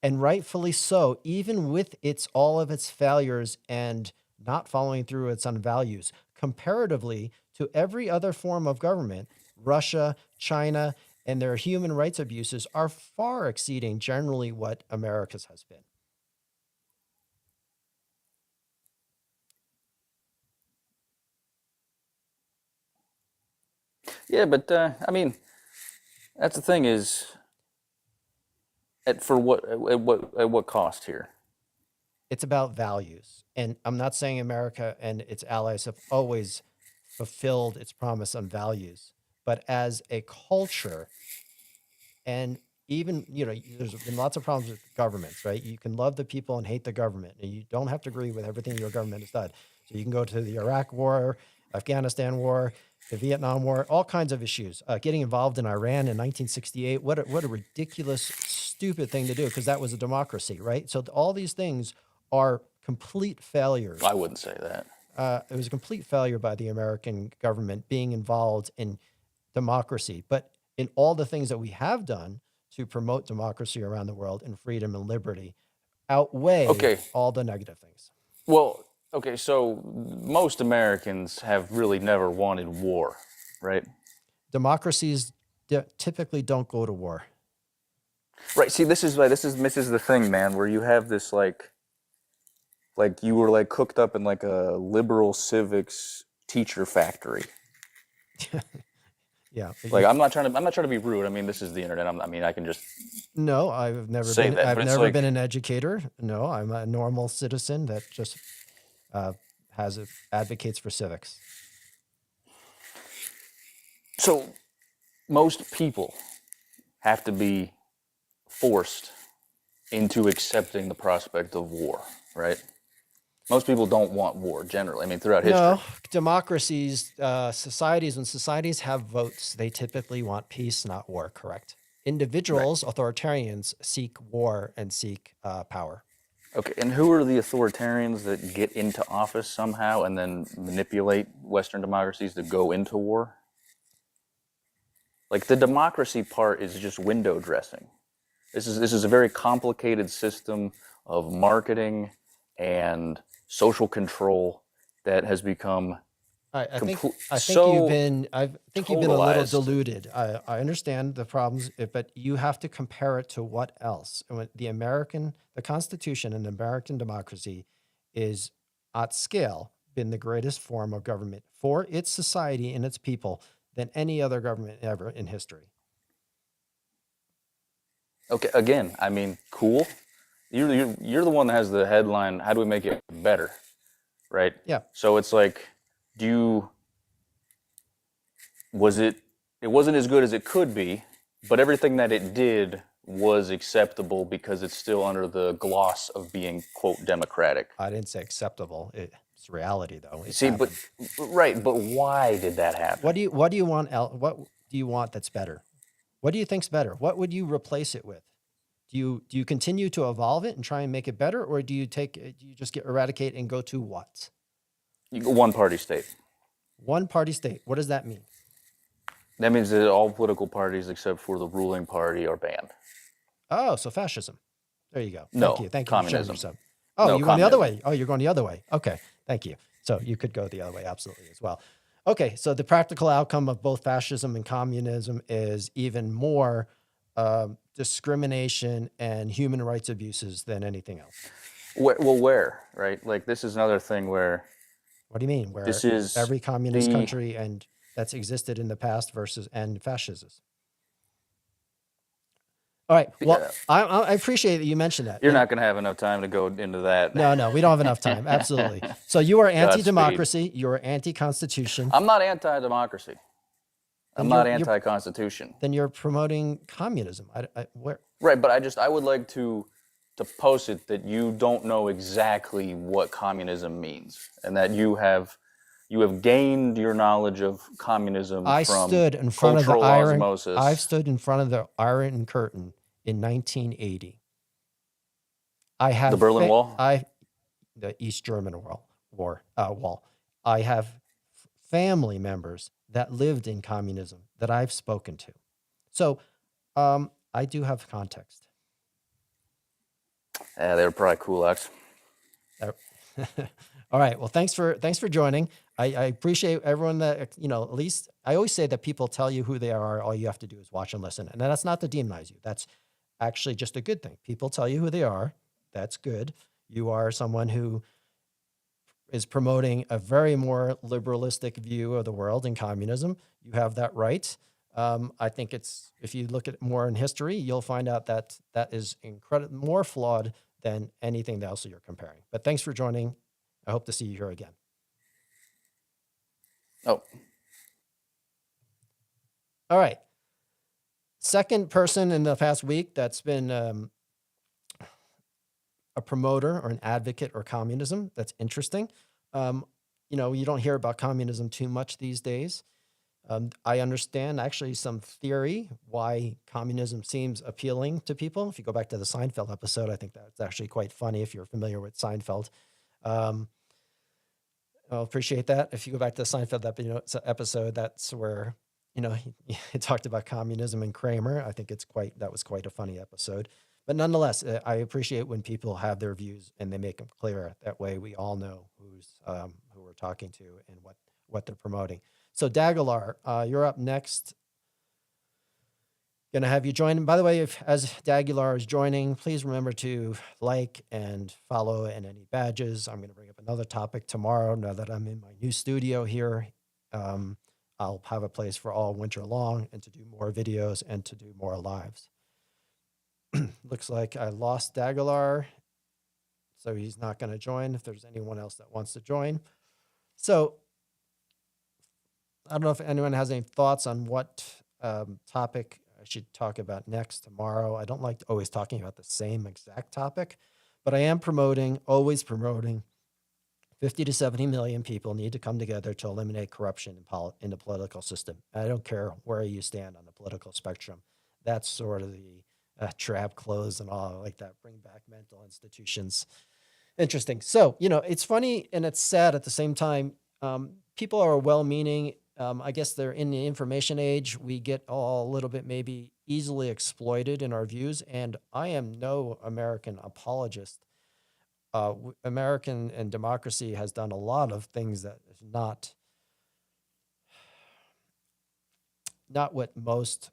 And rightfully so, even with all of its failures and not following through its own values, comparatively to every other form of government, Russia, China, and their human rights abuses are far exceeding generally what America's has been. Yeah, but I mean, that's the thing is, at what cost here? It's about values. And I'm not saying America and its allies have always fulfilled its promise on values, but as a culture, and even, there's been lots of problems with governments, right? You can love the people and hate the government, and you don't have to agree with everything your government has done. So you can go to the Iraq War, Afghanistan War, the Vietnam War, all kinds of issues. Getting involved in Iran in 1968, what a ridiculous, stupid thing to do, because that was a democracy, right? So all these things are complete failures. I wouldn't say that. It was a complete failure by the American government being involved in democracy. But in all the things that we have done to promote democracy around the world and freedom and liberty outweigh all the negative things. Well, okay, so most Americans have really never wanted war, right? Democracies typically don't go to war. Right. See, this is the thing, man, where you have this like you were like cooked up in like a liberal civics teacher factory. Yeah. Like I'm not trying to be rude. I mean, this is the internet. I can just No, I've never say been. that, I've but it's never like- been an educator. No, I'm a normal citizen that just advocates for civics. So most people have to be forced into accepting the prospect of war, right? Most people don't want war generally. I mean, throughout history. No, democracies, societies, when societies have votes, they typically want peace, not war, correct? Individuals, authoritarians, seek war and seek power. Okay, and who are the authoritarians that get into office somehow and then manipulate Western democracies to go into war? Like the democracy part is just window dressing. This is a very complicated system of marketing and social control that has become I think so you've been a little totalized. deluded. I understand the problems, but you have to compare it to what else? And the Constitution and American democracy is at scale been the greatest form of government for its society and its people than any other government ever in history. Okay, again, I mean, cool. You're the one that has the headline, how do we make it better? Right? Yeah. So it's like, it wasn't as good as it could be, but everything that it did was acceptable because it's still under the gloss of being, quote, democratic. I didn't say acceptable. It's reality, though. It's See, but happened. right, but why did that happen? What do you want? What do you want that's better? What do you think's better? What would you replace it with? Do you continue to evolve it and try and make it better, or do you just get eradicate and go to what? One party state. One party state. What does that mean? That means that all political parties except for the ruling party are banned. Oh, so fascism. There you go. No, Thank you. Thank you for sharing communism. yourself. Oh, No, you're going the other communism. way. Oh, you're going the other way. Okay. Thank you. So you could go the other way, absolutely, as well. Okay. So the practical outcome of both fascism and communism is even more discrimination and human rights abuses than anything else. Where, right? Like, this is another thing where What do you mean? Where this is every communist the- country and that's existed in the past versus and fascism. All right. Well, Yeah. I appreciate that you mentioned that. You're And- not going to have enough time to go into that. No, we don't have enough time. Absolutely. So you are Godspeed. anti-democracy. You are anti-constitution. I'm not anti-democracy. I'm Then not you're- anti-constitution. Then you're promoting communism. Where? Right, but I would like to post it that you don't know exactly what communism means, and that you have gained your knowledge of communism I from stood in front of the cultural Iron. osmosis. I've stood in front of the Iron Curtain in 1980. I have The Berlin Wall? The East German wall. I have family members that lived in communism that I've spoken to. So I do have context. Yeah, they were probably kulaks. All right. Well, thanks for joining. I appreciate everyone that, at least I always say that people tell you who they are. All you have to do is watch and listen. And that's not to demonize you. That's actually just a good thing. People tell you who they are. That's good. You are someone who is promoting a very more liberalistic view of the world and communism. You have that right. I think if you look at it more in history, you'll find out that is incredibly more flawed than anything else you're comparing. But thanks for joining. I hope to see you here again. Oh, All right. Second person in the past week that's been a promoter or an advocate or communism. That's interesting. You don't hear about communism too much these days. I understand actually some theory why communism seems appealing to people. If you go back to the Seinfeld episode, I think that's actually quite funny if you're familiar with Seinfeld. I'll appreciate that. If you go back to the Seinfeld episode, that's where, he talked about communism and Kramer. I think that was quite a funny episode. But nonetheless, I appreciate when people have their views and they make them clear. That way we all know who we're talking to and what they're promoting. So Dagalar, you're up next. Going to have you join. By the way, as Dagalar is joining, please remember to like and follow and any badges. I'm going to bring up another topic tomorrow. Now that I'm in my new studio here, I'll have a place for all winter long and to do more videos and to do more lives. Looks like I lost Dagalar, so he's not going to join if there's anyone else that wants to join. So I don't know if anyone has any thoughts on what topic I should talk about next tomorrow. I don't like always talking about the same exact topic, but I am always promoting 50 to 70 million people need to come together to eliminate corruption in the political system. I don't care where you stand on the political spectrum. That's sort of the trap closed and all like that. Bring back mental institutions. Interesting. So, it's funny and it's sad at the same time. People are well-meaning. I guess they're in the information age. We get all a little bit maybe easily exploited in our views. And I am no American apologist. American and democracy has done a lot of things that is not what most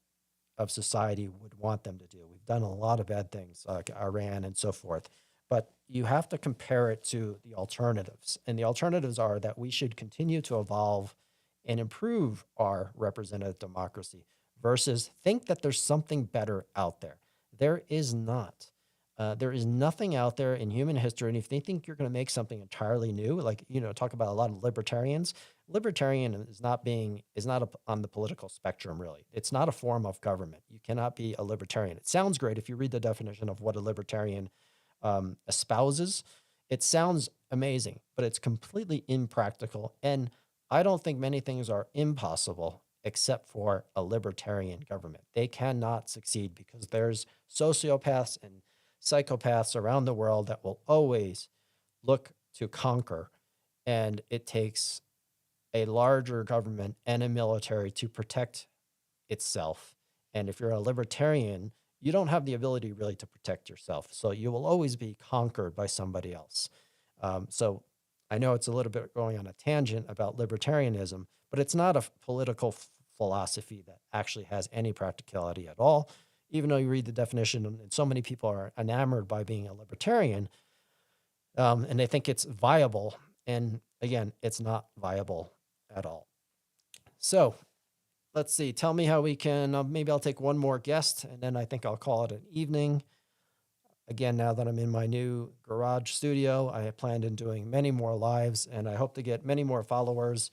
of society would want them to do. We've done a lot of bad things like Iran and so forth. But you have to compare it to the alternatives. And the alternatives are that we should continue to evolve and improve our representative democracy versus think that there's something better out there. There is not. There is nothing out there in human history. And if they think you're going to make something entirely new, like, talk about a lot of libertarians, libertarian is not on the political spectrum, really. It's not a form of government. You cannot be a libertarian. It sounds great if you read the definition of what a libertarian espouses. It sounds amazing, but it's completely impractical. And I don't think many things are impossible except for a libertarian government. They cannot succeed because there's sociopaths and psychopaths around the world that will always look to conquer. And it takes a larger government and a military to protect itself. And if you're a libertarian, you don't have the ability really to protect yourself. So you will always be conquered by somebody else. So I know it's a little bit going on a tangent about libertarianism, but it's not a political philosophy that actually has any practicality at all. Even though you read the definition, and so many people are enamored by being a libertarian, and they think it's viable. And again, it's not viable at all. So let's see. Tell me how we can, maybe I'll take one more guest, and then I think I'll call it an evening. Again, now that I'm in my new garage studio, I have planned on doing many more lives, and I hope to get many more followers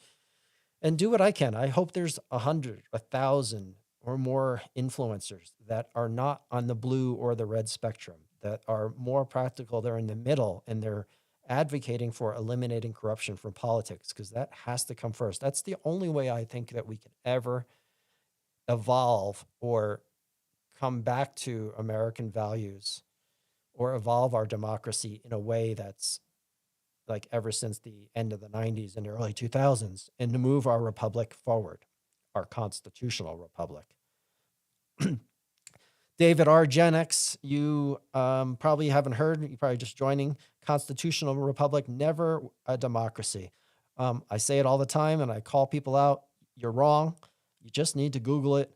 and do what I can. I hope there's 100, 1,000 or more influencers that are not on the blue or the red spectrum, that are more practical. They're in the middle, and they're advocating for eliminating corruption from politics, because that has to come first. That's the only way I think that we can ever evolve or come back to American values or evolve our democracy in a way that's like ever since the end of the 90s and the early 2000s, and to move our republic forward, our constitutional republic. David R. Gen X, you probably haven't heard, you're probably just joining. Constitutional republic, never a democracy. I say it all the time, and I call people out. You're wrong. You just need to Google it.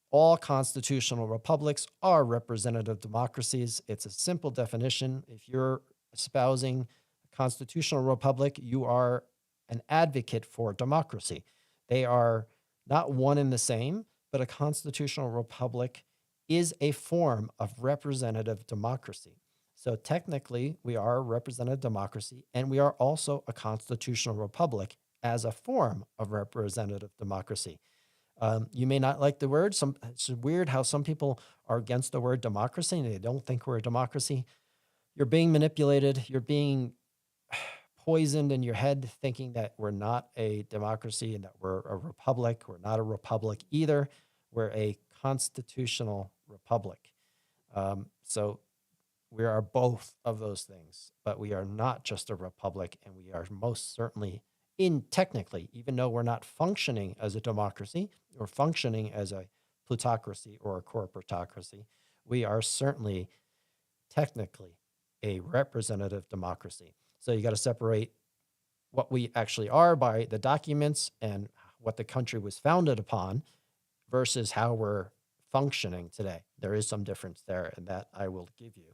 All constitutional republics are representative democracies. It's a simple definition. If you're espousing a constitutional republic, you are an advocate for democracy. They are not one and the same, but a constitutional republic is a form of representative democracy. So technically, we are a representative democracy, and we are also a constitutional republic as a form of representative democracy. You may not like the word. It's weird how some people are against the word democracy and they don't think we're a democracy. You're being manipulated. You're being poisoned in your head thinking that we're not a democracy and that we're a republic. We're not a republic either. We're a constitutional republic. So we are both of those things, but we are not just a republic, and we are most certainly technically, even though we're not functioning as a democracy or functioning as a plutocracy or a corporatocracy, we are certainly technically a representative democracy. So you got to separate what we actually are by the documents and what the country was founded upon versus how we're functioning today. There is some difference there, and that I will give you.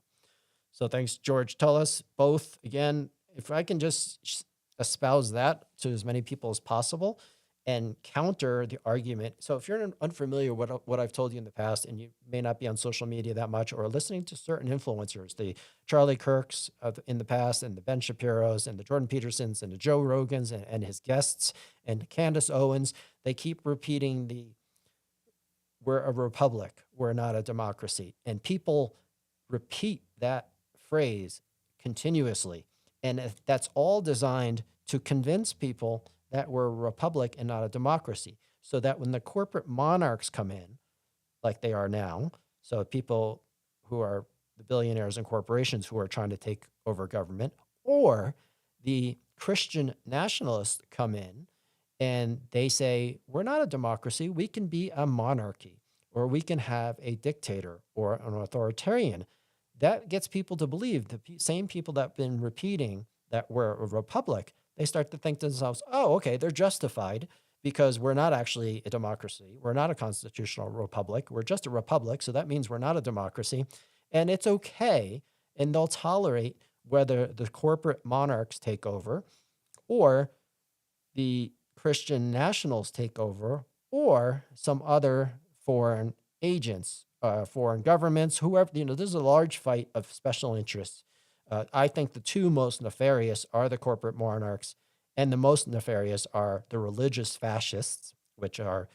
So thanks, George Tullis. Both, again, if I can just espouse that to as many people as possible and counter the argument. So if you're unfamiliar with what I've told you in the past, and you may not be on social media that much or listening to certain influencers, the Charlie Kirks in the past, and the Ben Shapiros, and the Jordan Petersons, and the Joe Rogans, and his guests, and Candace Owens, they keep repeating we're a republic, we're not a democracy. And people repeat that phrase continuously. And that's all designed to convince people that we're a republic and not a democracy, so that when the corporate monarchs come in, like they are now, so people who are the billionaires and corporations who are trying to take over government, or the Christian nationalists come in and they say, we're not a democracy, we can be a monarchy, or we can have a dictator or an authoritarian. That gets people to believe, the same people that have been repeating that we're a republic, they start to think to themselves, oh, okay, they're justified because we're not actually a democracy. We're not a constitutional republic. We're just a republic. So that means we're not a democracy. And it's okay. And they'll tolerate whether the corporate monarchs take over, or the Christian nationals take over, or some other foreign agents, foreign governments, whoever. There's a large fight of special interests. I think the two most nefarious are the corporate monarchs, and the most nefarious are the religious fascists, which are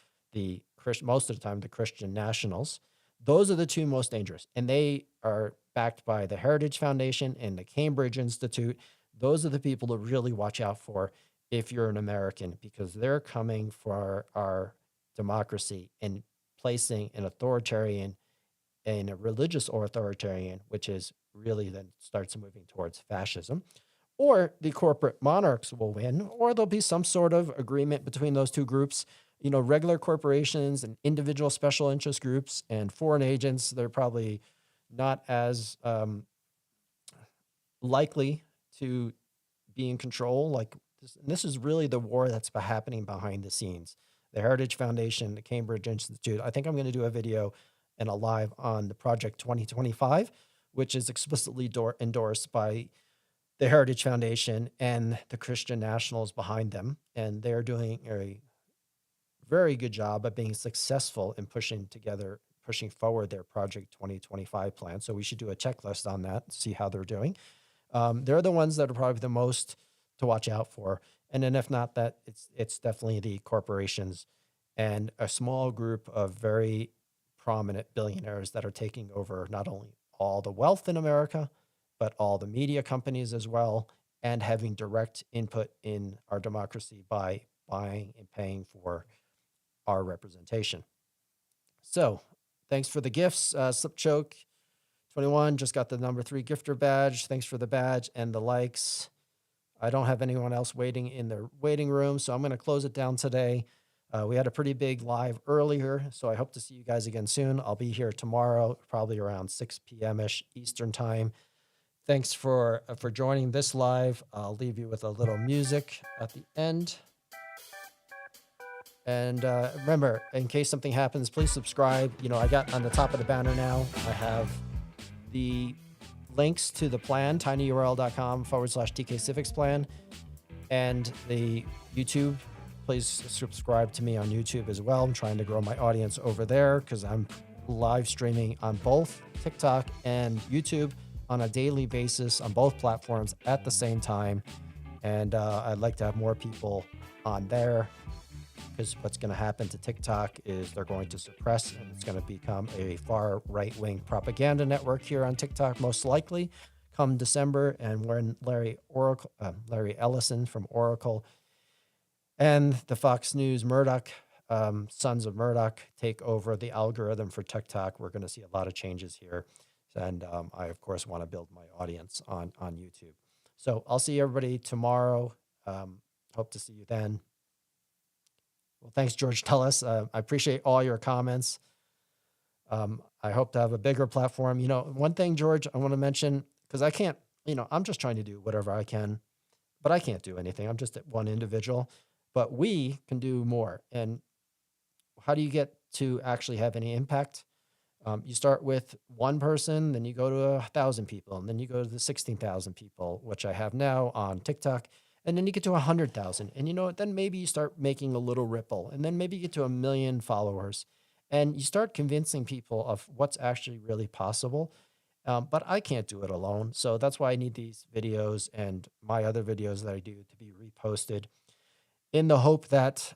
most of the time the Christian nationals. Those are the two most dangerous, and they are backed by the Heritage Foundation and the Cambridge Institute. Those are the people to really watch out for if you're an American, because they're coming for our democracy and placing an authoritarian and a religious authoritarian, which is really then starts moving towards fascism. Or the corporate monarchs will win, or there'll be some sort of agreement between those two groups. You know, regular corporations and individual special interest groups and foreign agents, they're probably not as likely to be in control. Like this, and this is really the war that's happening behind the scenes. The Heritage Foundation, the Cambridge Institute. I think I'm going to do a video and a live on the Project 2025, which is explicitly endorsed by the Heritage Foundation and the Christian Nationals behind them. And they're doing a very good job of being successful in pushing forward their Project 2025 plan. So we should do a checklist on that, see how they're doing. They're the ones that are probably the most to watch out for. And then if not that, it's definitely the corporations and a small group of very prominent billionaires that are taking over not only all the wealth in America, but all the media companies as well, and having direct input in our democracy by buying and paying for our representation. So thanks for the gifts. Slipchoke 21 just got the number 3 gifter badge. Thanks for the badge and the likes. I don't have anyone else waiting in the waiting room, so I'm going to close it down today. We had a pretty big live earlier, so I hope to see you guys again soon. I'll be here tomorrow, probably around 6 p.m.-ish Eastern time. Thanks for joining this live. I'll leave you with a little music at the end. And remember, in case something happens, please subscribe. You know, I got on the top of the banner now, I have the links to the plan, tinyurl.com/TK Civics plan, and the YouTube. Please subscribe to me on YouTube as well. I'm trying to grow my audience over there because I'm live streaming on both TikTok and YouTube on a daily basis on both platforms at the same time. And I'd like to have more people on there, because what's going to happen to TikTok is they're going to suppress, and it's going to become a far right-wing propaganda network here on TikTok, most likely come December. And when Larry Ellison from Oracle and the Fox News Murdoch, sons of Murdoch, take over the algorithm for TikTok, we're going to see a lot of changes here. And I, of course, want to build my audience on YouTube. So I'll see everybody tomorrow. Hope to see you then. Well, thanks, George Tullis. I appreciate all your comments. I hope to have a bigger platform. You know, one thing, George, I want to mention, because I can't, you know, I'm just trying to do whatever I can, but I can't do anything. I'm just one individual. But we can do more. And how do you get to actually have any impact? You start with one person, then you go to 1,000 people, and then you go to the 16,000 people, which I have now on TikTok. And then you get to 100,000. And you know what? Then maybe you start making a little ripple. And then maybe you get to 1 million followers. And you start convincing people of what's actually really possible. But I can't do it alone. So that's why I need these videos and my other videos that I do to be reposted, in the hope that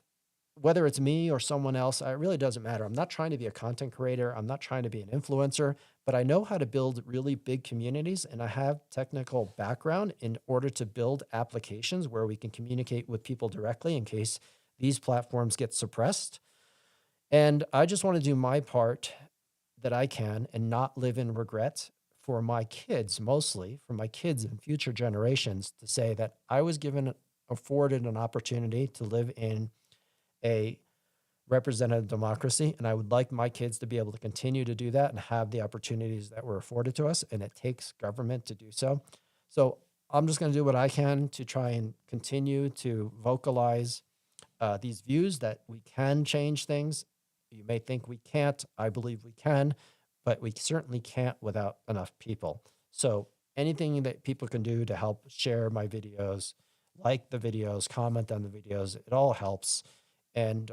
whether it's me or someone else, it really doesn't matter. I'm not trying to be a content creator. I'm not trying to be an influencer, but I know how to build really big communities, and I have technical background in order to build applications where we can communicate with people directly in case these platforms get suppressed. And I just want to do my part that I can and not live in regret for my kids, mostly for my kids and future generations, to say that I was afforded an opportunity to live in a representative democracy, and I would like my kids to be able to continue to do that and have the opportunities that were afforded to us, and it takes government to do so. So I'm just going to do what I can to try and continue to vocalize these views that we can change things. You may think we can't. I believe we can, but we certainly can't without enough people. So anything that people can do to help share my videos, like the videos, comment on the videos, it all helps. And,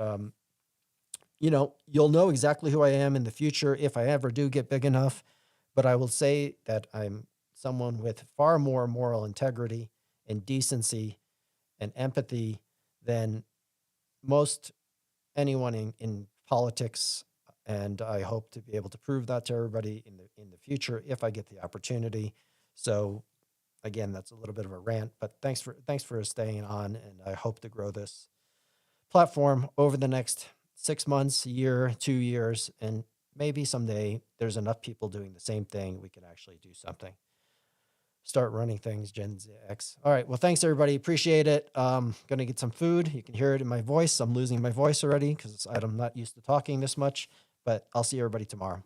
you know, you'll know exactly who I am in the future if I ever do get big enough. But I will say that I'm someone with far more moral integrity and decency and empathy than most anyone in politics. And I hope to be able to prove that to everybody in the future if I get the opportunity. So again, that's a little bit of a rant, but thanks for staying on, and I hope to grow this platform over the next 6 months, a year, 2 years, and maybe someday there's enough people doing the same thing we can actually do something. Start running things, Gen X. All right. Well, thanks everybody. Appreciate it. Gonna get some food. You can hear it in my voice. I'm losing my voice already because I'm not used to talking this much, but I'll see everybody tomorrow.